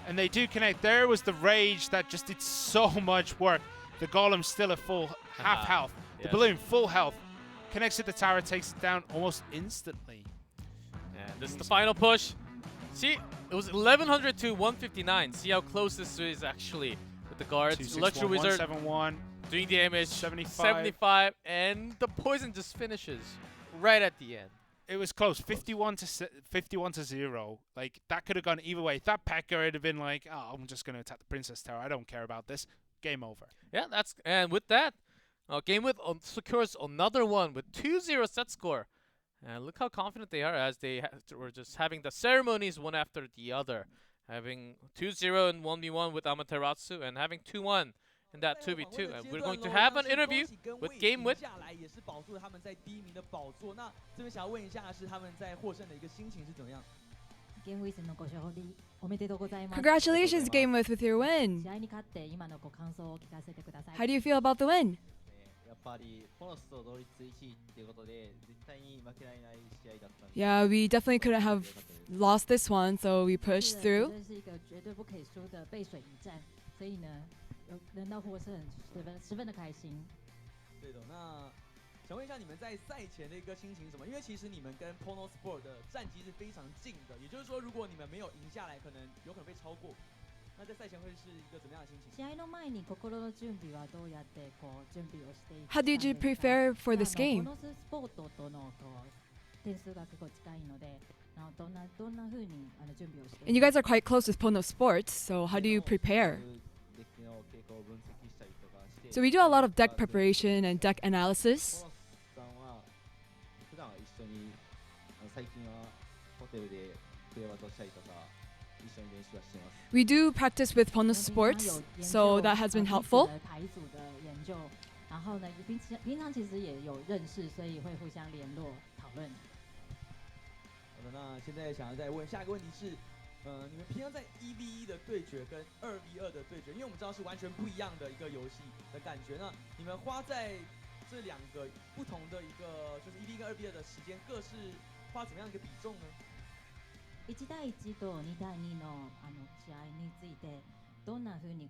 and they do connect. There was the rage that just did so much work. The Golem still at full half health. The Yes. balloon full health. Connects to the tower, takes it down almost instantly. And this is the final push. See, it was 1100 to 159. See how close this is actually with the guards. 261, Electro Wizard 171. doing damage. 75. 75, and the poison just finishes right at the end. It was close, 51 to 0. Like, that could have gone either way. That Packer would have been like, oh, I'm just going to attack the Princess Tower. I don't care about this. Game over. Yeah, and with that, Game With secures another one with 2-0 set score. And look how confident they are as they were just having the ceremonies one after the other. Having 2-0 in 1v1 with Amaterasu and having 2-1 in that 2v2. And we're going to have an interview with Game With. 下来也是保住了他们在第一名的宝座。那这边想要问一下，是他们在获胜的一个心情是怎么样？ Game With のご勝利おめでとうございます。 Congratulations, Game with your win. 試合に勝って今のご感想を聞かせてください。 How do you feel about the win? やっぱりポノスと同率1位っていうことで絶対に負けられない試合だったんで Yeah, we definitely couldn't have lost this one, so we 是 pushed 的 through. 这是一个绝对不可以输的背水一战，所以呢，能到获胜十分的开心。对的，那想问一下你们在赛前的一个心情是什么？因为其实你们跟 Pono Sport 的战绩是非常近的，也就是说，如果你们没有赢下来，有可能被超过。那在赛前会是一个怎么样的心情？試合の前に心の準備はどうやって準備をしていた How んです did you か？ prepare for this ポ game? ノススポートとの点数が結構近いので、どんな風に準備をしてい And you guys are quite close with Pono Sports, so how do you prepare? デッキの傾向を分析したりとかして So we do a lot of deck preparation and deck analysis. ポノスさんは普段一緒に最近はホテルでプレーバーとしたりとか一緒に練習はしてます We do practice with Pono Sports, so that has been helpful. 台组的研究，然后呢，平常其实也有认识，所以会互相联络讨论。好的，那现在想要再问下一个问题是，你们平常在1v1的对决跟2v2的对决，因为我们知道是完全不一样的一个游戏的感觉，那你们花在这两个不同的一个就是1v1跟2v2的时间，各是花怎么样一个比重呢？ 1対1と2対2の試合についてどんな風に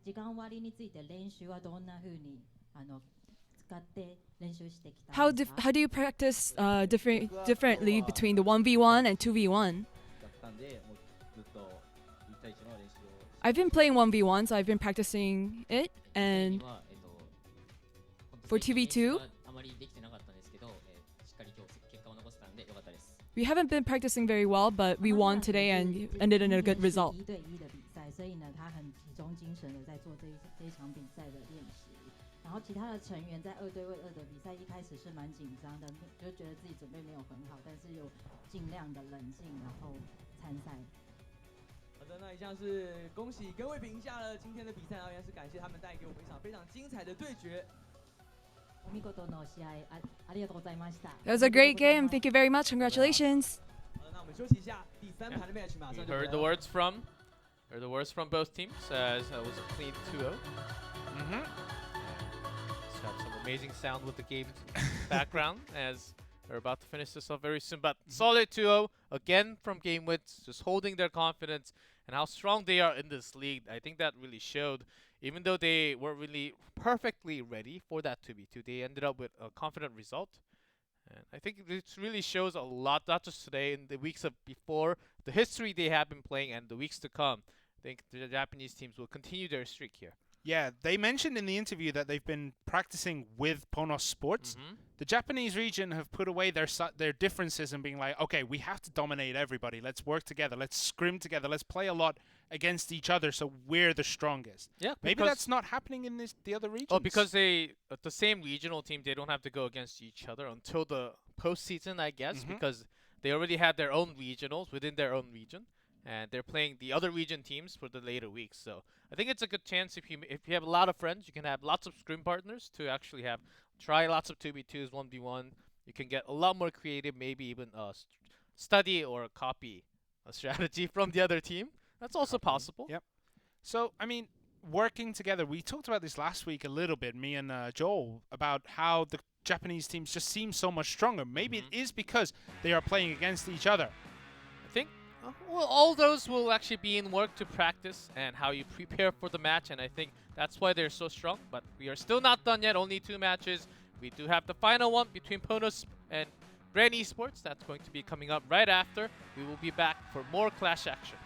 時間割について練習はどんな風に使って練習してきたん How ですか？ how do you practice differently between the 1v1 and 2v1? だったんでもうずっと1対1の練習を I've been playing 1v1, so I've been practicing it, and は for 2v2, あまりできてなかったんですけど、しっかり今日結果を残せたんでよかったです we haven't been practicing very well, but we won today and ended in a good result. 1对1的比赛，所以呢，他很集中精神的在做这一场比赛的练习。然后其他的成员在2对2的比赛一开始是蛮紧张的，就觉得自己准备没有很好，但是又尽量的冷静，然后参赛。好的，那以上是恭喜跟魏平下了今天的比赛，然后也是感谢他们带给我们一场非常精彩的对决。 お見事の試合ありがとうございました。 That was a great game. Thank you very much. Congratulations. 好的，那我们休息一下，第三盘的 match 马 We 上就回来 heard the 了。 words from both teams as it was a clean 2-0. Let's have some amazing sound with the game background as they're about to finish this off very soon. But solid 2-0 again from Game With, just holding their confidence and how strong they are in this league. I think that really showed. Even though they weren't really perfectly ready for that 2v2, they ended up with a confident result. And I think this really shows a lot, not just today, in the weeks of before, the history they have been playing, and the weeks to come. I think the Japanese teams will continue their streak here. Yeah, they mentioned in the interview that they've been practicing with Ponos Sports. The Japanese region have put away their differences and being like, okay, we have to dominate everybody. Let's work together. Let's scrim together. Let's play a lot against each other so we're the strongest. Yeah, Maybe that's not happening in the other regions. Oh, because the same regional team, they don't have to go against each other until the postseason, I guess, because they already had their own regionals within their own region. and they're playing the other region teams for the later weeks. So I think it's a good chance if you have a lot of friends, you can have lots of scrim partners to actually try lots of 2v2s, 1v1. You can get a lot more creative, maybe even study or copy a strategy from the other team. That's also possible. Yep. So, I mean, working together, we talked about this last week a little bit, me and Joel, about how the Japanese teams just seem so much stronger. Maybe it is because they are playing against each other. I think well, all those will actually be in work to practice and how you prepare for the match, and I think that's why they're so strong. But we are still not done yet, only 2 matches. We do have the final one between Ponos and Brand Esports. That's going to be coming up right after. We will be back for more Clash action.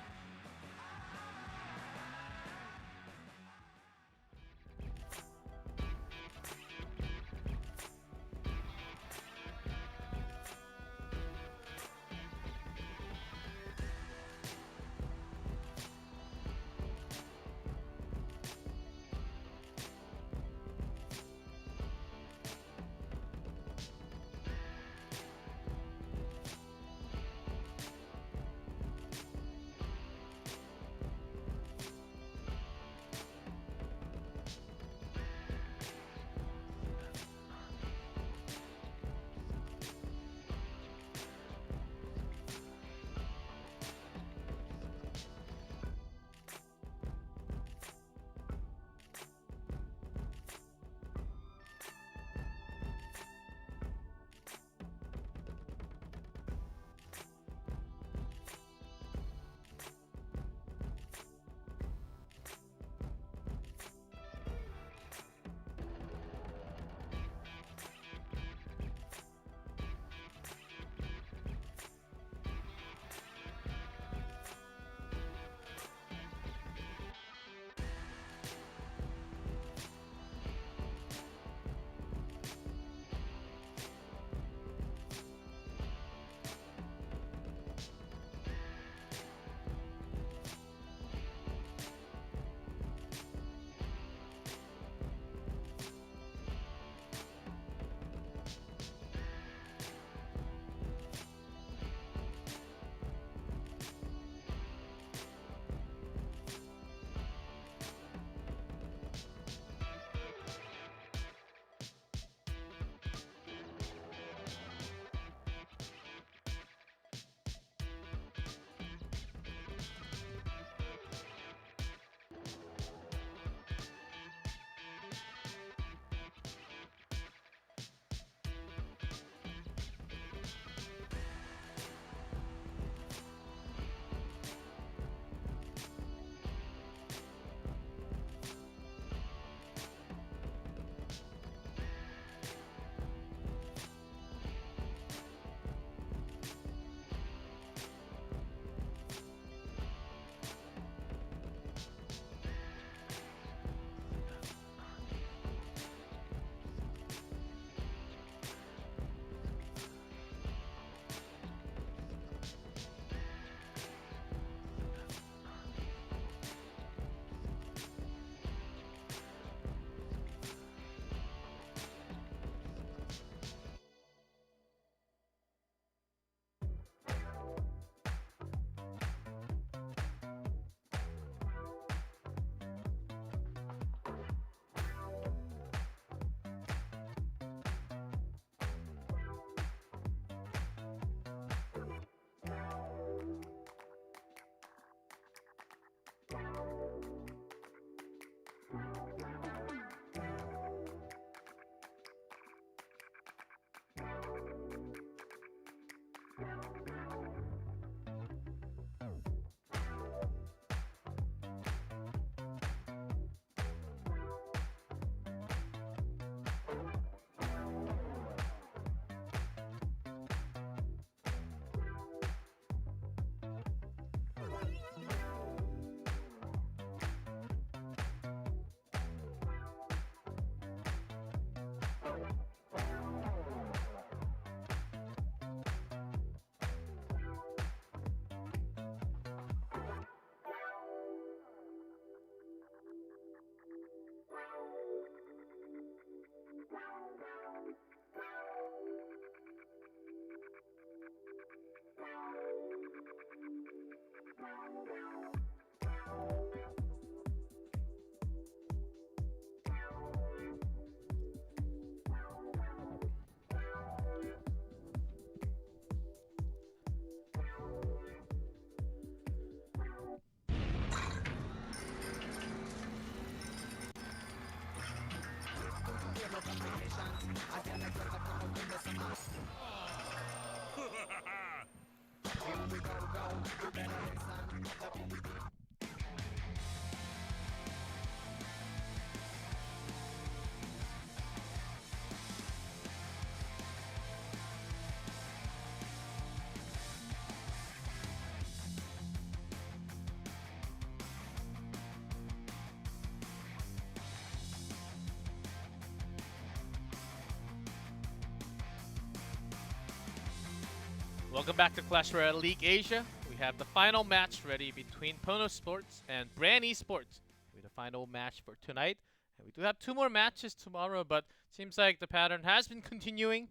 Welcome back to Clash Royale League Asia. We have the final match ready between Pono Sports and Brand Esports. We have the final match for tonight. And we do have 2 more matches tomorrow, but seems like the pattern has been continuing.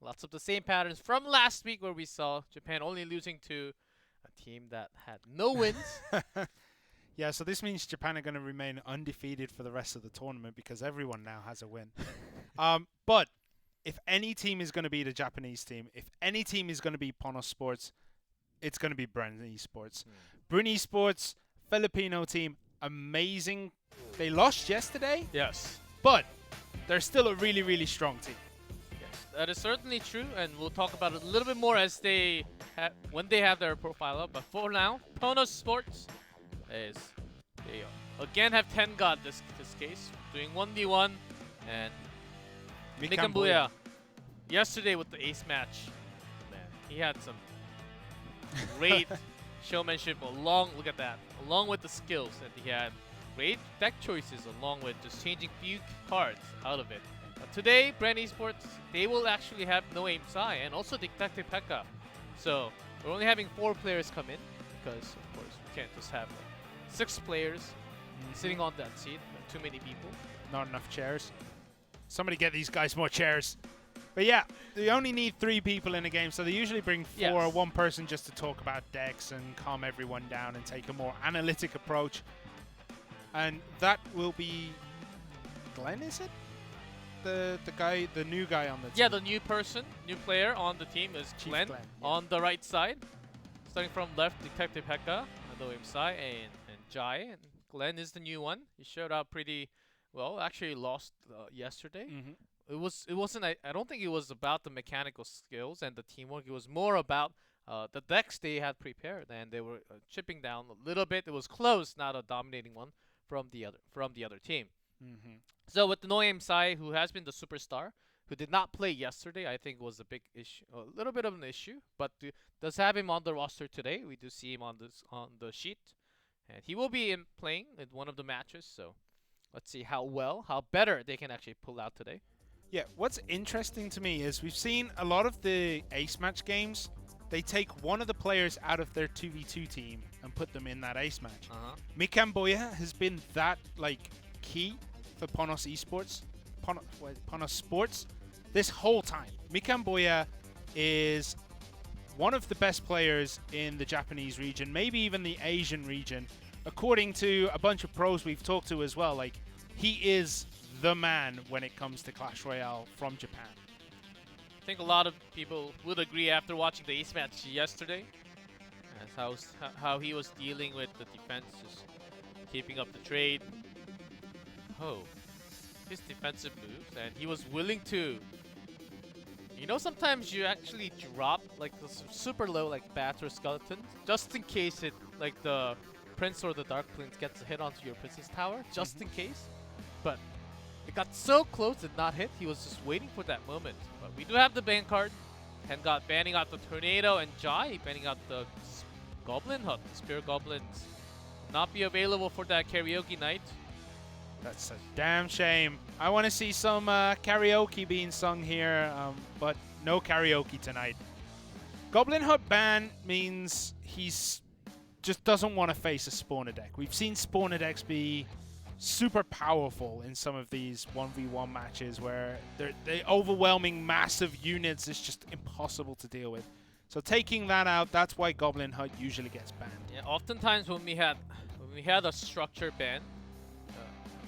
Lots of the same patterns from last week where we saw Japan only losing to a team that had no wins. Yeah, so this means Japan are going to remain undefeated for the rest of the tournament because everyone now has a win. But if any team is going to be the Japanese team, if any team is going to be Pono Sports, it's going to be Brand Esports. Brand Esports, Filipino team, amazing. They lost yesterday. Yes. But they're still a really, really strong team. Yes, that is certainly true, and we'll talk about it a little bit more as they when they have their profile up. But for now, Pono Sports is they again have 10 God this case, doing 1v1, and Mikambuya yesterday with the ace match. Man, he had some great showmanship look at that, along with the skills that he had. Great deck choices along with just changing few cards out of it. Today, Brand Esports, they will actually have no aim Sai and also Detective Pekka. So we're only having 4 players come in because, of course, we can't just have 6 players sitting on that seat. Too many people. Not enough chairs. Somebody get these guys more chairs. But yeah, they only need 3 people in a game, so they usually bring 4 or 1 person just to talk about decks and calm everyone down and take a more analytic approach. And that will be Glenn, is it? The new guy on the team. Yeah, the new player on the team is Glenn, yeah. on the right side. Starting from left, Detective Heka, Adoim Sai, and Jai. And Glenn is the new one. He showed up pretty well. Actually lost yesterday. It wasn't. I don't think it was about the mechanical skills and the teamwork. It was more about the decks they had prepared, and they were chipping down a little bit. It was close, not a dominating one from the other team. So with the Noam Sai, who has been the superstar, who did not play yesterday, I think was a big issue, a little bit of an issue, but does have him on the roster today. We do see him on the sheet, and he will be playing in one of the matches. So let's see how better they can actually pull out today. Yeah, what's interesting to me is we've seen a lot of the ace match games. They take one of the players out of their 2v2 team and put them in that ace match. Mikamboya has been that key for Ponos Esports, Ponos Sports, this whole time. Mikamboya is one of the best players in the Japanese region, maybe even the Asian region, according to a bunch of pros we've talked to as well. He is the man when it comes to Clash Royale from Japan. I think a lot of people would agree after watching the ace match yesterday, as how he was dealing with the defense, just keeping up the trade. His defensive moves, and he was willing to. Sometimes you actually drop the super low bats or skeletons just in case it the Prince or the Dark Prince gets a hit onto your Princess Tower, just in case. But it got so close it not hit. He was just waiting for that moment. But we do have the ban card. Tengot banning out the Tornado, and Jai banning out the Goblin Hut. Spear Goblins will not be available for that karaoke night. That's a damn shame. I want to see some karaoke being sung here, but no karaoke tonight. Goblin Hut ban means he's just doesn't want to face a spawner deck. We've seen spawner decks be super powerful in some of these 1v1 matches where the overwhelming massive units is just impossible to deal with. So taking that out, that's why Goblin Hut usually gets banned. Yeah, oftentimes when we had a structure ban,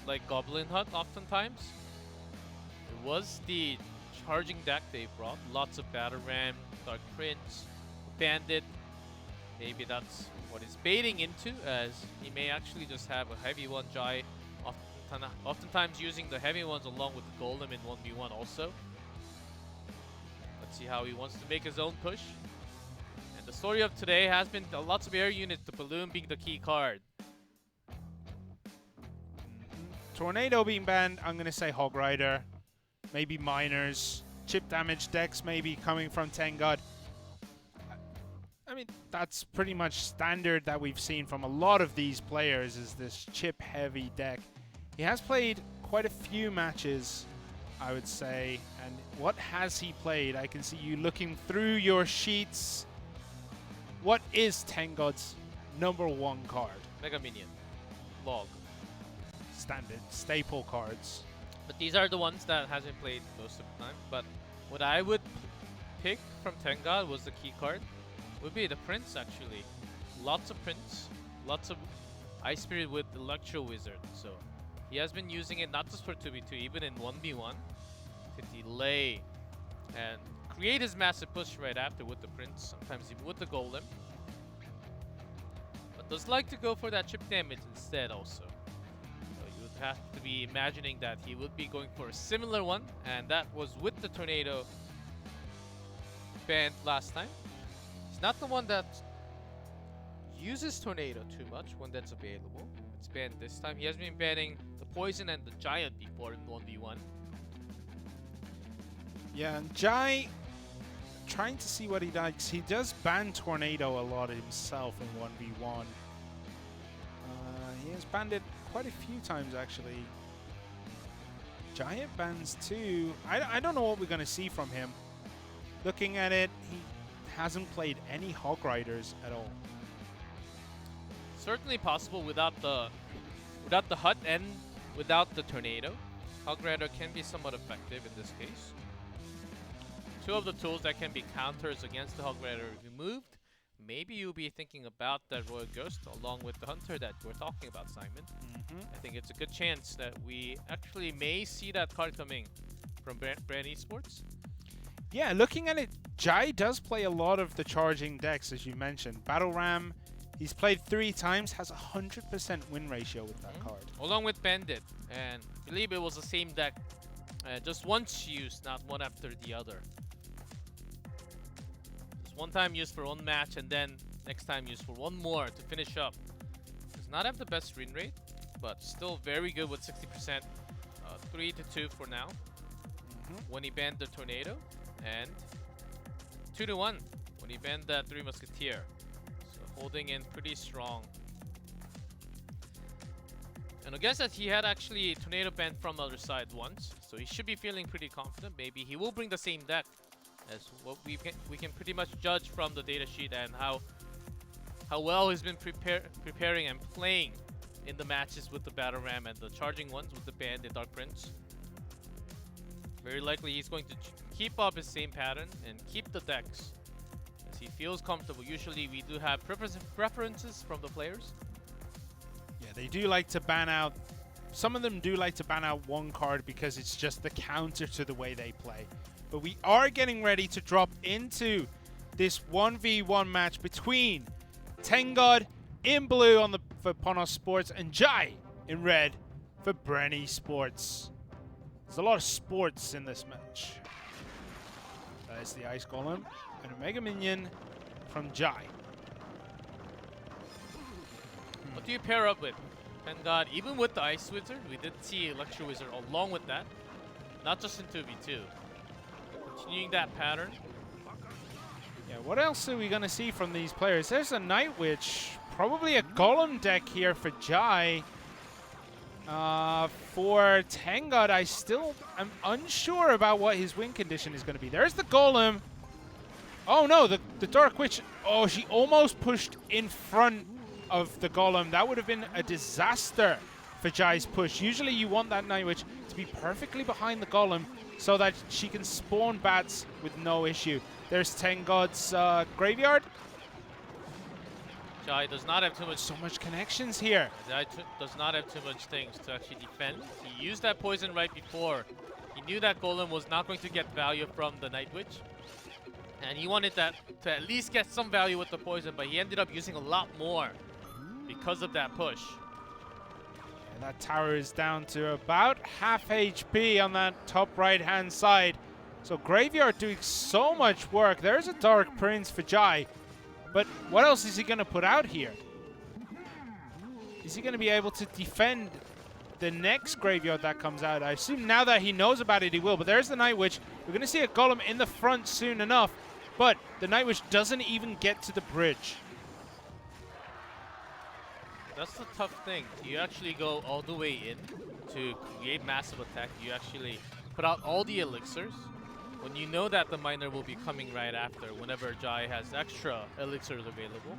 like Goblin Hut, oftentimes it was the charging deck they brought. Lots of Battle Ram, Dark Prince, Bandit. Maybe that's what he's baiting into, as he may actually just have a heavy one Jai oftentimes using the heavy ones along with the golem in 1v1 also. Let's see how he wants to make his own push. And the story of today has been lots of air units, the balloon being the key card. Tornado being banned, I'm going to say Hog Rider, maybe Miners, chip damage decks maybe coming from Tengod. I mean, that's pretty much standard that we've seen from a lot of these players, is this chip-heavy deck. He has played quite a few matches, I would say. And what has he played? I can see you looking through your sheets. What is Tengod's #1 card? Mega Minion. Log. Standard, staple cards. But these are the ones that hasn't played most of the time. But what I would pick from Tengod was the key card. Would be the Prince, actually. Lots of Prince. Lots of Ice Spirit with Electro Wizard. So he has been using it not just for 2v2, even in 1v1 to delay and create his massive push right after with the Prince, sometimes even with the Golem. But does like to go for that chip damage instead also. So you would have to be imagining that he would be going for a similar one, and that was with the Tornado banned last time. He's not the one that uses Tornado too much when that's available. It's banned this time. He has been banning the Poison and the Giant before in 1v1. Yeah, and Jai, trying to see what he likes. He does ban Tornado a lot himself in 1v1. He has banned it quite a few times, actually. Giant bans too. I don't know what we're going to see from him. Looking at it, he hasn't played any Hog Riders at all. Certainly possible without the hut and without the Tornado. Hog Rider can be somewhat effective in this case. Two of the tools that can be counters against the Hog Rider removed. Maybe you'll be thinking about that Royal Ghost along with the Hunter that we're talking about, Simon. I think it's a good chance that we actually may see that card coming from Brand Esports. Yeah, looking at it, Jai does play a lot of the charging decks, as you mentioned. Battle Ram, he's played 3 times, has a 100% win ratio with that card. Along with Bandit, and I believe it was the same deck, just once used, not one after the other. Just one time used for one match, and then next time used for one more to finish up. Does not have the best win rate, but still very good with 60%. 3-2 for now. When he banned the Tornado, and 2-1 when he banned that 3 Musketeer. So holding in pretty strong. And I guess that he had actually Tornado banned from the other side once, so he should be feeling pretty confident. Maybe he will bring the same deck as what we can pretty much judge from the data sheet and how well he's been preparing and playing in the matches with the Battle Ram and the charging ones with the Bandit Dark Prince. Very likely he's going to keep up his same pattern and keep the decks as he feels comfortable. Usually we do have preferences from the players. Yeah, they do like to ban out, some of them do like to ban out one card because it's just the counter to the way they play. But we are getting ready to drop into this 1v1 match between Tengod in blue for Ponos Sports and Jai in red for Brand Esports. There's a lot of sports in this match. There's the Ice Golem and a Mega Minion from Jai. What do you pair up with? Tengod, even with the Ice Wizard, we did see Electro Wizard along with that. Not just in 2v2. Continuing that pattern. Yeah, what else are we going to see from these players? There's a Night Witch. Probably a Golem deck here for Jai. For Tengod, I still am unsure about what his win condition is going to be. There's the Golem. Oh no, the Dark Witch. Oh, she almost pushed in front of the Golem. That would have been a disaster for Jai's push. Usually you want that Night Witch to be perfectly behind the Golem so that she can spawn bats with no issue. There's Tengod's graveyard. Jai does not have too much. So much connections here. Jai does not have too much things to actually defend. He used that poison right before. He knew that Golem was not going to get value from the Night Witch. And he wanted that to at least get some value with the poison, but he ended up using a lot more because of that push. That tower is down to about half HP on that top right-hand side. So Graveyard doing so much work. There's a Dark Prince for Jai. But what else is he going to put out here? Is he going to be able to defend the next Graveyard that comes out? I assume now that he knows about it, he will. But there's the Night Witch. We're going to see a Golem in the front soon enough. But the Night Witch doesn't even get to the bridge. That's the tough thing. You actually go all the way in to create massive attack. You actually put out all the elixirs when you know that the miner will be coming right after whenever Jai has extra elixirs available.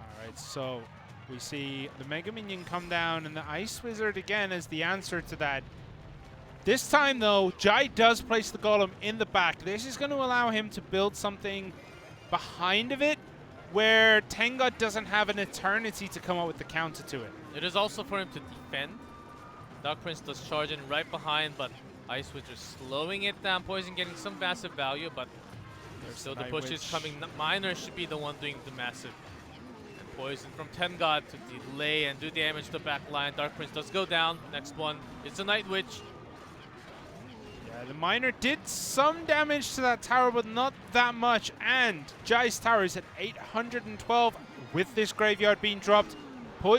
Alright, so we see the Mega Minion come down and the Ice Wizard again as the answer to that. This time though, Jai does place the Golem in the back. This is going to allow him to build something behind of it where Tengod doesn't have an eternity to come up with the counter to it. It is also for him to defend. Dark Prince does charge in right behind, but Ice Witch is slowing it down. Poison getting some massive value, but still the push is coming. Miner should be the one doing the massive. And Poison from Tengod to delay and do damage to the back line. Dark Prince does go down. Next one is the Night Witch. Yeah, the Miner did some damage to that tower, but not that much. And Jai's tower is at 812 with this Graveyard being dropped.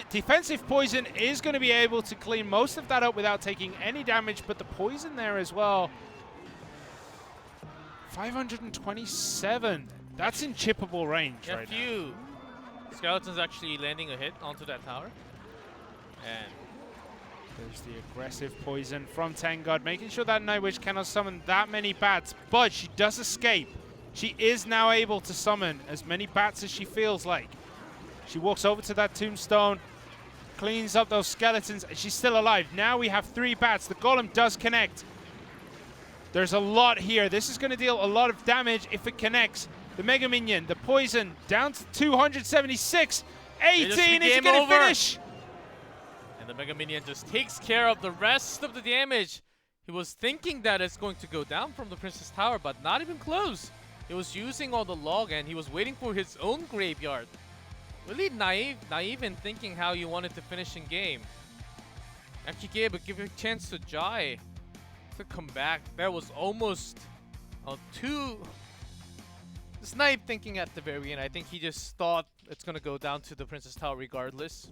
Defensive Poison is going to be able to clean most of that up without taking any damage, but the Poison there as well. 527. That's in chippable range right now. A few skeletons actually landing a hit onto that tower. And there's the aggressive Poison from Tengod, making sure that Night Witch cannot summon that many bats, but she does escape. She is now able to summon as many bats as she feels like. She walks over to that tombstone, cleans up those skeletons, and she's still alive. Now we have 3 bats. The Golem does connect. There's a lot here. This is going to deal a lot of damage if it connects. The Mega Minion, the Poison, down to 276. 18, is it going to finish? And the Mega Minion just takes care of the rest of the damage. He was thinking that it's going to go down from the Princess Tower, but not even close. He was using all the log, and he was waiting for his own Graveyard. Really naive in thinking how you wanted to finish in game. Actually gave a chance to Jai to come back. That was almost too naive thinking at the very end. I think he just thought it's gonna go down to the Princess Tower regardless.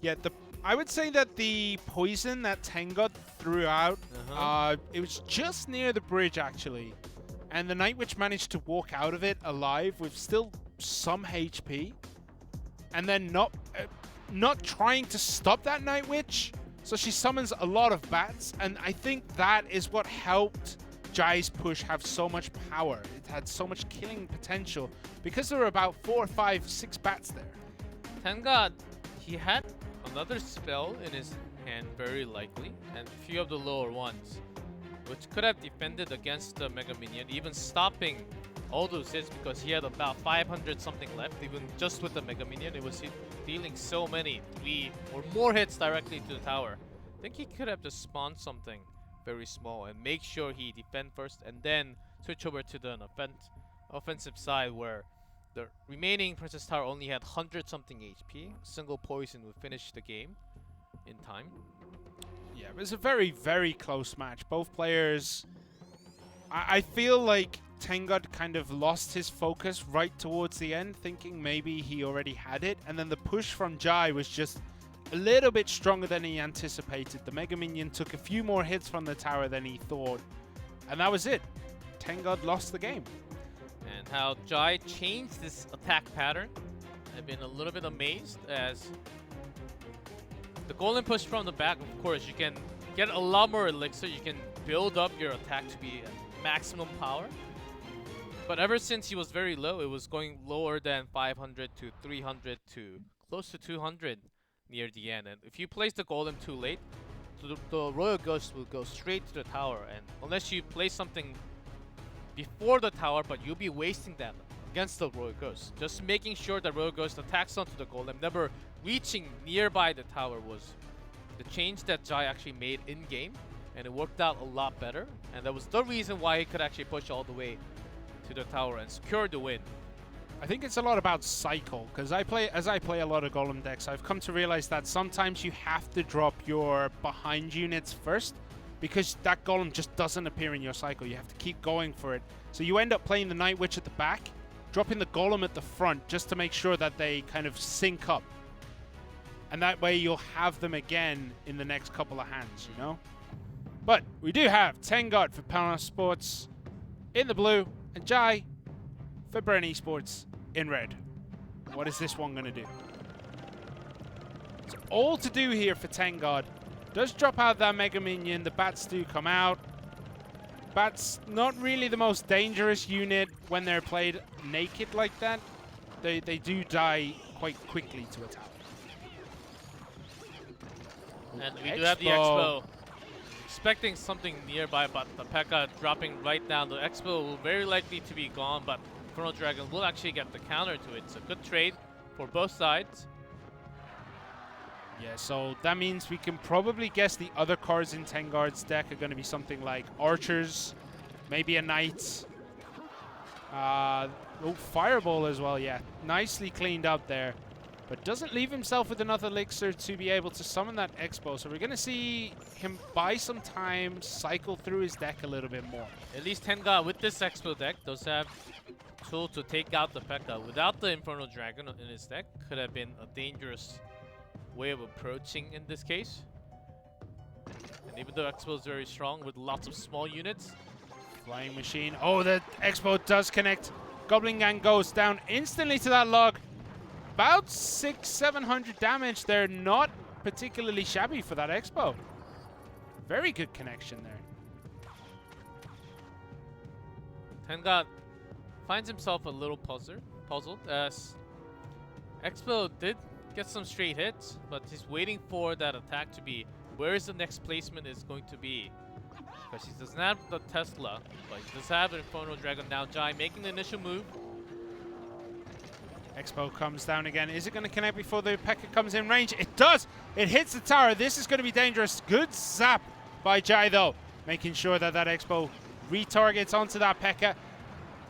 Yeah, I would say that the Poison that Tengod threw out, it was just near the bridge actually, and the Night Witch managed to walk out of it alive with still some HP. And then not trying to stop that Night Witch. So she summons a lot of bats, and I think that is what helped Jai's push have so much power. It had so much killing potential because there were about 4, 5, 6 bats there. Tengod, he had another spell in his hand very likely, and a few of the lower ones, which could have defended against the Mega Minion, even stopping all those hits because he had about 500 something left. Even just with the Mega Minion, it was dealing so many 3 or more hits directly to the tower. I think he could have just spawned something very small and make sure he defend first and then switch over to the offensive side where the remaining Princess Tower only had 100 something HP. Single Poison would finish the game in time. Yeah, it was a very, very close match. Both players, I feel like Tengod kind of lost his focus right towards the end, thinking maybe he already had it. And then the push from Jai was just a little bit stronger than he anticipated. The Mega Minion took a few more hits from the tower than he thought. And that was it. Tengod lost the game. And how Jai changed this attack pattern, I've been a little bit amazed as the golden push from the back, of course, you can get a lot more elixir. You can build up your attack to be at maximum power. But ever since he was very low, it was going lower than 500 to 300 to close to 200 near the end. And if you place the golem too late, the Royal Ghost will go straight to the tower. And unless you place something before the tower, but you'll be wasting that against the Royal Ghost. Just making sure that Royal Ghost attacks onto the golem, never reaching nearby the tower was the change that Jai actually made in-game. And it worked out a lot better. And that was the reason why he could actually push all the way to the tower and secure the win. I think it's a lot about cycle, because as I play a lot of golem decks, I've come to realize that sometimes you have to drop your behind units first, because that golem just doesn't appear in your cycle. You have to keep going for it. So you end up playing the Night Witch at the back, dropping the golem at the front just to make sure that they kind of sync up. And that way you'll have them again in the next couple of hands, you know? But we do have Tengard for Power Sports in the blue and Jai for Bren Esports in red. What is this one going to do? It's all to do here for Tengard. Does drop out that Mega Minion. The bats do come out. Bats not really the most dangerous unit when they're played naked like that. They do die quite quickly to a tower. And we do have the Expo. Expecting something nearby, but the P.E.K.K.A dropping right down. The Expo will very likely to be gone, but Infernal Dragon will actually get the counter to it. It's a good trade for both sides. Yeah, so that means we can probably guess the other cards in Tengard's deck are going to be something like Archers, maybe a Knight. Oh, Fireball as well, yeah. Nicely cleaned up there. But doesn't leave himself with enough elixir to be able to summon that Expo. So we're going to see him buy some time, cycle through his deck a little bit more. At least Tenga with this Expo deck does have tool to take out the P.E.K.K.A. Without the Infernal Dragon in his deck, could have been a dangerous way of approaching in this case. And even though Expo is very strong with lots of small units. Flying Machine. Oh, the Expo does connect. Goblin Gang goes down instantly to that log. About 600-700 damage there. Not particularly shabby for that Expo. Very good connection there. Tenga finds himself a little puzzled as Expo did get some straight hits, but he's waiting for that attack to be where is the next placement is going to be. Because he doesn't have the Tesla, but he does have an Infernal Dragon now. Jai making the initial move. Expo comes down again. Is it going to connect before the P.E.K.K.A comes in range? It does! It hits the tower. This is going to be dangerous. Good zap by Jai, though. Making sure that that Expo retargets onto that P.E.K.K.A.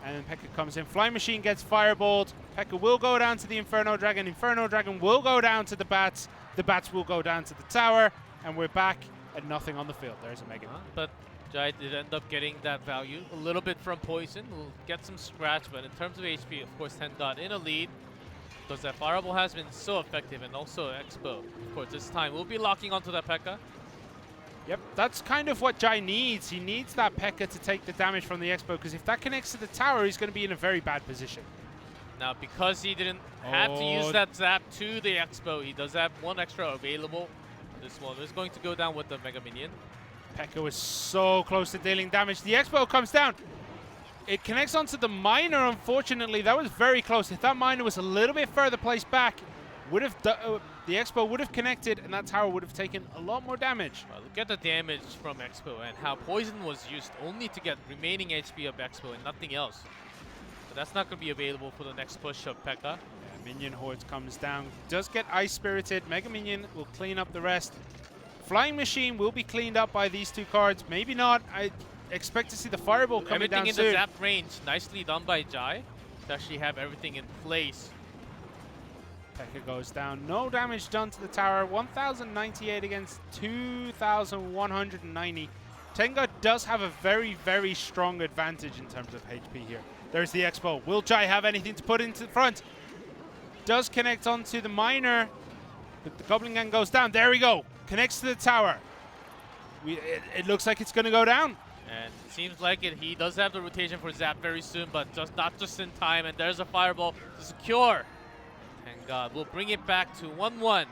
And then P.E.K.K.A comes in. Flying Machine gets fireballed. P.E.K.K.A will go down to the Inferno Dragon. Inferno Dragon will go down to the bats. The bats will go down to the tower. And we're back at nothing on the field. There's a Mega. But Jai did end up getting that value a little bit from Poison. We'll get some scratch, but in terms of HP, of course, 10 got in a lead because that Fireball has been so effective, and also Expo. Of course, this time we'll be locking onto that P.E.K.K.A. Yep, that's kind of what Jai needs. He needs that P.E.K.K.A to take the damage from the Expo, because if that connects to the tower, he's going to be in a very bad position. Now, because he didn't have to use that zap to the Expo, he does have one extra available. This one is going to go down with the Mega Minion. P.E.K.K.A was so close to dealing damage. The Expo comes down. It connects onto the Miner, unfortunately. That was very close. If that Miner was a little bit further placed back, would have the Expo would have connected, and that tower would have taken a lot more damage. Well, look at the damage from Expo and how Poison was used only to get remaining HP of Expo and nothing else. But that's not going to be available for the next push of P.E.K.K.A. Yeah, Minion Horde comes down. Does get Ice Spirited. Mega Minion will clean up the rest. Flying Machine will be cleaned up by these two cards. Maybe not. I expect to see the Fireball coming down soon. Everything in the zap range. Nicely done by Jai to actually have everything in place. P.E.K.K.A goes down. No damage done to the tower. 1,098 against 2,190. Tenga does have a very, very strong advantage in terms of HP here. There's the Expo. Will Jai have anything to put into the front? Does connect onto the Miner. But the Goblin Gang goes down. There we go. Connects to the tower. It looks like it's going to go down. And it seems like it. He does have the rotation for Zap very soon, but just not just in time. And there's a Fireball to secure. And God, we'll bring it back to 1-1. Going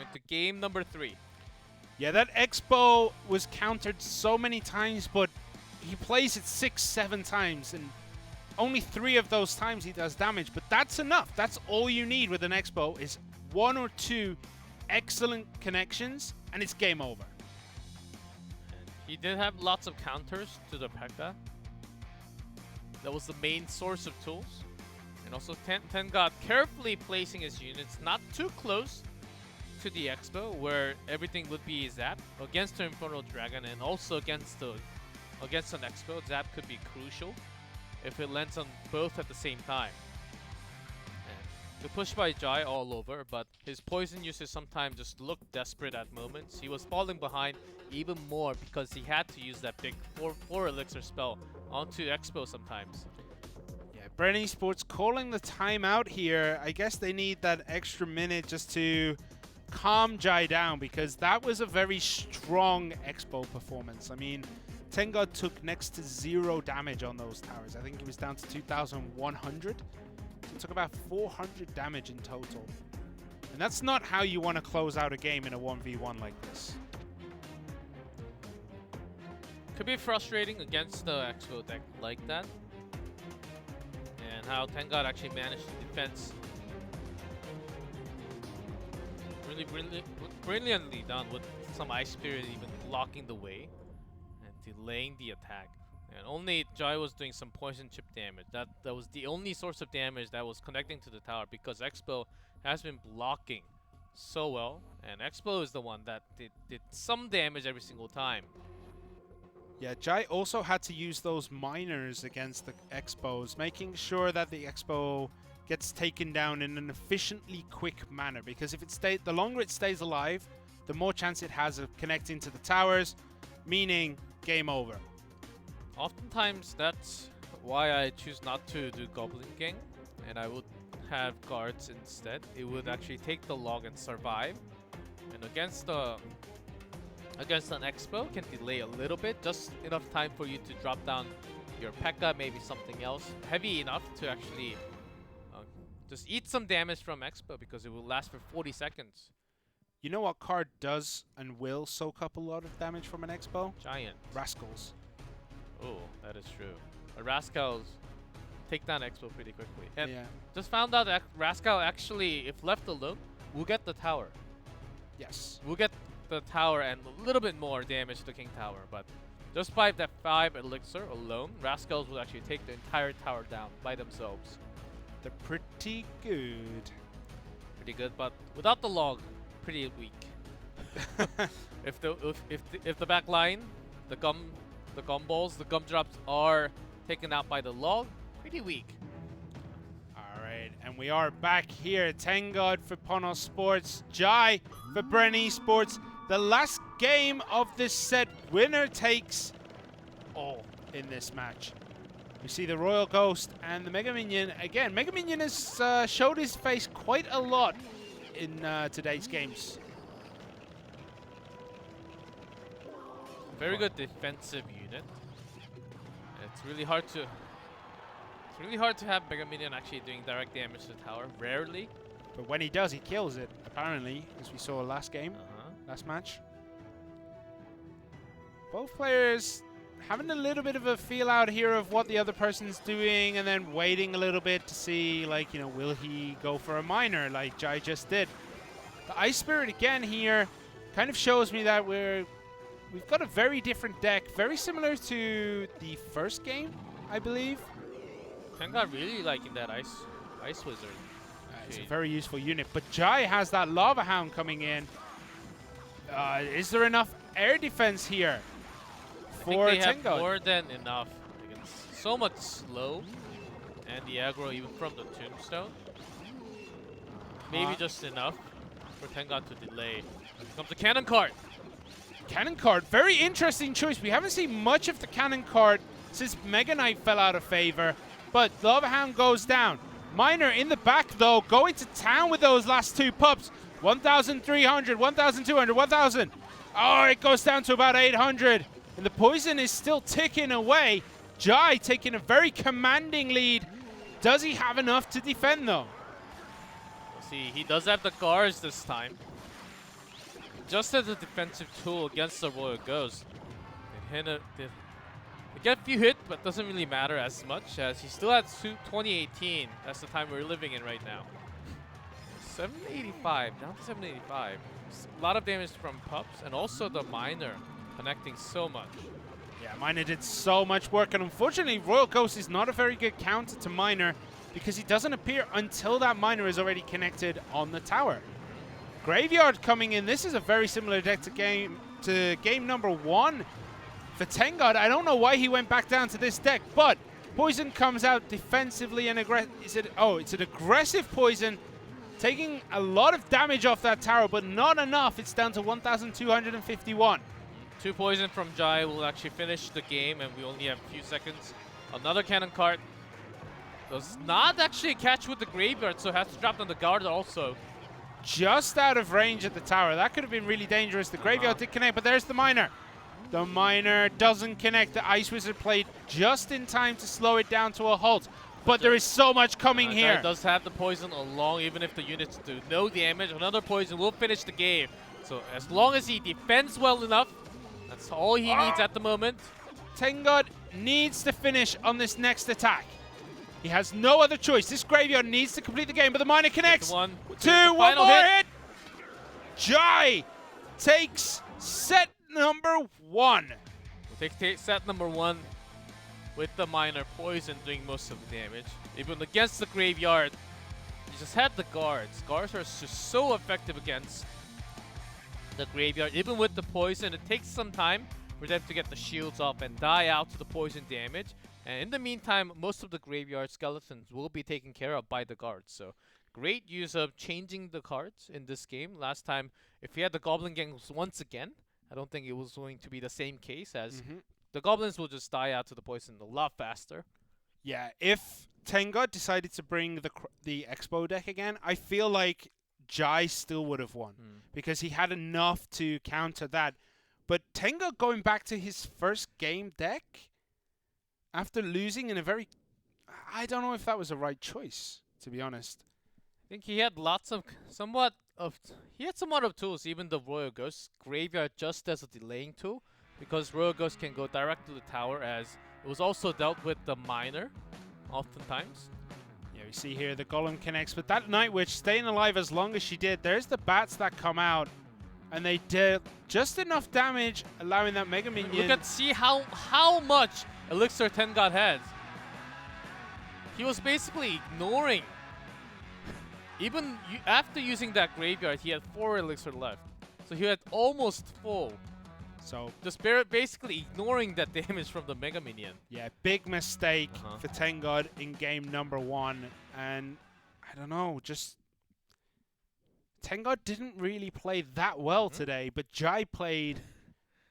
into game number 3. Yeah, that Expo was countered so many times, but he plays it 6-7 times, and only 3 of those times he does damage. But that's enough. That's all you need with an Expo is 1 or 2 excellent connections, and it's game over. He did have lots of counters to the P.E.K.K.A. That was the main source of tools. And also Tenga carefully placing his units not too close to the Expo, where everything would be zapped against the Infernal Dragon, and also against an Expo. Zap could be crucial if it lands on both at the same time. Good push by Jai all over, but his poison uses sometimes just look desperate at moments. He was falling behind even more because he had to use that big 4 elixir spell onto Expo sometimes. Yeah, Bren Esports calling the timeout here. I guess they need that extra minute just to calm Jai down, because that was a very strong Expo performance. I mean, Tengod took next to 0 damage on those towers. I think it was down to 2,100. It took about 400 damage in total. And that's not how you want to close out a game in a 1v1 like this. Could be frustrating against the Expo deck like that. And how Tengod actually managed to defend really brilliantly done with some Ice Spirit even blocking the way and delaying the attack. And only Jai was doing some poison chip damage. That was the only source of damage that was connecting to the tower, because Expo has been blocking so well, and Expo is the one that did some damage every single time. Yeah, Jai also had to use those miners against the Expos, making sure that the Expo gets taken down in an efficiently quick manner, because if the longer it stays alive, the more chance it has of connecting to the towers, meaning game over. Oftentimes, that's why I choose not to do Goblin Gang, and I would have guards instead. It would actually take the log and survive. And against an Expo, can delay a little bit, just enough time for you to drop down your P.E.K.K.A, maybe something else heavy enough to actually just eat some damage from Expo, because it will last for 40 seconds. You know what card does and will soak up a lot of damage from an Expo? Giant. Rascals. Oh, that is true. Rascals take down Expo pretty quickly. And yeah. Just found out that Rascal actually, if left alone, will get the tower. Yes. We'll get the tower and a little bit more damage to King Tower, but just by that 5 elixir alone, Rascals will actually take the entire tower down by themselves. They're pretty good. Pretty good, but without the log, pretty weak. if the back line, the gumballs, the gumdrops are taken out by the log, pretty weak. Alright, and we are back here. Tengod for Ponos Sports, Jai for Bren Esports. The last game of this set, winner takes all in this match. We see the Royal Ghost and the Mega Minion. Again, Mega Minion has showed his face quite a lot in today's games. Very good defensive unit. It's really hard to have Mega Minion actually doing direct damage to the tower. Rarely. But when he does, he kills it, apparently, as we saw last game, last match. Both players having a little bit of a feel out here of what the other person's doing, and then waiting a little bit to see, like, you know, will he go for a miner like Jai just did. The Ice Spirit again here kind of shows me that we've got a very different deck, very similar to the first game, I believe. Tengod really liking that Ice Wizard. It's a very useful unit, but Jai has that Lava Hound coming in. Is there enough air defense here for I think they Tengod? have more than enough. It's so much slow, and the aggro even from the Tombstone. Maybe just enough for Tengod to delay. Here comes the Cannon Card. Cannon Card, very interesting choice. We haven't seen much of the Cannon Card since Mega Knight fell out of favor, but Lava Hound goes down. Miner in the back, though, going to town with those last 2 pups. 1,300, 1,200, 1,000. Oh, it goes down to about 800. And the poison is still ticking away. Jai taking a very commanding lead. Does he have enough to defend, though? We'll see, he does have the guards this time. Just as a defensive tool against the Royal Ghost. They get a few hits, but doesn't really matter as much, as he still has 2018. That's the time we're living in right now. 785, down to 785. A lot of damage from pups, and also the miner connecting so much. Yeah, Miner did so much work, and unfortunately, Royal Ghost is not a very good counter to Miner, because he doesn't appear until that Miner is already connected on the tower. Graveyard coming in. This is a very similar deck to game number 1 for Tengod. I don't know why he went back down to this deck, but poison comes out defensively and aggressive. It's an aggressive poison taking a lot of damage off that tower, but not enough. It's down to 1,251. 2 poison from Jai will actually finish the game, and we only have a few seconds. Another cannon cart does not actually catch with the graveyard, so has to drop on the guard also. Just out of range at the tower. That could have been really dangerous. The graveyard did connect, but there's the miner. The miner doesn't connect. The Ice Wizard played just in time to slow it down to a halt. But there is so much coming here. Jai does have the poison along, even if the units do no damage. Another poison will finish the game. So as long as he defends well enough, that's all he needs at the moment. Tenggod needs to finish on this next attack. He has no other choice. This graveyard needs to complete the game, but the miner connects. One more hit. Jai takes set number 1. We'll take set number 1 with the miner poison doing most of the damage. Even against the graveyard, he just had the guards. Guards are just so effective against the graveyard. Even with the poison, it takes some time for them to get the shields off and die out to the poison damage. And in the meantime, most of the graveyard skeletons will be taken care of by the guards. So great use of changing the cards in this game. Last time, if he had the Goblin Gangs once again, I don't think it was going to be the same case, as the goblins will just die out to the poison a lot faster. Yeah, if Tenggod decided to bring the Expo deck again, I feel like Jai still would have won because he had enough to counter that. But Tenggod going back to his first game deck after losing in a very... I don't know if that was the right choice, to be honest. I think he had somewhat of tools, even the Royal Ghost Graveyard just as a delaying tool, because Royal Ghost can go direct to the tower, as it was also dealt with the miner oftentimes. Yeah, we see here the Golem connects, but that Night Witch staying alive as long as she did. There's the bats that come out, and they did just enough damage, allowing that Mega Minion... See how much Elixir Tenggod has. He was basically ignoring. Even after using that graveyard, he had 4 Elixir left. So he had almost full. So just basically ignoring that damage from the Mega Minion. Yeah, big mistake for Tenggod in game number 1. And I don't know, just... Tenggod didn't really play that well today, but Jai played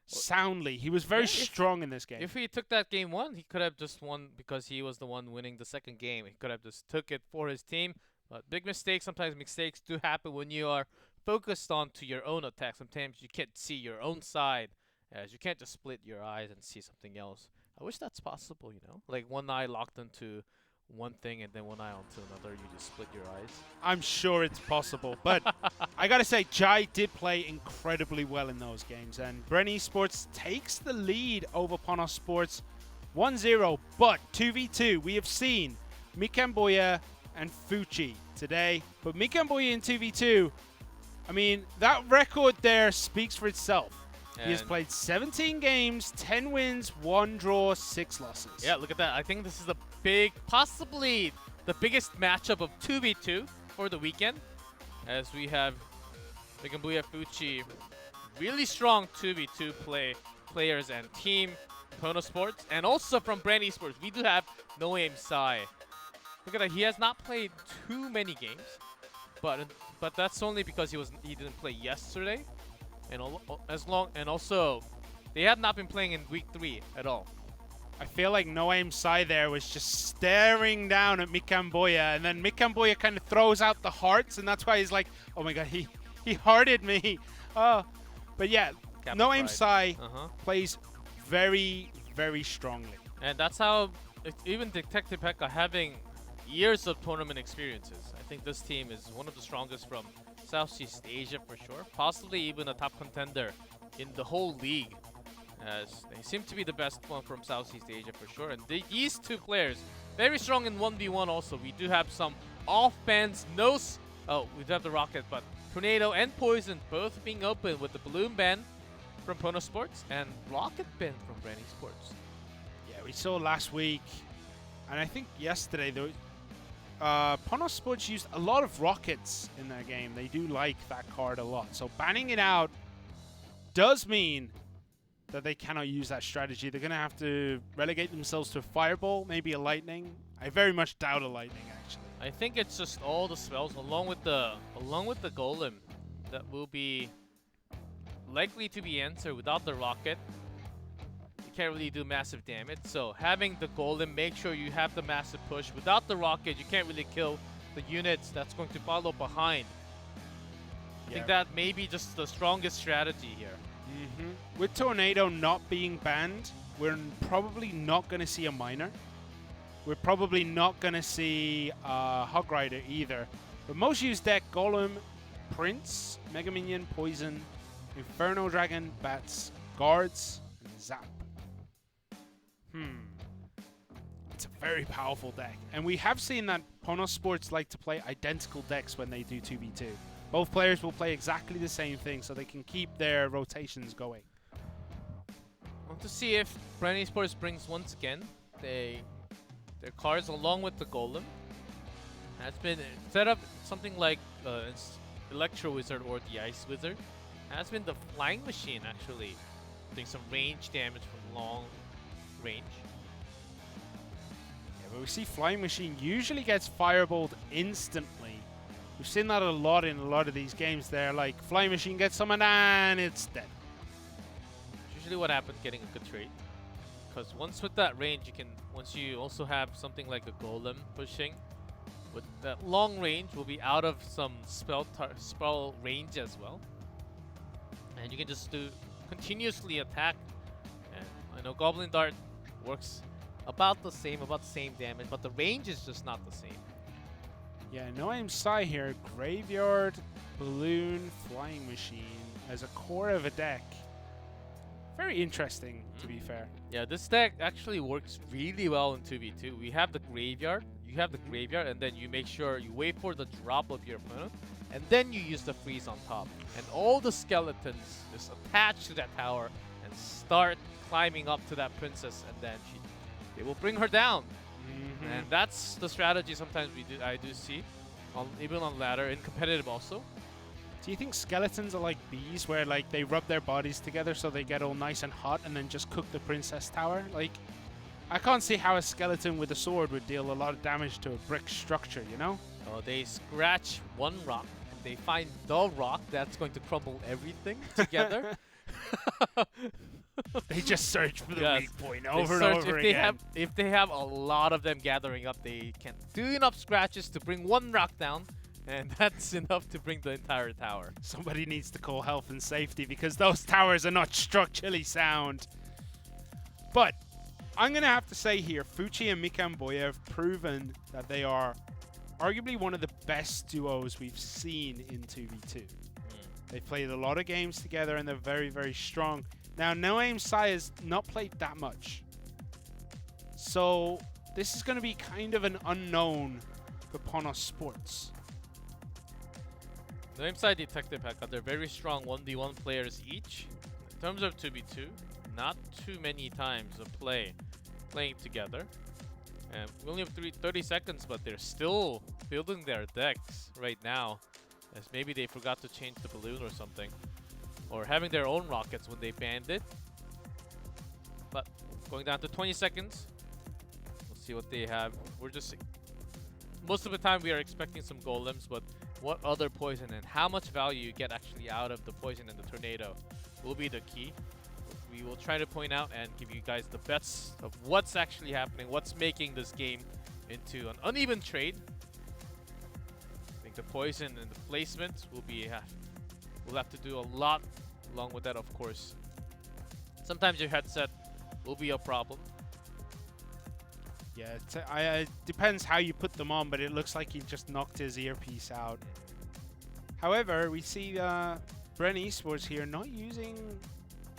soundly. He was very strong in this game. If he took that game 1, he could have just won because he was the one winning the second game. He could have just took it for his team. But big mistakes, sometimes mistakes do happen when you are focused on to your own attack. Sometimes you can't see your own side, as you can't just split your eyes and see something else. I wish that's possible, you know? Like one eye locked into one thing and then one eye onto another, you just split your eyes. I'm sure it's possible, but I gotta say, Jai did play incredibly well in those games, and Bren Esports takes the lead over Ponos Sports 1-0, but 2v2, we have seen Mikamboya and Fuchi today, but Mikamboya in 2v2, I mean, that record there speaks for itself. He has played 17 games, 10 wins, 1 draw, 6 losses. Yeah, look at that. I think this is possibly the biggest matchup of 2v2 for the weekend, as we have Mikamboya Fuchi, really strong 2v2 players and team, Pono Sports, and also from Brand Esports, we do have No Aim Sai. Look at that, he has not played too many games, but that's only because he didn't play yesterday, and also they have not been playing in week 3 at all. I feel like No Aim Sai there was just staring down at Mikamboya, and then Mikamboya kind of throws out the hearts, and that's why he's like, oh my god, he hearted me. But yeah, Captain No Aim Pride. Sai plays very, very strongly. And that's how even Detective Pekka, having years of tournament experiences, I think this team is one of the strongest from Southeast Asia for sure. Possibly even a top contender in the whole league, as they seem to be the best one from Southeast Asia for sure. And these two players, very strong in 1v1 also. We do have some off-bans, we do have the Rocket, but Tornado and Poison both being open with the Balloon ban from Pono Sports and Rocket ban from Brandy Sports. Yeah, we saw last week, and I think yesterday, Pono Sports used a lot of rockets in their game. They do like that card a lot. So banning it out does mean that they cannot use that strategy. They're going to have to relegate themselves to a Fireball, maybe a Lightning. I very much doubt a Lightning, actually. I think it's just all the spells along with the golem that will be likely to be answered without the rocket. You can't really do massive damage, so having the golem, make sure you have the massive push. Without the rocket, you can't really kill the units that's going to follow behind. I think that may be just the strongest strategy here. With Tornado not being banned, we're probably not going to see a miner. We're probably not going to see Hog Rider either. But most used deck, Golem, Prince, Mega Minion, Poison, Inferno Dragon, Bats, Guards, and Zap. It's a very powerful deck. And we have seen that Ponos Sports like to play identical decks when they do 2v2. Both players will play exactly the same thing so they can keep their rotations going. I want to see if Brand Esports brings once again their cards along with the golem. Has been set up something like Electro Wizard or the Ice Wizard. Has been the Flying Machine actually, doing some range damage from long range. Yeah, but we see Flying Machine usually gets fireballed instantly. We've seen that a lot in a lot of these games. They're like, Flying Machine gets summoned and it's dead. Usually what happens getting a good trade. Because once with that range, you can, once you also have something like a golem pushing, with that long range will be out of some spell range as well. And you can just do continuously attack. And I know Goblin Dart works about the same damage, but the range is just not the same. Yeah, no aim Sai here. Graveyard, Balloon, Flying Machine as a core of a deck. Very interesting, to be fair. Yeah, this deck actually works really well in 2v2. We have the graveyard. You have the graveyard, and then you make sure you wait for the drop of your opponent, and then you use the freeze on top. And all the skeletons just attach to that tower and start climbing up to that princess, and then they will bring her down. And that's the strategy sometimes I do see, even on ladder, in competitive also. Do you think skeletons are like bees, where like they rub their bodies together so they get all nice and hot and then just cook the princess tower? Like, I can't see how a skeleton with a sword would deal a lot of damage to a brick structure, you know? Oh, they scratch one rock, and they find the rock that's going to crumble everything together. They just search for the weak point They over and search over if again. If they have a lot of them gathering up, they can do enough scratches to bring one rock down, and that's enough to bring the entire tower. Somebody needs to call health and safety because those towers are not structurally sound. But I'm going to have to say here, Fuchi and Mikamboya have proven that they are arguably one of the best duos we've seen in 2v2. They've played a lot of games together and they're very, very strong. Now, No Aim Sai has not played that much. So this is going to be kind of an unknown for Ponos Sports. No Aim Sai Detective Heka, they're very strong 1v1 players each. In terms of 2v2, not too many times of playing together. And we only have 30 seconds, but they're still building their decks right now. As maybe they forgot to change the balloon or something. Or having their own rockets when they banned it. But going down to 20 seconds. We'll see what they have. We're just... Most of the time we are expecting some golems, but what other poison and how much value you get actually out of the poison and the tornado will be the key. We will try to point out and give you guys the best of what's actually happening, what's making this game into an uneven trade. I think the poison and the placement will be... We'll have to do a lot along with that, of course. Sometimes your headset will be a problem. Yeah, it depends how you put them on, but it looks like he just knocked his earpiece out. However, we see Bren Esports here not using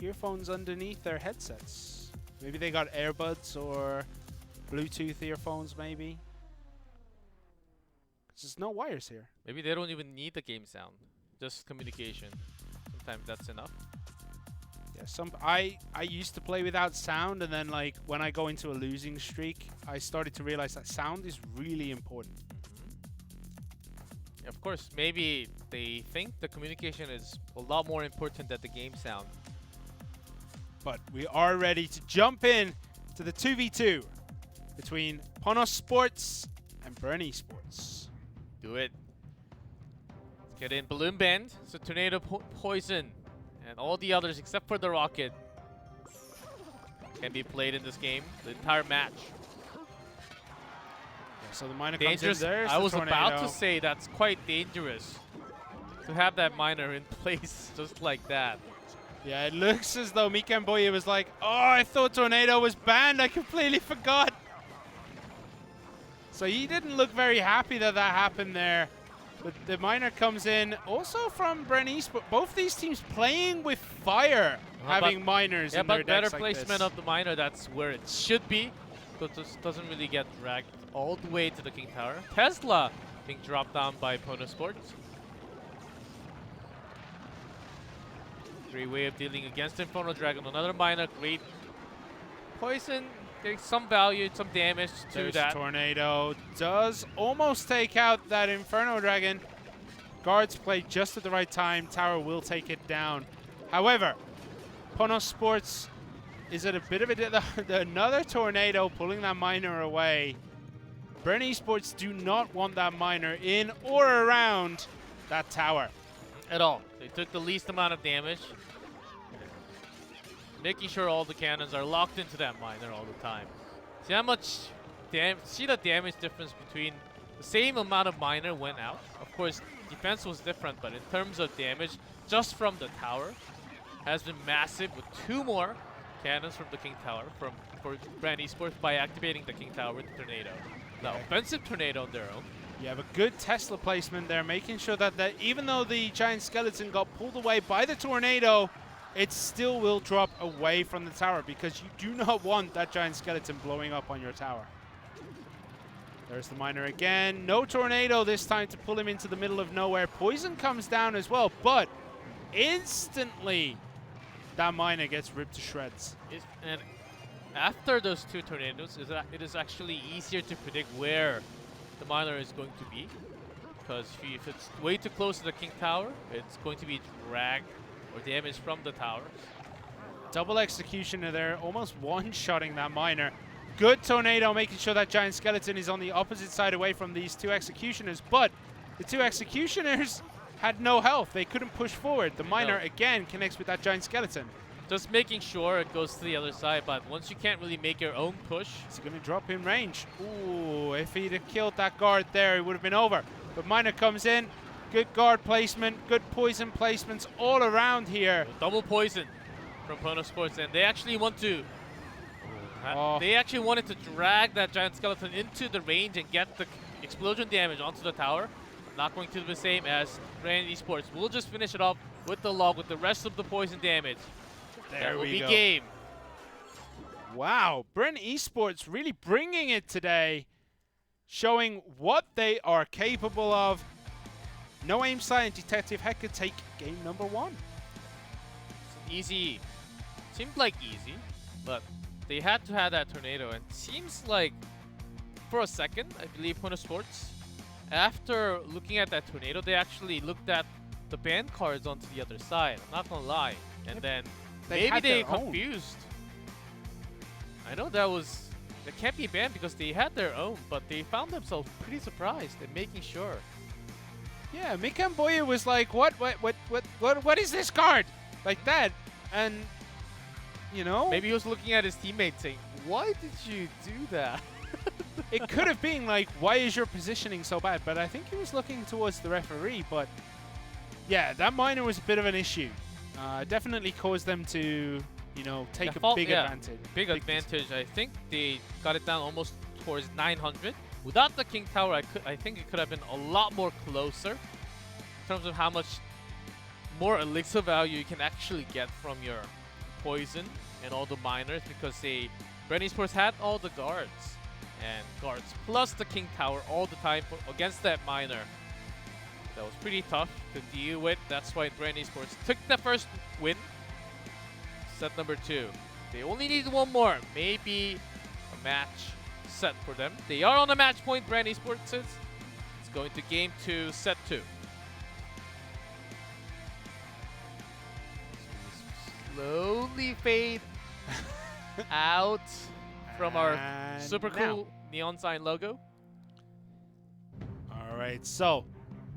earphones underneath their headsets. Maybe they got earbuds or Bluetooth earphones, maybe. 'Cause there's no wires here. Maybe they don't even need the game sound. Just communication. Sometimes that's enough. Yeah, I used to play without sound, and then like when I go into a losing streak, I started to realize that sound is really important. Of course, maybe they think the communication is a lot more important than the game sound. But we are ready to jump in to the 2v2 between Ponos Sports and Burn Esports. Do it. Let's get in Balloon Bend. So Tornado, Poison, and all the others except for the Rocket can be played in this game. The entire match. Yeah, so the miner Dangerous. comes in. There's I the was about tornado. to say that's quite dangerous to have that miner in place just like that. Yeah, it looks as though Mikamboya was like, oh, I thought Tornado was banned. I completely forgot. So he didn't look very happy that that happened there. But the miner comes in also from Bren East, but both these teams playing with fire, having miners in their but better decks like placement this. of the miner, that's where it should be. But just doesn't really get dragged all the way to the King Tower. Tesla being dropped down by Pono Sports. Great way of dealing against Inferno Dragon. Another miner, great poison, getting some value, some damage to There's that. Tornado does almost take out that Inferno Dragon. Guards play just at the right time. Tower will take it down. However, Pono Sports is at a bit of another Tornado pulling that miner away. Burn Esports do not want that miner in or around that tower. At all. They took the least amount of damage. Making sure all the cannons are locked into that miner all the time. See how much see the damage difference between the same amount of miner went out. Of course, defense was different, but in terms of damage, just from the tower, has been massive with 2 more cannons from the King Tower for Brand Esports by activating the King Tower with the Tornado. The offensive Tornado on their own. You have a good Tesla placement there, making sure that even though the Giant Skeleton got pulled away by the Tornado, it still will drop away from the tower because you do not want that Giant Skeleton blowing up on your tower. There's the miner again. No Tornado this time to pull him into the middle of nowhere. Poison comes down as well, but instantly that miner gets ripped to shreds. And after those 2 tornadoes, it is actually easier to predict where the miner is going to be, because if it's way too close to the King Tower, it's going to be dragged or damaged from the towers. Double Executioner there, almost one-shotting that miner. Good Tornado, making sure that Giant Skeleton is on the opposite side away from these 2 Executioners, but the 2 Executioners had no health. They couldn't push forward. The miner, again, connects with that Giant Skeleton. Just making sure it goes to the other side, but once you can't really make your own push. Is he going to drop in range? Ooh, if he'd have killed that guard there, it would have been over. But miner comes in. Good guard placement, good poison placements all around here. Double poison from Pono Sports, and they actually want to. They actually wanted to drag that Giant Skeleton into the range and get the explosion damage onto the tower. Not going to be the same as Brand Esports. We'll just finish it off with the log with the rest of the poison damage. There will we be go. Game. Wow, Brent Esports really bringing it today, showing what they are capable of. No Aim Sight and Detective Heck could take game number 1. Easy. Seemed like easy, but they had to have that Tornado, and seems like for a second, I believe Pono Sports, after looking at that Tornado, they actually looked at the ban cards onto the other side. I'm not gonna lie. And then maybe they confused. I know that can't be banned because they had their own, but they found themselves pretty surprised and making sure. Yeah, Mikamboya was like, what is this card? Like that. And, you know. Maybe he was looking at his teammates saying, why did you do that? It could have been like, why is your positioning so bad? But I think he was looking towards the referee. But yeah, that miner was a bit of an issue. Definitely caused them to, you know, take a big advantage. Big advantage. I think they got it down almost towards 900. Without the King Tower, I think it could have been a lot more closer in terms of how much more elixir value you can actually get from your poison and all the miners, because Brand Esports had all the guards plus the King Tower all the time against that miner. That was pretty tough to deal with. That's why Brand Esports took the first win. Set number 2. They only need 1 more. Maybe a match set for them. They are on a match point, Brand Esports is. It's going to game 2, set 2. Slowly fade out from our super cool neon sign logo. right, so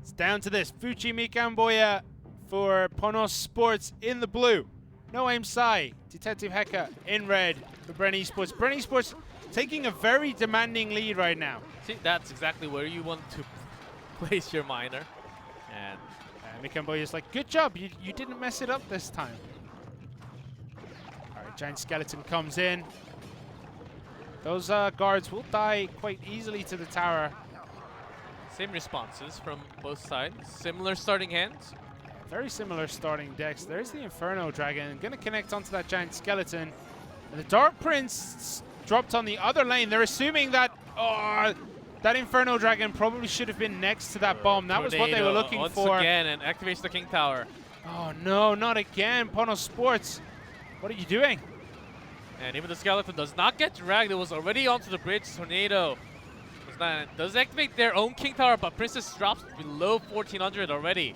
it's down to this. Fuchi Mikamboya for Ponos Sports in the blue. No Aim Sai, Detective Heka in red for Bren Esports. Bren Esports taking a very demanding lead right now. See, that's exactly where you want to place your miner. And Mikamboya's like, good job, you didn't mess it up this time. All right, Giant Skeleton comes in. Those guards will die quite easily to the tower. same responses from both sides. Similar starting hands. Very similar starting decks. There's the Inferno Dragon. Going to connect onto that Giant Skeleton. And the Dark Prince dropped on the other lane. They're assuming that that Inferno Dragon probably should have been next to that bomb. That was what they were looking once for. again, and activates the King Tower. Oh no, not again. Ponos Sports. What are you doing? And even the Skeleton does not get dragged. It was already onto the bridge. Tornado does activate their own King Tower, but Princess drops below 1400 already.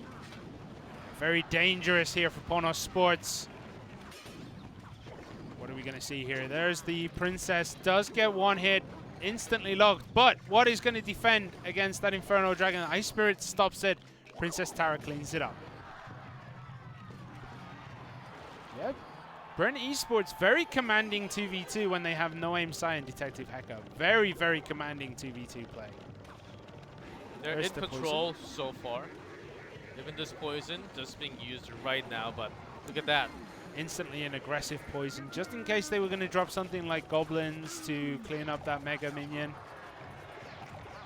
Very dangerous here for Ponos Sports. What are we going to see here? There's the Princess. Does get one hit. Instantly logged. But what is going to defend against that Inferno Dragon? Ice Spirit stops it. Princess Tower cleans it up. Yep. Bren Esports very commanding 2v2 when they have No Aim Sai and Detective Heka. Very, very commanding 2v2 play. They're There's in the control so far. Even this poison just being used right now, but look at that. Instantly an aggressive poison, just in case they were going to drop something like goblins to clean up that mega minion.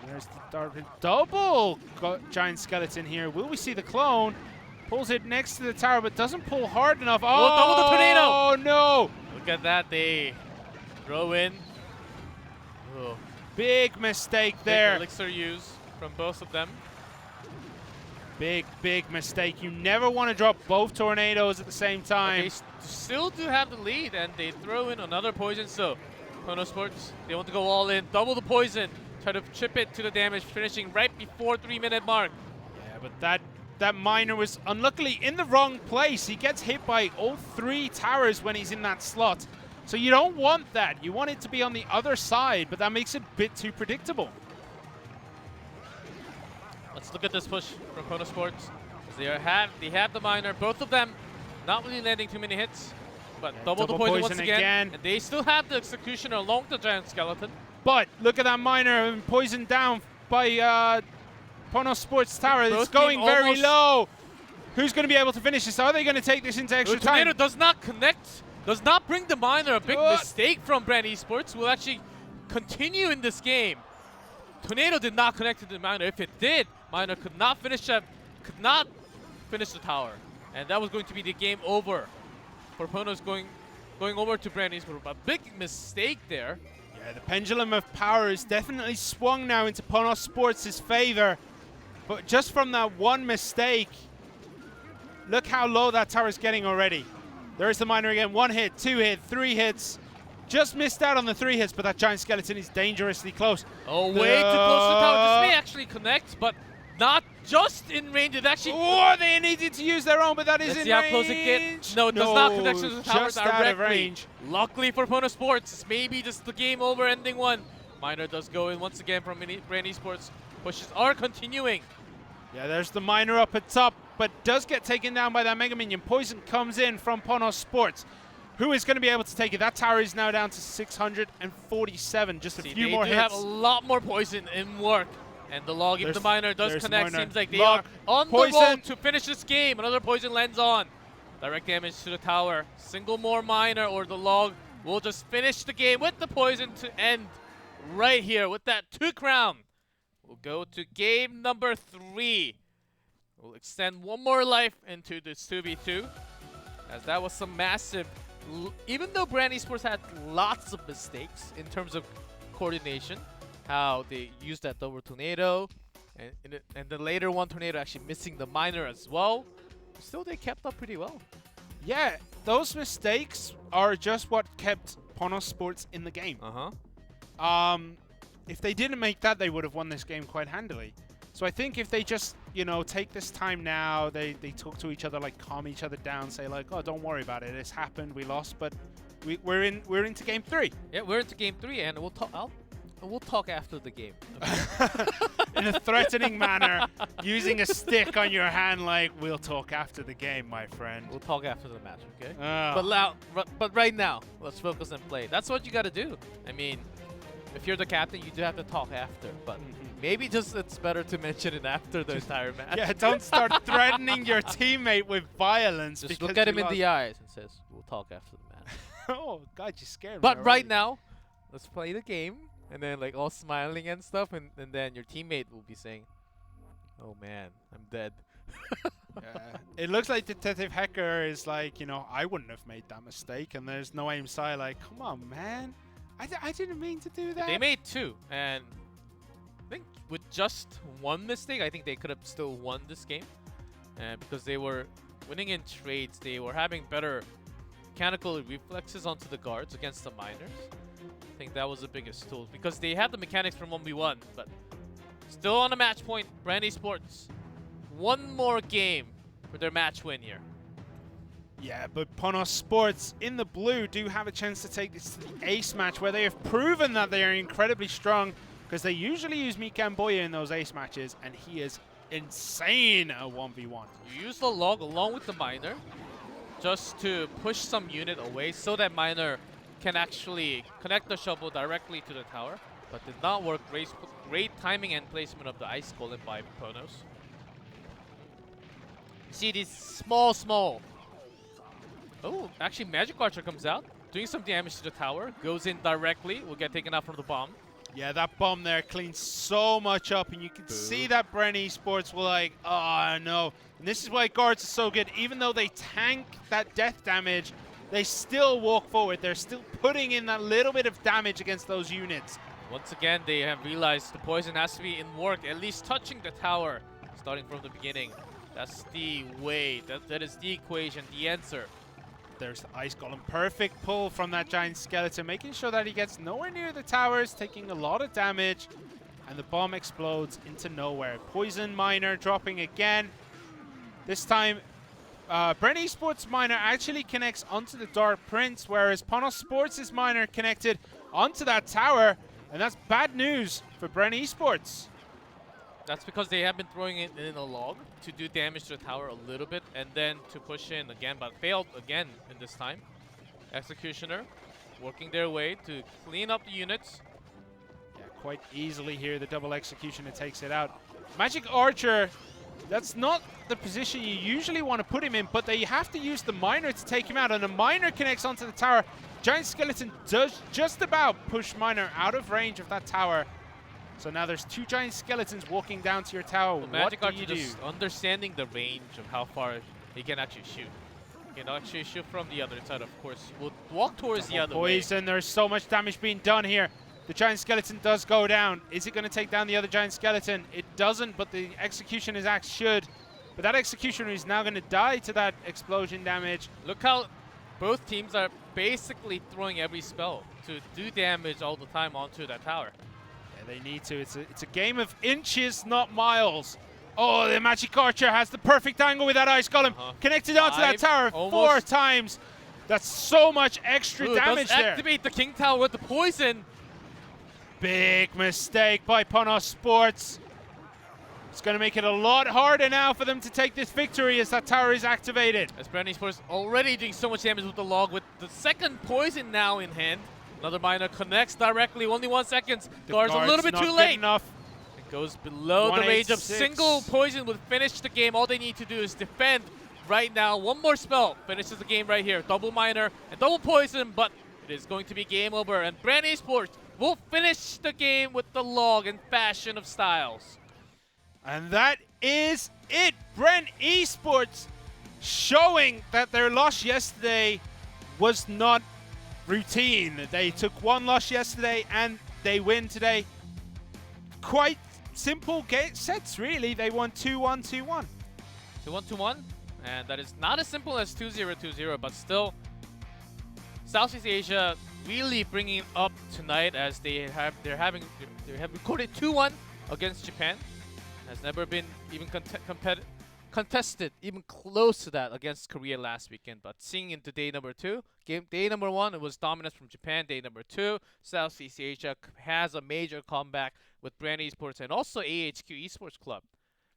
There's the Dark double Giant Skeleton here. Will we see the clone? Pulls it next to the tower, but doesn't pull hard enough. Oh, double the tornado! Oh no! Look at that, they throw in. Oh. Big mistake Big there. elixir use from both of them. Big, big mistake. You never want to drop both tornadoes at the same time. They still do have the lead, and they throw in another poison. So, Ponos Sports, they want to go all in, double the poison, try to chip it to the damage, finishing right before 3-minute mark. Yeah, but that miner was unluckily in the wrong place. He gets hit by all 3 towers when he's in that slot. So you don't want that. You want it to be on the other side, but that makes it a bit too predictable. Let's look at this push from Ponos Sports. They have the miner, both of them not really landing too many hits, but double the poison once again. And they still have the executioner along the Giant Skeleton. But look at that miner poisoned down by Ponos Sports Tower. It's going very low. Who's going to be able to finish this? Are they going to take this into extra time? Tornado does not connect, does not bring the miner. A big mistake from Bren Esports. Will actually continue in this game. Tornado did not connect to the miner. If it did, miner could not finish the tower, and that was going to be the game over for Ponos going over to Bren Esports. A big mistake there. Yeah, the pendulum of power is definitely swung now into Ponos Sports' favor, but just from that one mistake, look how low that tower is getting already. There is the miner again. 1 hit, 2 hit, 3 hits. Just missed out on the 3 hits, but that Giant Skeleton is dangerously close. Oh, way too close to the tower. This may actually connect, but not just in range. It actually. Oh, they needed to use their own, but that is in range. Let's see how close it gets. No, it does not connect to the tower just directly. out of range. Luckily for Ponos Sports, it's maybe just the game over ending one. Miner does go in once again from Bren Esports. Pushes are continuing. Yeah, there's the miner up at top, but does get taken down by that Mega Minion. Poison comes in from Ponos Sports. Who is going to be able to take it? That tower is now down to 647. Just a few more hits. They do have a lot more poison in work. And the log, if the miner does connect, seems like they are on the road to finish this game. Another poison lands on. Direct damage to the tower. Single more miner or the log will just finish the game with the poison to end right here with that 2 crown. We'll go to game number 3. We'll extend one more life into this 2v2, as that was some massive. Even though Bren Esports had lots of mistakes in terms of coordination, how they used that double tornado, and the later one tornado actually missing the miner as well, still they kept up pretty well. Yeah, those mistakes are just what kept Ponos Sports in the game. If they didn't make that, they would have won this game quite handily. So I think if they just, take this time now, they talk to each other, like calm each other down, say like, oh, don't worry about it, it's happened, we lost, but we're into game 3. Yeah, we're into game 3, and I'll We'll talk after the game. In a threatening manner, using a stick on your hand like, we'll talk after the game, my friend. We'll talk after the match, okay? Oh. But right now, let's focus and play. That's what you got to do. I mean, if you're the captain, you do have to talk after. But maybe just it's better to mention it after the entire match. Yeah, don't start threatening your teammate with violence. Just look at him in the eyes and says, we'll talk after the match. Oh, God, you scared me But already. right now, let's play the game. And then like all smiling and stuff. And then your teammate will be saying, oh man, I'm dead. It looks like Detective Hacker is like, you know, I wouldn't have made that mistake. And there's no aim side like, come on, man. I didn't mean to do that. They made 2. And I think with just one mistake, I think they could have still won this game. And because they were winning in trades, they were having better mechanical reflexes onto the guards against the miners. I think that was the biggest tool because they had the mechanics from 1v1, but still on a match point. Brand Esports, one more game for their match win here. Yeah, but Ponos Sports in the blue do have a chance to take this to the ace match where they have proven that they are incredibly strong because they usually use Mika and Boya in those ace matches, and he is insane at 1v1. You use the log along with the miner just to push some unit away so that miner can actually connect the shovel directly to the tower, but did not work. Great timing and placement of the Ice Golem by Ponos. See these small. Oh, actually Magic Archer comes out, doing some damage to the tower, goes in directly, will get taken out from the bomb. Yeah, that bomb there cleans so much up, and you can see that Brent Esports were like, oh no. And this is why guards are so good. Even though they tank that death damage, they still walk forward. They're still putting in that little bit of damage against those units. Once again, they have realized the poison has to be in work, at least touching the tower, starting from the beginning. That's the way, that is the equation, the answer. There's the Ice Golem. Perfect pull from that giant skeleton, making sure that he gets nowhere near the towers, taking a lot of damage, and the bomb explodes into nowhere. Poison Miner dropping again. This time, Brent Esports Miner actually connects onto the Dark Prince, whereas Ponos Sports' Miner connected onto that tower, and that's bad news for Brent Esports. That's because they have been throwing it in a log to do damage to the tower a little bit and then to push in again, but failed again in this time. Executioner working their way to clean up the units. Yeah, quite easily here, the double Executioner takes it out. Magic Archer, that's not the position you usually want to put him in, but they have to use the Miner to take him out, and the Miner connects onto the tower. Giant Skeleton does just about push Miner out of range of that tower. So now there's 2 giant skeletons walking down to your tower. Well, Magic what do Archer you do? just understanding the range of how far he can actually shoot. He can actually shoot from the other side, of course. We'll walk towards the other way. Poison, there's so much damage being done here. The giant skeleton does go down. Is it going to take down the other giant skeleton? It doesn't, but the Executioner's axe should. But that Executioner is now going to die to that explosion damage. Look how both teams are basically throwing every spell to do damage all the time onto that tower. They need to. It's a game of inches, not miles. Oh, the Magic Archer has the perfect angle with that Ice Golem. Connected onto that tower almost 4 times. That's so much extra damage does there. Activate the King Tower with the poison. Big mistake by Ponos Sports. It's going to make it a lot harder now for them to take this victory as that tower is activated. As Brand Esports already doing so much damage with the log, with the second poison now in hand. Another miner connects directly, only 1 second. Guard's a little bit too late. Enough. It goes below the range of 186. single poison would finish the game. All they need to do is defend right now. One more spell finishes the game right here. Double miner and double poison, but it is going to be game over. And Brand Esports will finish the game with the log in fashion of styles. And that is it. Brent Esports showing that their loss yesterday was not routine. They took 1 loss yesterday and they win today. Quite simple sets, really. They won 2-1, 2-1. 2-1, 2-1. And that is not as simple as 2-0, 2-0, but still Southeast Asia really bringing it up tonight as they have recorded 2-1 against Japan. Has never been even contested even close to that against Korea last weekend. But seeing into day number 2, day number 1, it was dominance from Japan. Day number 2, Southeast Asia has a major comeback with Brand Esports and also AHQ Esports Club.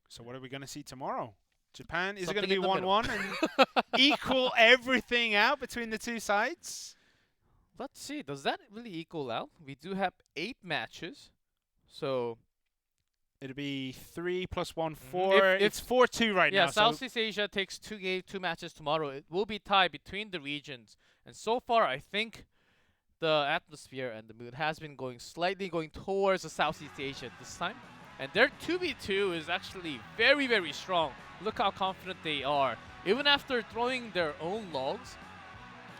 So what are we going to see tomorrow? Japan, is Something it going to be in the 1-1 and equal everything out between the two sides? Let's see. Does that really equal out? We do have 8 matches. So it'll be 3 + 1, 4. It's 4-2 right now. Yeah, Southeast Asia takes 2 matches tomorrow. It will be tied between the regions. And so far, I think the atmosphere and the mood has been slightly going towards the Southeast Asia this time. And their 2v2 is actually very, very strong. Look how confident they are. Even after throwing their own logs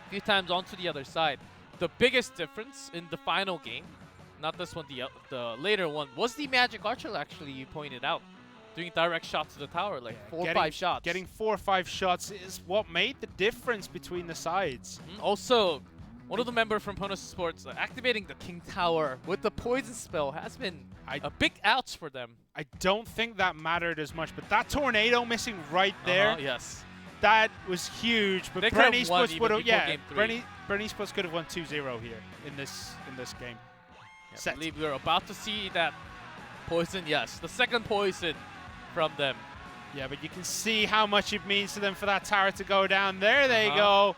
a few times onto the other side, the biggest difference in the final game, not this one, the later one, was the Magic Archer, actually, you pointed out. Doing direct shots to the tower, like 4 or 5 shots. Getting 4 or 5 shots is what made the difference between the sides. Also, one of the members from Ponos Sports activating the King Tower with the poison spell has been a big ouch for them. I don't think that mattered as much, but that tornado missing right there, yes, that was huge. But Brand Esports would have, Brand Esports could have won 2-0 here in this game. I believe we're about to see that poison. Yes, the second poison from them. Yeah, but you can see how much it means to them for that tower to go down. There they go.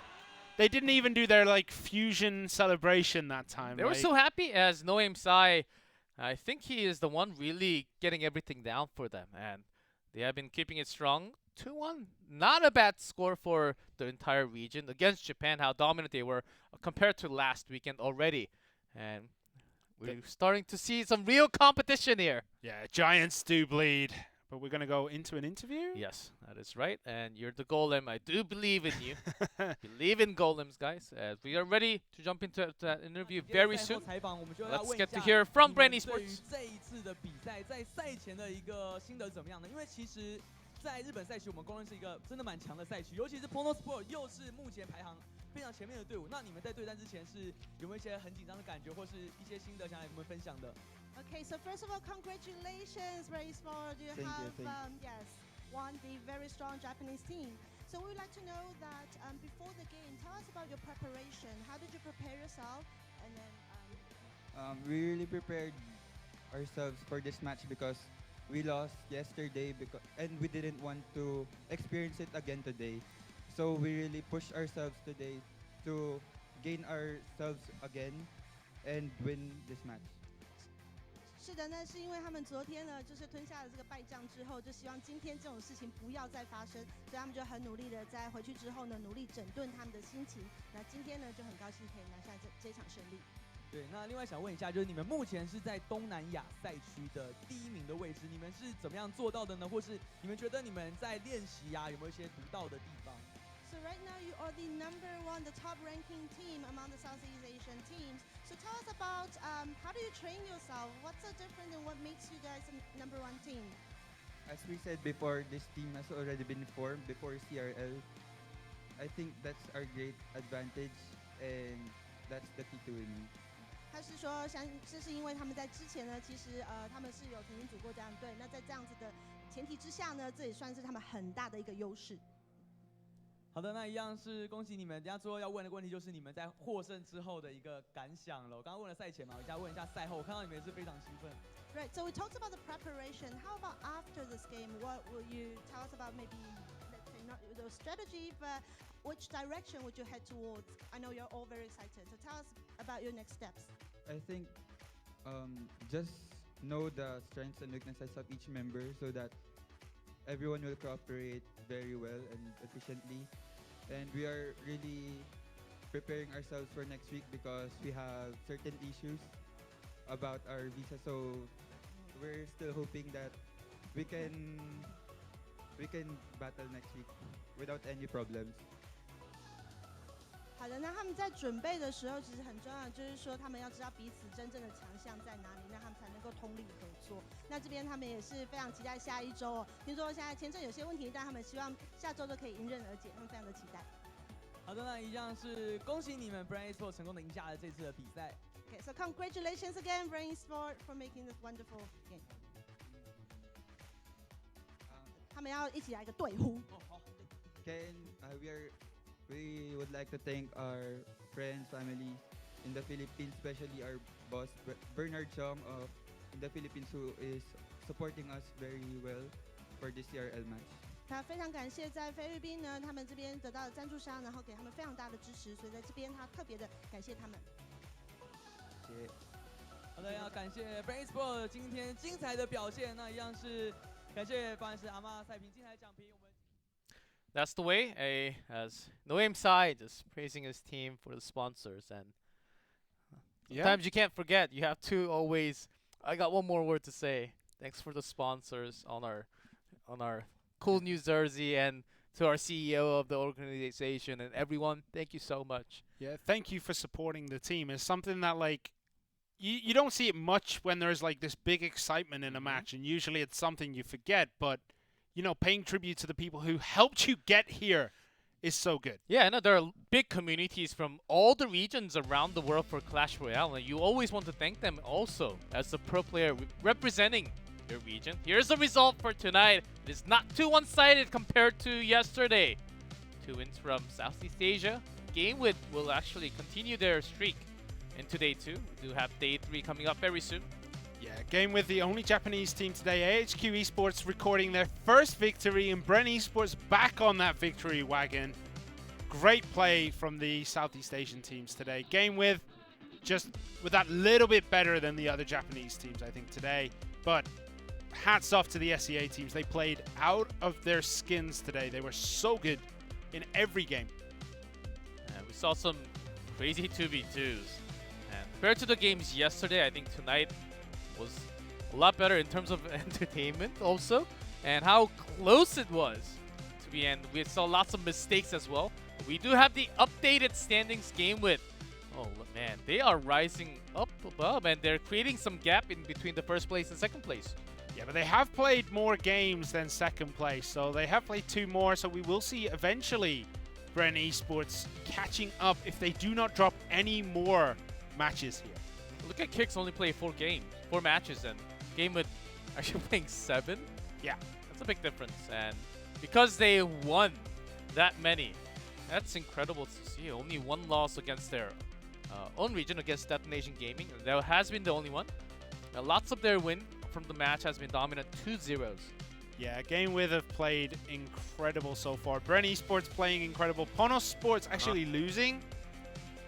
They didn't even do their fusion celebration that time. They were so happy as Noam Sai. I think he is the one really getting everything down for them, and they have been keeping it strong. 2-1, not a bad score for the entire region against Japan. How dominant they were compared to last weekend already, and we're starting to see some real competition here. Yeah, giants do bleed. But we're going to go into an interview? Yes, that is right. And you're the golem. I do believe in you. Believe in golems, guys. We are ready to jump into that interview very soon. Let's get to hear from Brand Esports. 在日本赛区，我们公认是一个真的蛮强的赛区，尤其是 Pono Sport 又是目前排行非常前面的队伍。那你们在对战之前是有没有一些很紧张的感觉，或是一些心得想来跟我们分享的？ Okay, so first of all, congratulations, Brave Sport. You have won the very strong Japanese team. So we would like to know that before the game, tell us about your preparation. How did you prepare yourself? And then we really prepared ourselves for this match because we lost yesterday and we didn't want to experience it again today. So we really pushed ourselves today to gain ourselves again and win this match. 是的，那是因为他们昨天呢，就是吞下了这个败仗之后，就希望今天这种事情不要再发生，所以他们就很努力的在回去之后呢，努力整顿他们的心情。那今天呢，就很高兴可以拿下这场胜利。 对，那另外想问一下，就是你们目前是在东南亚赛区的第1名的位置，你们是怎么样做到的呢？或是你们觉得你们在练习有没有一些独到的地方？ So right now you are the #1, the top ranking team among the Southeast Asian teams. So tell us about how do you train yourself? What's so different and what makes you guys a #1 team? As we said before, this team has already been formed before CRL. I think that's our great advantage and that's the key to winning. 他是说，这是因为他们在之前呢，其实他们是有曾经组过这样队。那在这样子的前提之下呢，这也算是他们很大的一个优势。 好的，那一样是恭喜你们。等下最后要问的问题就是你们在获胜之后的一个感想了。我刚刚问了赛前嘛，我现在问一下赛后。我看到你们也是非常兴奋。Right. So we talked about the preparation. How about after this game? What will you tell us about? Maybe let's say not the strategy, but which direction would you head towards? I know you're all very excited. So tell us about your next steps. I think just know the strengths and weaknesses of each member so that everyone will cooperate very well and efficiently. And we are really preparing ourselves for next week because we have certain issues about our visa. So we're still hoping that we can battle next week without any problems. 好的，那他们在准备的时候，其实很重要，就是说他们要知道彼此真正的强项在哪里，那他们才能够通力合作。那这边他们也是非常期待下一周哦。听说现在签证有些问题，但他们希望下周都可以迎刃而解，他们非常的期待。好的，那一样是恭喜你们 Brand Esports 成功的赢下了这次的比赛。Okay, so congratulations again, Brand Esports, for making this wonderful game. 他们要一起来一个对呼。Ken, we would like to thank our friends, family in the Philippines, especially our boss Bernard Chong in the Philippines, who is supporting us very well for this CRL match. 他非常感谢在菲律宾呢，他们这边得到的赞助商，然后给他们非常大的支持，所以在这边他特别的感谢他们。谢谢。好的，要感谢 Brain Sport 今天精彩的表现，那一样是感谢不管是阿妈赛评精彩奖评，我们。That's the way. As Noam Sai just praising his team for the sponsors, and sometimes you can't forget. You have to always. I got one more word to say. Thanks for the sponsors on our cool New Jersey, and to our CEO of the organization and everyone. Thank you so much. Yeah, thank you for supporting the team. It's something that like you don't see it much when there's like this big excitement in a match, and usually it's something you forget, but you know, paying tribute to the people who helped you get here is so good. Yeah, I know there are big communities from all the regions around the world for Clash Royale, and you always want to thank them also as a pro player representing your region. Here's the result for tonight. It is not too one-sided compared to yesterday. 2 wins from Southeast Asia. GameWith will actually continue their streak into day 2. We do have day 3 coming up very soon. Yeah, GameWith, the only Japanese team today. AHQ Esports recording their first victory, and Bren Esports back on that victory wagon. Great play from the Southeast Asian teams today. GameWith just with that little bit better than the other Japanese teams, I think, today. But hats off to the SEA teams. They played out of their skins today. They were so good in every game. And we saw some crazy 2v2s. And compared to the games yesterday, I think tonight was a lot better in terms of entertainment also, and how close it was to the end. We saw lots of mistakes as well. We do have the updated standings GameWith. Oh man, they are rising up above, and they're creating some gap in between the first place and second place. Yeah, but they have played more games than second place, so they have played 2 more, so we will see eventually Bren Esports catching up if they do not drop any more matches here. Look at Kicks only play 4 matches, and GameWith actually playing 7. Yeah, that's a big difference, and because they won that many, that's incredible to see. Only 1 loss against their own region, against Detonation Gaming. That has been the only one. Lots of their win from the match has been dominant 2-0s. Yeah, GameWith have played incredible so far. Bren Esports playing incredible. Ponos Sports actually losing.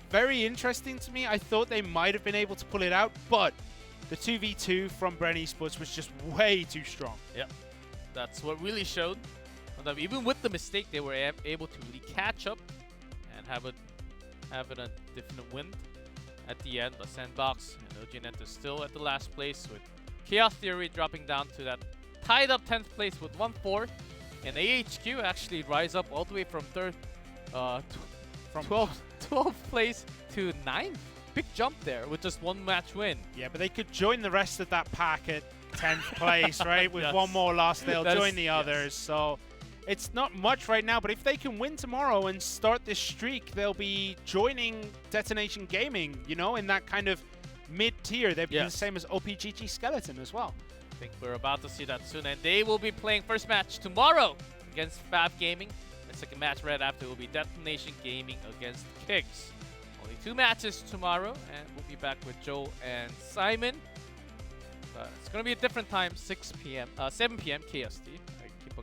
Very interesting to me. I thought they might have been able to pull it out, but the 2v2 from Bren Esports was just way too strong. Yeah, that's what really showed. That even with the mistake, they were able to really catch up and have a different win at the end. The Sandbox and OGNet is still at the last place, with Chaos Theory dropping down to that tied up 10th place with 1-4, and AHQ actually rise up all the way from 12th place to 9th. Big jump there with just 1 match win. Yeah, but they could join the rest of that pack at 10th place, right? With 1 more loss, they'll join the others. So it's not much right now, but if they can win tomorrow and start this streak, they'll be joining Detonation Gaming, you know, in that kind of mid-tier. They'd be the same as OPGG Skeleton as well. I think we're about to see that soon, and they will be playing first match tomorrow against Fab Gaming. The second match right after will be Detonation Gaming against Kicks. Only 2 matches tomorrow, and we'll be back with Joel and Simon. It's going to be a different time, 7 p.m. KST. I keep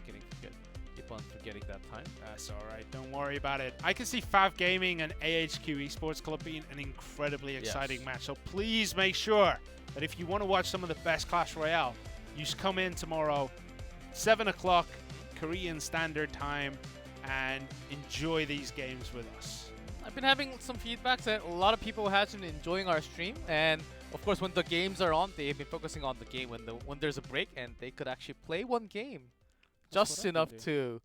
on forgetting that time. That's all right. Don't worry about it. I can see Fab Gaming and AHQ Esports Club being an incredibly exciting match. So please make sure that if you want to watch some of the best Clash Royale, you just come in tomorrow, 7 o'clock Korean Standard Time, and enjoy these games with us. I've been having some feedbacks that a lot of people have been enjoying our stream, and of course when the games are on, they've been focusing on the game when there's a break, and they could actually play 1 game. Just enough to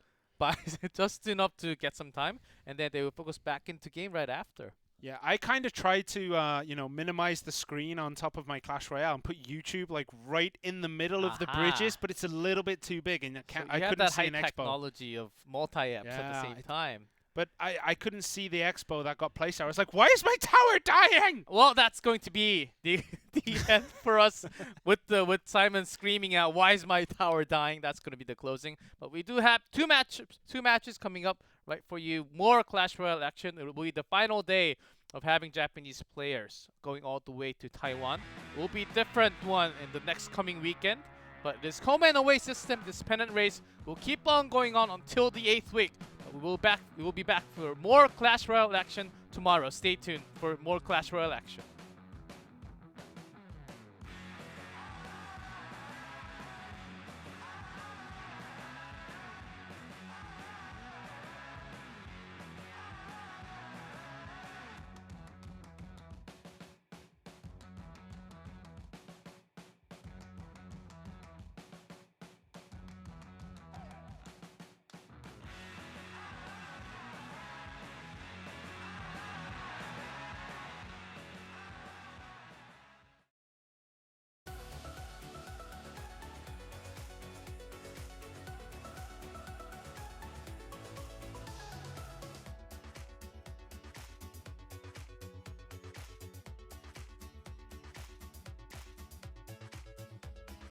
get some time, and then they will focus back into game right after. Yeah, I kind of tried to minimize the screen on top of my Clash Royale and put YouTube like right in the middle of the bridges, but it's a little bit too big, and I couldn't that see high an expo. technology of multi-apps at the same time. but I couldn't see the expo that got placed there. I was like, why is my tower dying? Well, that's going to be the end for us with Simon screaming out, "Why is my tower dying?" That's going to be the closing. But we do have two matches coming up right for you. More Clash Royale action. It will be the final day of having Japanese players going all the way to Taiwan. It will be a different one in the next coming weekend. But this home and away system, this pennant race, will keep on going on until the 8th week. We will be back for more Clash Royale action tomorrow. Stay tuned for more Clash Royale action.